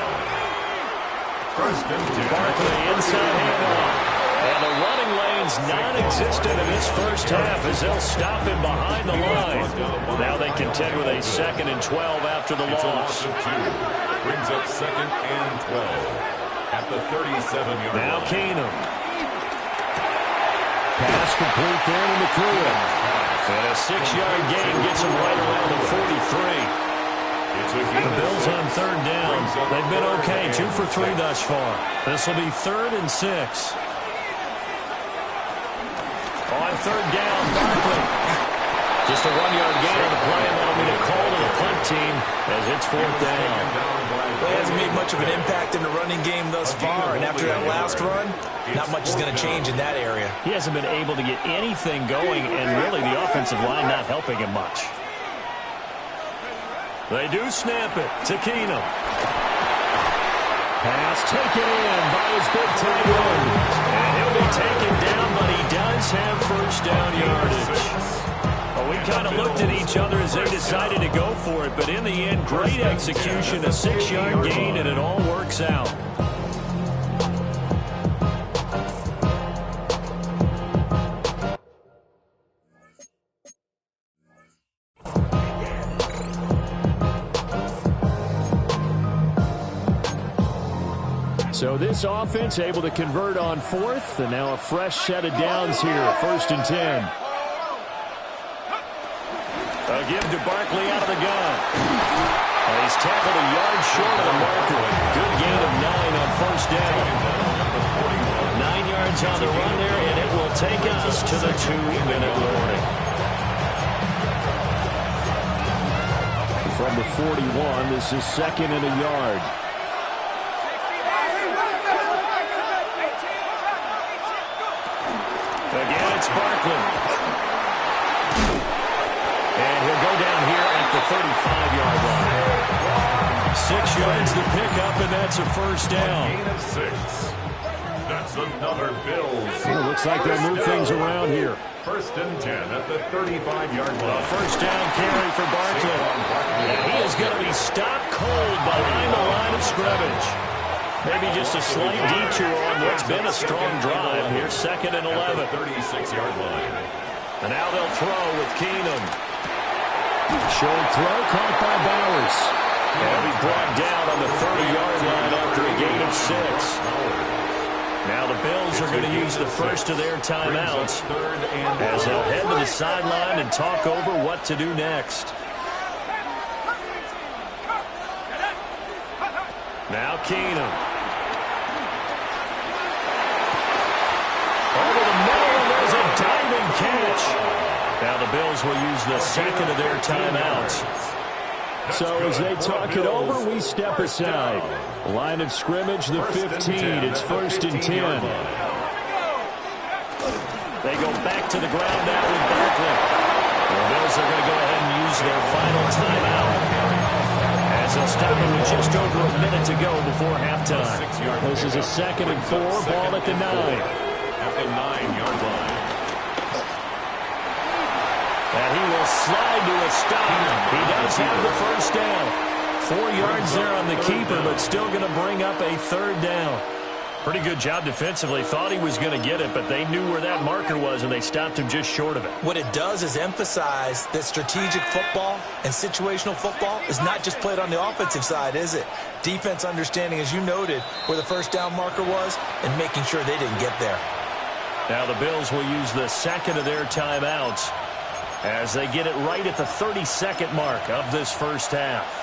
First and 10. Barkley inside handoff. And the running lane's non-existent in this first half as they'll stop him behind the line. Now they contend with a 2nd and 12 after the loss. Brings up 2nd and 12 at the 37-yard line. Now Keenum. Pass complete there to Nakua. And a 6-yard gain gets him right around the 43. The Bills on 3rd down. They've been okay, 2 for 3 thus far. This will be 3rd and 6. On 3rd down, Barkley. Just a 1-yard gain on the play, and that'll be a call to the punt team as it's 4th down. Well, he hasn't made much of an impact in the running game thus far, and after that last run, not much is going to change in that area. He hasn't been able to get anything going, and really the offensive line not helping him much. They do snap it to Keenum. Pass taken in by his big tight end. And he'll be taken down, but he does have first down yardage. Well, we kind of looked at each other as they decided to go for it, but in the end, great execution, a 6-yard gain, and it all works out. So this offense able to convert on 4th, and now a fresh set of downs here, 1st and 10. A give to Barkley out of the gun. He's tackled a yard short of the marker. Good gain of 9 on 1st down. 9 yards on the run there, and it will take us to the 2-minute warning. From the 41, this is 2nd and a yard. Again, it's Barkley. And he'll go down here at the 35-yard line. 6 yards the pickup, and that's a first down. Gain of 6. That's another Bills. Well, it looks like they'll move things around here. 1st and 10 at the 35-yard line. First down carry for Barkley. And he is going to be stopped cold behind the line of scrimmage. Maybe just a slight detour on what's been a strong drive. Here's 2nd and 11. 36-yard line. And now they'll throw with Keenum. Short throw caught by Bowers. And he'll be brought down on the 30-yard line after a gain of 6. Now the Bills are going to use the first of their timeouts as they'll head to the sideline and talk over what to do next. Now Keenum. Over the middle, and there's a diving catch. Now the Bills will use the second of their timeouts. So as they talk it over, we step aside. Line of scrimmage, the 15. It's 1st and 10. They go back to the ground now with Barkley. The Bills are going to go ahead and use their final timeout, as they'll stop it with just over a minute to go before halftime. This is a 2nd and 4, ball at the 9. At the 9-yard line. And he will slide to a stop. He does have the first down. 4 yards there on the keeper, but still going to bring up a 3rd down. Pretty good job defensively. Thought he was going to get it, but they knew where that marker was, and they stopped him just short of it. What it does is emphasize that strategic football and situational football is not just played on the offensive side, is it? Defense understanding, as you noted, where the first down marker was and making sure they didn't get there. Now the Bills will use the second of their timeouts as they get it right at the 32nd mark of this first half.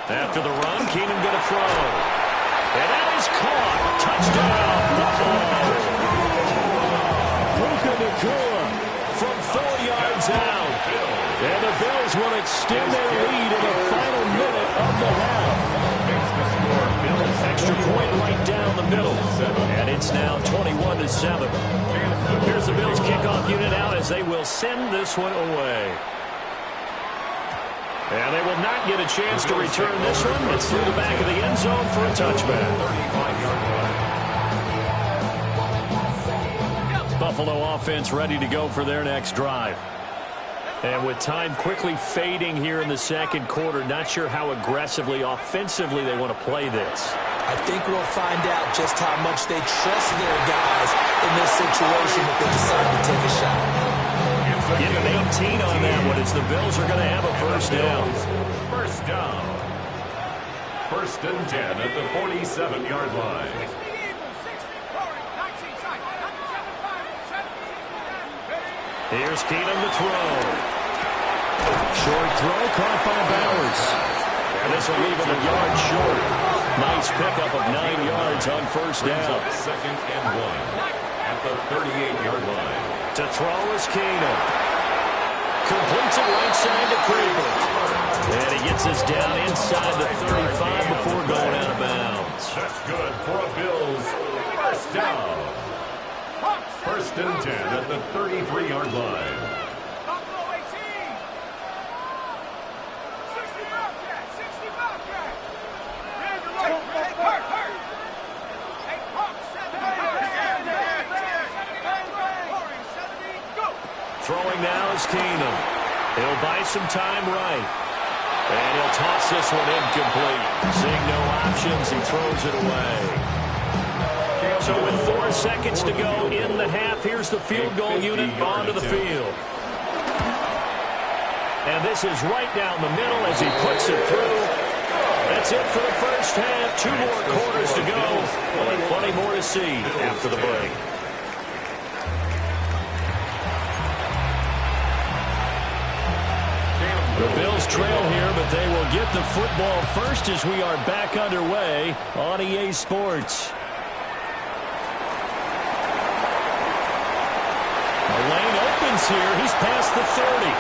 After the run, Keenum going to throw. And that is caught. Touchdown, Buffalo. Puka Nacua from 4 yards out. And the Bills will extend their lead in the final minute of the half. Extra point right down the middle. And it's now 21-7. Here's the Bills kickoff unit out as they will send this one away. And they will not get a chance to return this one. It's through the back of the end zone for a touchback. Buffalo offense ready to go for their next drive. And with time quickly fading here in the second quarter, not sure how aggressively, offensively they want to play this. I think we'll find out just how much they trust their guys in this situation if they decide to take a shot. Give him 18 on that one as the Bills are going to have a first down. First down. 1st and 10 at the 47-yard line. Here's Keenum to throw. Short throw caught by Bowers. And this will leave him a yard short. Nice pickup of 9 yards on first down. 2nd and 1 at the 38-yard line. To throw is Keenum. Completes it right side to Creeper. And he gets us down inside the 35 before going out of bounds. That's good for a Bills first down. 1st and 10 at the 33-yard line. Buffalo 18. 60 Bobcat. 60 Bobcat. Hurt. Hey, Hawk, 70. Go. Throwing now is Keenum. He'll buy some time right. And he'll toss this one incomplete. Seeing no options, he throws it away. So with 4 seconds to go in the half, here's the field goal unit onto the field. And this is right down the middle as he puts it through. That's it for the first half. 2 more quarters to go. Plenty more to see after the break. The Bills trail here, but they will get the football first as we are back underway on EA Sports. The lane opens here. He's past the 30.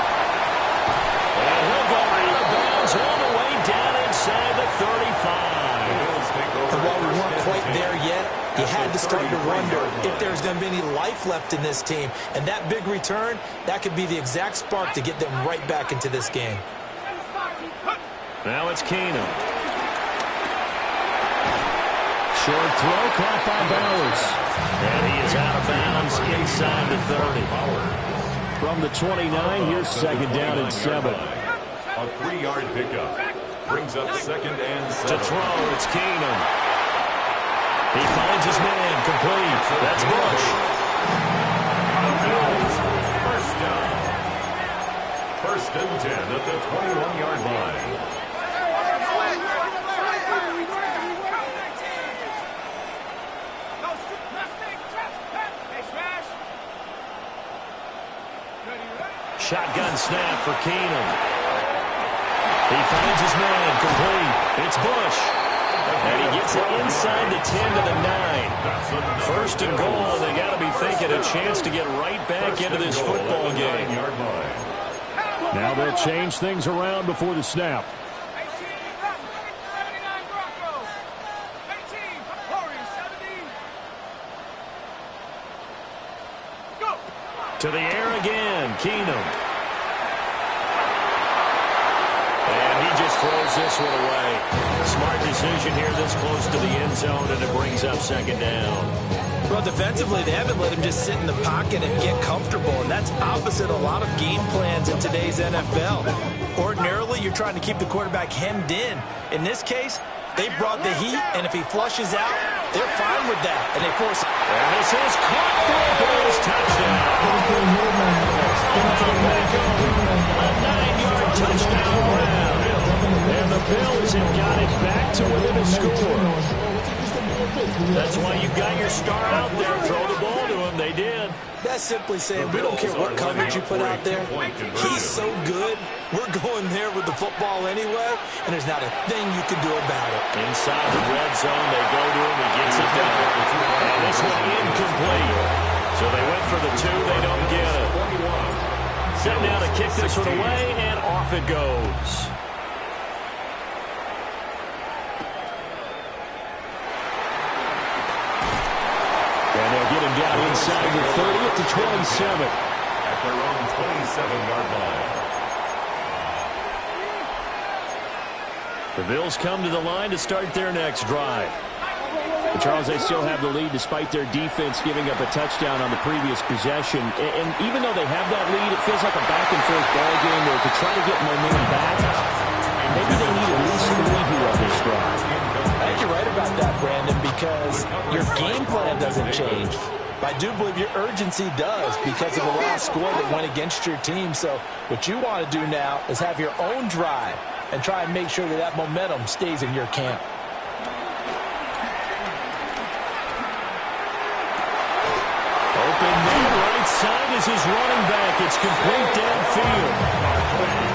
And he'll go out of bounds all the way down inside the 35. And while we weren't quite there yet, you had to start to wonder if there's going to be any life left in this team. And that big return, that could be the exact spark to get them right back into this game. Now it's Keenum. Short throw caught by Bowers. And he is out of bounds inside the 30. From the 29, here's 2nd down and 7. A 3-yard pickup. Brings up 2nd and 7. To throw, it's Keenum. He finds his man, complete. That's Bush. Bills, first down. 1st and 10 at the 21-yard line. Shotgun snap for Keenum. He finds his man, complete. It's Bush. And he gets it inside the 10 to the 9. First and goal, they got to be thinking a chance to get right back into this football game. Now they'll change things around before the snap. 79 Broncos. 18 Warriors 70. Go. To the air again, Keenum. And he just throws this one away. Smart decision here this close to the end zone, and it brings up second down. Well, defensively, they haven't let him just sit in the pocket and get comfortable, and that's opposite a lot of game plans in today's NFL. Ordinarily, you're trying to keep the quarterback hemmed in. In this case, they brought the heat, and if he flushes out, they're fine with that, and they force it. And this is caught for a Bills touchdown. A 9-yard touchdown grab. And the Bills have got it back to within a score. That's why you got your star out there. Throw the ball to him. They did. That's simply saying we don't care what coverage you put out there. He's so good. We're going there with the football anyway, and there's not a thing you can do about it. Inside the red zone, they go to him. He gets it down. And this one incomplete. So they went for the 2. They don't get it. Set now to kick this one away, and off it goes. And they'll get him down inside the 30 at the 27. At their own 27-yard line. The Bills come to the line to start their next drive. But Charles, they still have the lead despite their defense giving up a touchdown on the previous possession. And even though they have that lead, it feels like a back-and-forth ball game where to try to get momentum back, maybe they need at least 3 here on this drive. I think you're right about that, Brandon, because your game plan doesn't change. I do believe your urgency does because of the last score that went against your team. So what you want to do now is have your own drive and try and make sure that that momentum stays in your camp. Open man right side is his running back. It's complete downfield.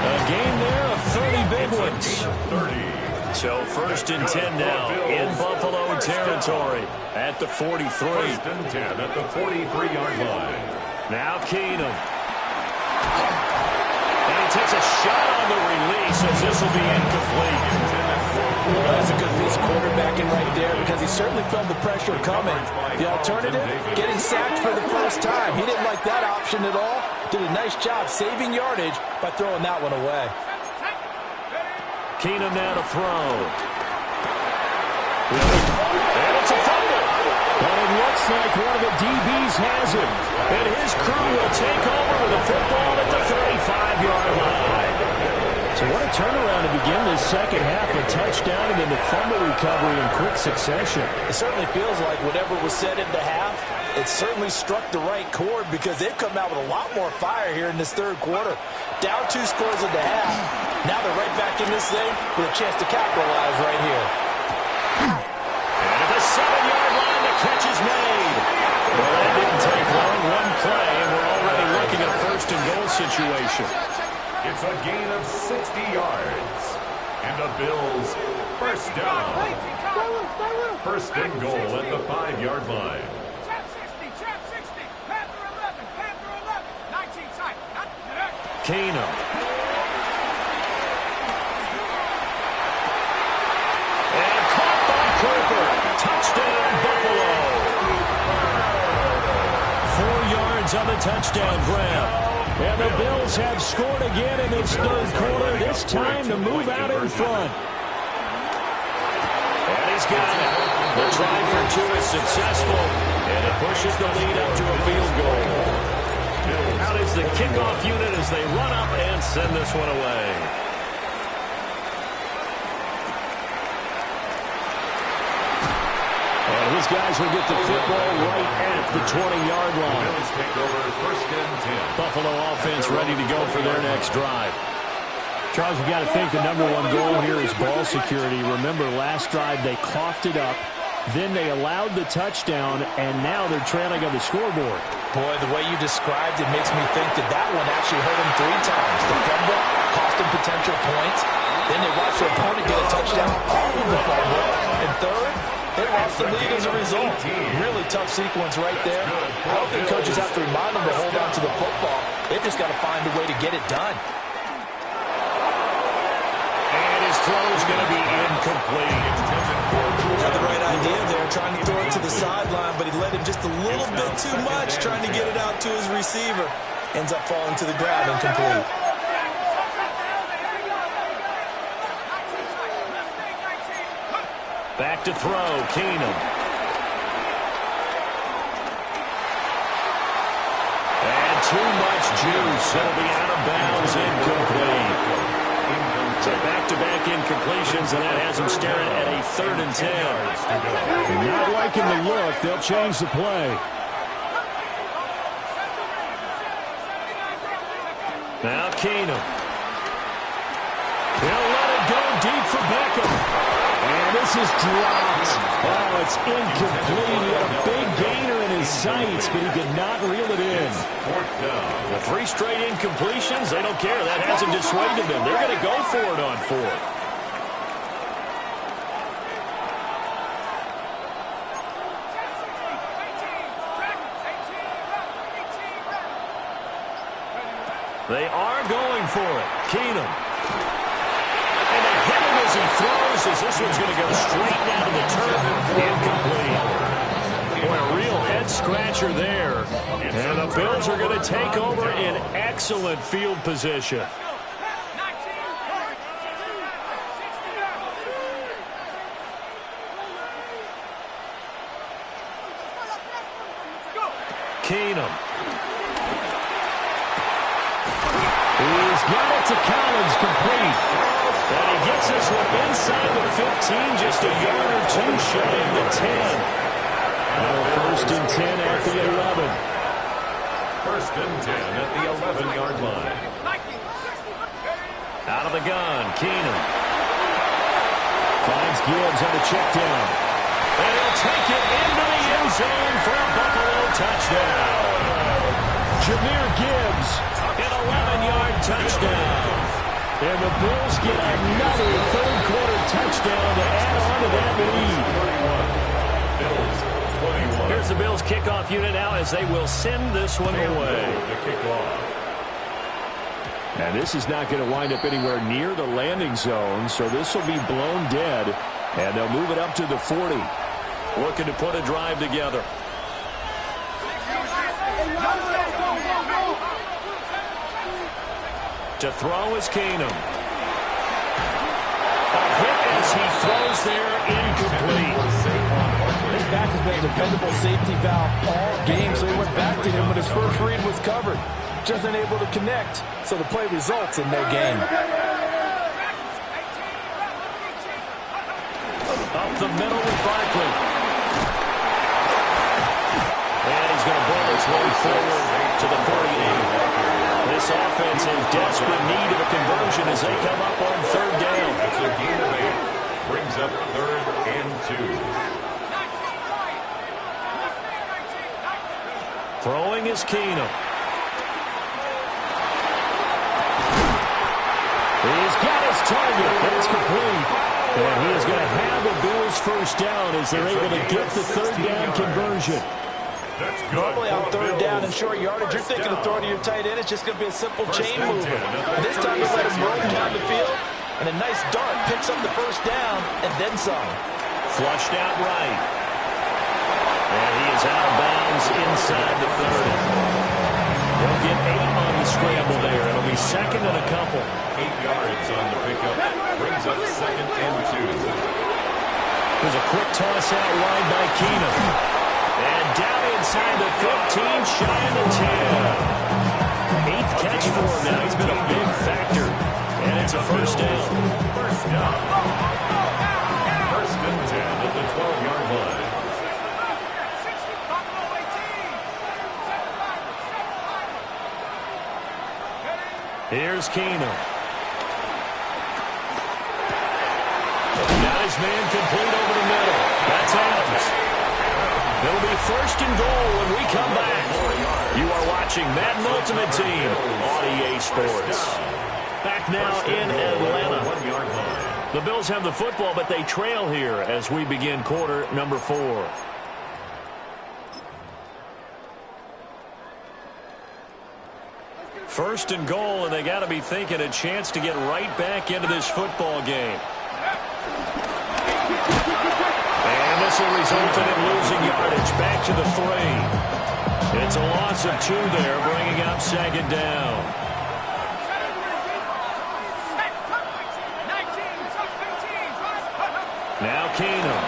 A gain there of 30 big ones. 30. So first and 10 now in Buffalo territory at the 43. First and 10 at the 43-yard line. Now Keenum. And he takes a shot on the release as this will be incomplete. That's a good piece of quarterbacking right there because he certainly felt the pressure coming. The alternative, getting sacked for the first time. He didn't like that option at all. Did a nice job saving yardage by throwing that one away. Keenum now to throw. And it's a fumble. But it looks like one of the DBs has it. And his crew will take over with a football at the 35-yard line. So what a turnaround to begin this second half. A touchdown and then the fumble recovery in quick succession. It certainly feels like whatever was said in the half, it certainly struck the right chord because they've come out with a lot more fire here in this third quarter. Down 2 scores in the half. Now they're right back in this thing with a chance to capitalize right here. And at the 7-yard line, the catch is made. Well, that didn't take long. One play, and we're already looking at a first-and-goal situation. It's a gain of 60 yards. And the Bills first down. First and goal at the 5-yard line. Trap 60, trap 60. Panther 11, Panther 11. 19 tight. Keenum. And caught by Cooper. Touchdown, Buffalo. 4 yards on the touchdown grab. And the Bills have scored again in this third quarter, this time to move out in front. And he's got it. The try for 2 is successful, and it pushes the lead up to a field goal. Out is the kickoff unit as they run up and send this one away. And his guys will get the football right at the 20-yard line. Bills take over first and 10. Buffalo offense ready to go for their next drive. Charles, you got to think the #1 goal here is ball security. Remember, last drive they coughed it up, then they allowed the touchdown, and now they're trailing on the scoreboard. Boy, the way you described it makes me think that that one actually hurt them 3 times. The fumble cost them potential points. Then they watched their opponent get a touchdown off of the fumble. And the lead as a result. Really tough sequence right there. I don't think coaches have to remind them to hold on to the football. They've just got to find a way to get it done. And his throw is going to be incomplete. Had the right idea there, trying to throw it to the sideline, but he led him just a little bit too much, trying to get it out to his receiver. Ends up falling to the ground, incomplete. Back to throw, Keenum. And too much juice. It'll be out of bounds, incomplete. So back-to-back incompletions, and that has them staring at a 3rd and 10. Not liking the look. They'll change the play. Now Keenum. He'll let it go deep for Beckham. And this is dropped. Oh, it's incomplete. He had a big gainer in his sights, but he could not reel it in. The 3 straight incompletions, they don't care. That hasn't dissuaded them. They're going to go for it on 4th. They are going for it. Keenum. And they hit him as he throws, as this one's going to go straight down to the turf. Incomplete. Boy, a real head-scratcher there. And the Bills are going to take over in excellent field position. Keenum. He's got it to Collins, complete. And he gets this one inside the 15, just a yard or 2 shy of the 10. Now 1st and 10 at the 11. 1st and 10 at the 11-yard line. Out of the gun, Keenum. Finds Gibbs on the check down. And he'll take it into the end zone for a Buffalo touchdown. Jahmyr Gibbs. An 11-yard touchdown. And the Bills get another 3rd-quarter touchdown to add on to that lead. Bills 21. Here's the Bills kickoff unit now as they will send this one away. The kickoff. And this is not going to wind up anywhere near the landing zone, so this will be blown dead. And they'll move it up to the 40. Looking to put a drive together. To throw is Keenum. A hit as he throws there, incomplete. This back has been a dependable safety valve all game, so he went back to him when his first read was covered. Just unable to connect, so the play results in no gain. Up the middle with Barkley. And he's going to blow his way forward to the 48. This offense in desperate need of a conversion as they come up on 3rd down. That's a gain of 8. Brings up 3rd and 2. Throwing is Keenum. He's got his target. That's complete. And he is going to have the Bills 1st down as they're able to get the 3rd down conversion. Normally on 3rd down and short yardage, you're thinking of throwing to your tight end. It's just going to be a simple chain mover. And this time they let him roam down the field, and a nice dart picks up the 1st down and then some. Flushed out right. And he is out of bounds inside the 30. They'll get 8 on the scramble there. It'll be 2nd and a couple. 8 yards on the pickup. Brings up 2nd and 2. There's a quick toss out wide by Keenum. And down inside the 15, shy of the 10. 8th catch for him now. He's been a big factor. And it's a 1st down. 1st down. 1st and 10 at the 12-yard line. Here's Keenum. Now his man complete over the middle. That's Adams. It'll be 1st and goal when we come back. You are watching Madden Ultimate Team on EA Sports. Back now in Atlanta. 1-yard line. The Bills have the football, but they trail here as we begin quarter number 4. First and goal, and they got to be thinking a chance to get right back into this football game. And this will result in him losing yardage. Back to the 3. It's a loss of 2 there, bringing up second down. Now Keenum.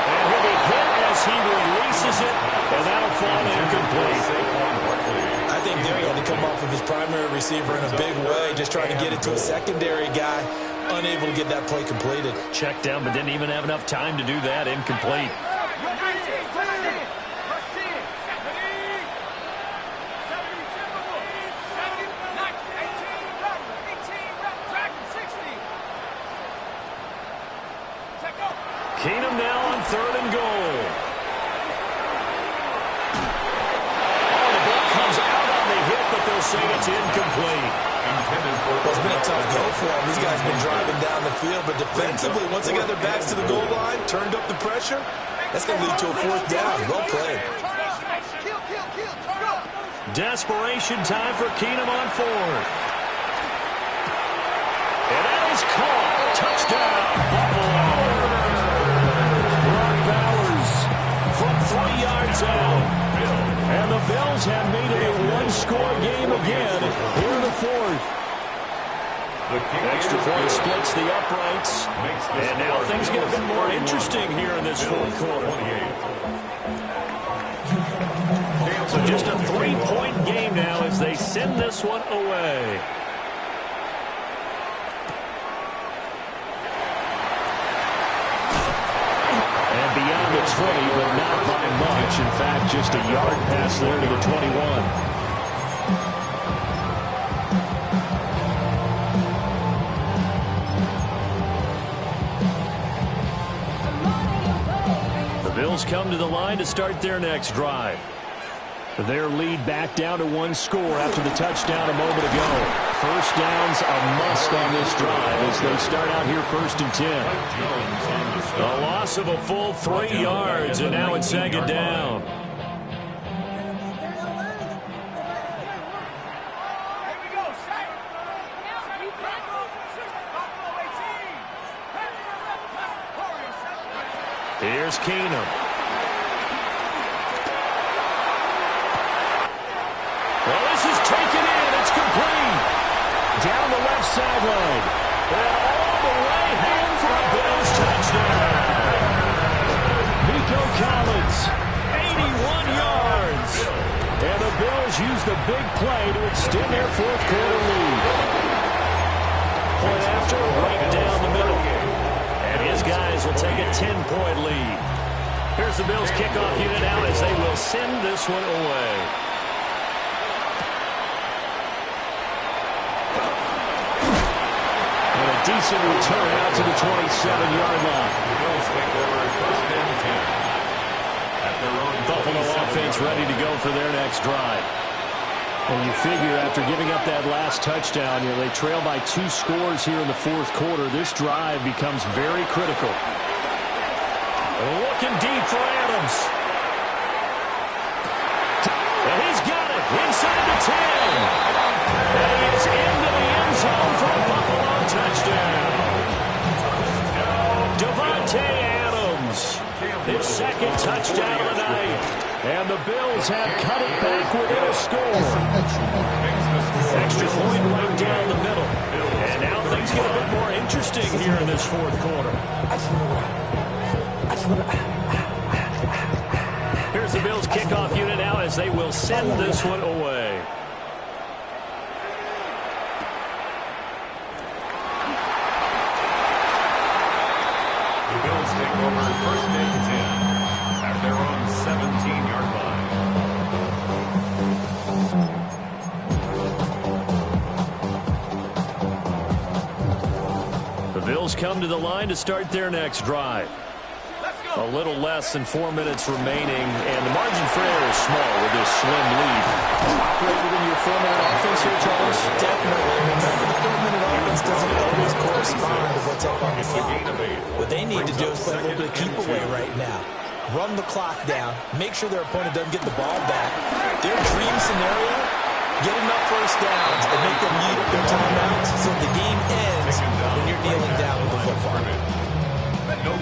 And he'll be hit as he releases it, and that'll fall incomplete. I think Derry had to come off of his primary receiver in a big way, just trying to get it to a secondary guy, unable to get that play completed. Checked down, but didn't even have enough time to do that. Incomplete. Keenum now on 3rd and goal. Oh, the ball comes out on the hit, but they'll say it's incomplete. Well, it's been a tough go for them. These guys have been driving down the field, but defensively, once they got their backs to the goal line, turned up the pressure, that's going to lead to a 4th down. Well played. Desperation time for Keenum on 4th. And that is caught. Touchdown, Buffalo. From 3 yards out. And the Bills have made it a 1-score game again here in the 4th. Extra point splits the uprights. And now things get a bit more interesting here in this 4th quarter. So just a 3-point game now as they send this one away. Beyond the 20, but not by much. In fact, just a yard pass there to the 21. The Bills come to the line to start their next drive. Their lead back down to 1 score after the touchdown a moment ago. First down's a must on this drive as they start out here 1st and 10. A loss of a full 3 yards, and now it's 2nd down. Here's Keenum. Well, this is taken in. It's complete. Down the left sideline. And all the way home for a Bills touchdown. Nico Collins, 81 yards. And the Bills use the big play to extend their 4th quarter lead. Point after, right down the middle. And his guys will take a 10-point lead. Here's the Bills kickoff unit out as they will send this one away. Decent return out to the 27-yard line. Buffalo offense ready to go for their next drive. And you figure after giving up that last touchdown, they trail by 2 scores here in the 4th quarter. This drive becomes very critical. Looking deep for Adams. And he's got it inside the 10. And he is into the end zone for a Buffalo touchdown. Davante Adams, his 2nd touchdown of the night. And the Bills have cut it back within a score. Extra point right down the middle. And now things get a bit more interesting here in this 4th quarter. Here's the Bills kickoff unit now as they will send this one away. The Bills take over 1st and 10 at their own 17-yard line. The Bills come to the line to start their next drive. A little less than 4 minutes remaining, and the margin for error is small with this slim lead. Operated in your 4-minute offense here, Charles? Definitely. Remember, the 4-minute offense doesn't always correlate to do is play a little bit of keep away right now. Run the clock down, make sure their opponent doesn't get the ball back. Their dream scenario, get enough first downs and make them use their timeouts so the game ends when you're kneeling down with the football.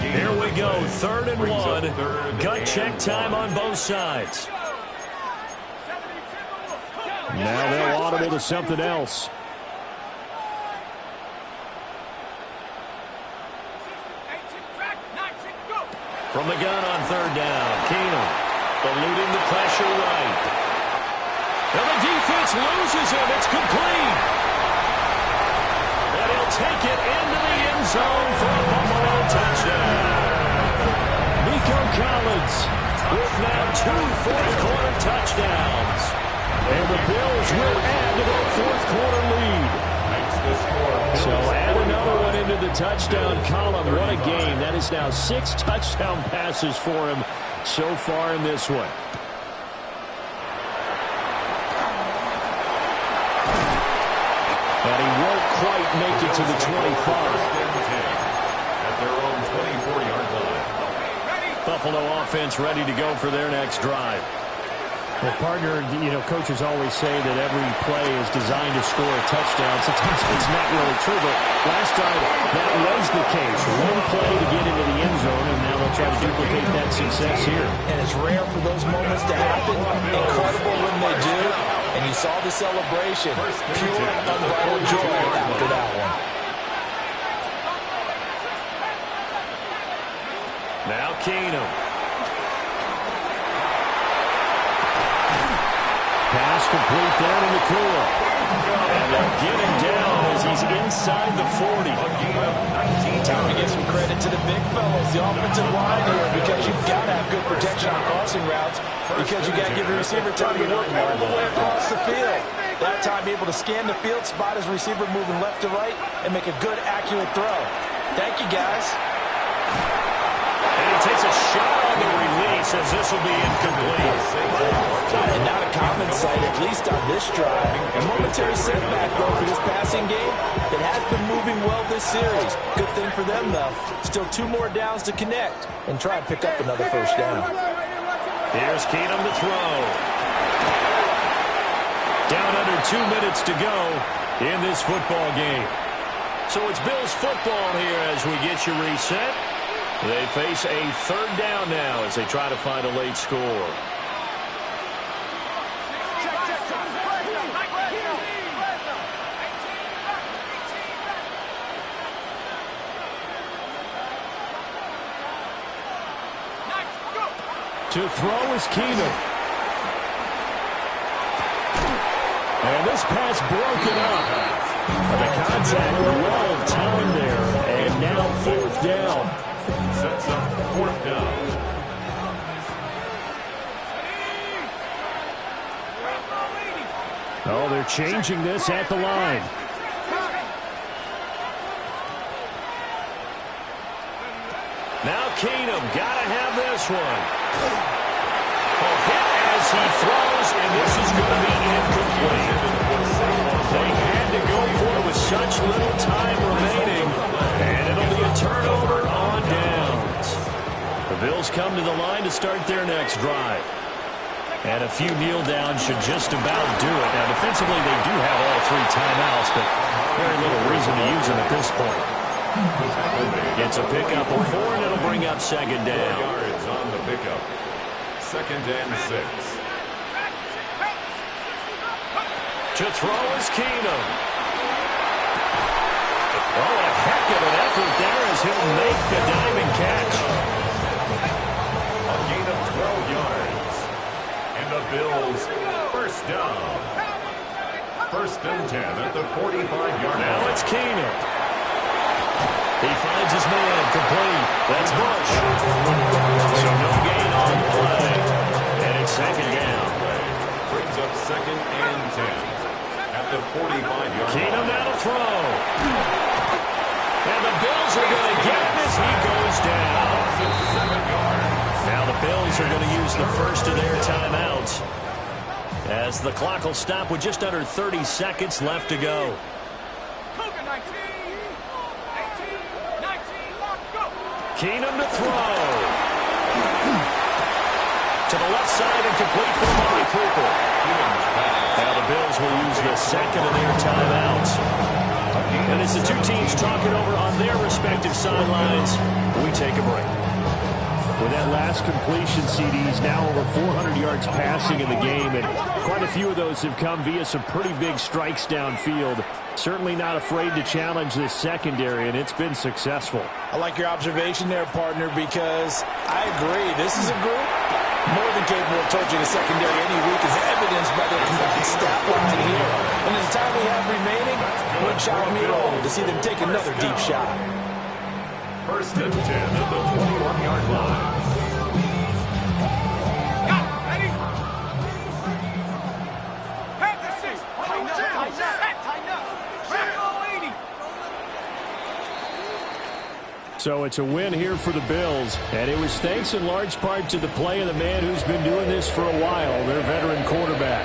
Here we go, 3rd and 1. Gut check time on both sides. Now they'll audible to something else. From the gun on 3rd down, Keenum eluding the pressure right. And the defense loses him. It's complete. And he'll take it into the end zone for a Buffalo touchdown. Nico Collins with now 2 fourth-quarter touchdowns. And the Bills will add to their fourth-quarter lead. So add another one into the touchdown column. What a game. That is now 6 touchdown passes for him so far in this one. And he won't quite make it to the 25. At their own 24-yard line. Buffalo offense ready to go for their next drive. Well, partner, coaches always say that every play is designed to score a touchdown. Sometimes it's not really true, but last time that was the case. One play to get into the end zone, and now they'll try to duplicate that success here. And it's rare for those moments to happen. Incredible when they do. And you saw the celebration. Pure, unbridled joy after that one. Now Keenum. Pass complete there to Nakua. And they'll get him down as he's inside the 40. Time to give some credit to the big fellas, the offensive line here, because you've got to have good protection on crossing routes, because you got to give the receiver time to work all the way across the field. That time able to scan the field, spot his receiver moving left to right, and make a good, accurate throw. Thank you, guys. And he takes a shot on the release as this will be incomplete. And not a common sight, at least on this drive. A momentary setback, though, for this passing game. It has been moving well this series. Good thing for them, though. Still 2 more downs to connect and try and pick up another first down. Here's Keenum to throw. Down under 2 minutes to go in this football game. So it's Bills football here as we get you reset. They face a 3rd down now as they try to find a late score. To throw is Keenum. And this pass broken up. The contact well timed there. And now 4th down. Sets up 4th down. Oh, they're changing this at the line. Now Keenum, gotta have this one. A hit as he throws, and this is going to be incomplete. They had to go for it with such little time remaining, and it'll be a turnover on downs. The Bills come to the line to start their next drive. And a few kneel downs should just about do it. Now, defensively, they do have all 3 timeouts, but very little reason to use them at this point. It's a pickup of 4, and it'll bring up 2nd down. 4 yards on the pickup. 2nd and 6. To throw is Keenum. Oh, a heck of an effort there as he'll make the diving catch. A gain of 12 yards. And the Bills, 1st down. 1st and 10 at the 45-yard line. Now it's Keenum. He finds his man, complete. That's Bush. So no gain on play. And it's 2nd down. Brings up 2nd and 10 at the 45-yard line. Keenum now to throw. And the Bills are going to get him as he goes down. 7 yards. Now the Bills are going to use the first of their timeouts as the clock will stop with just under 30 seconds left to go. 19, 18, 19. Keenum to throw. To the left side and complete for Amari Cooper. Now the Bills will use the second of their timeouts. And as the two teams talk it over on their respective sidelines, we take a break. With that last completion, CD's now over 400 yards passing in the game, and quite a few of those have come via some pretty big strikes downfield. Certainly not afraid to challenge this secondary, and it's been successful. I like your observation there, partner, because I agree. This is a group more than capable of torching a secondary any week, as evidenced by their combined stat line here. And in the time we have remaining, it wouldn't shock me at all to see them take another deep shot. First and 10 at the 21-yard line. So it's a win here for the Bills, and it was thanks in large part to the play of the man who's been doing this for a while, their veteran quarterback.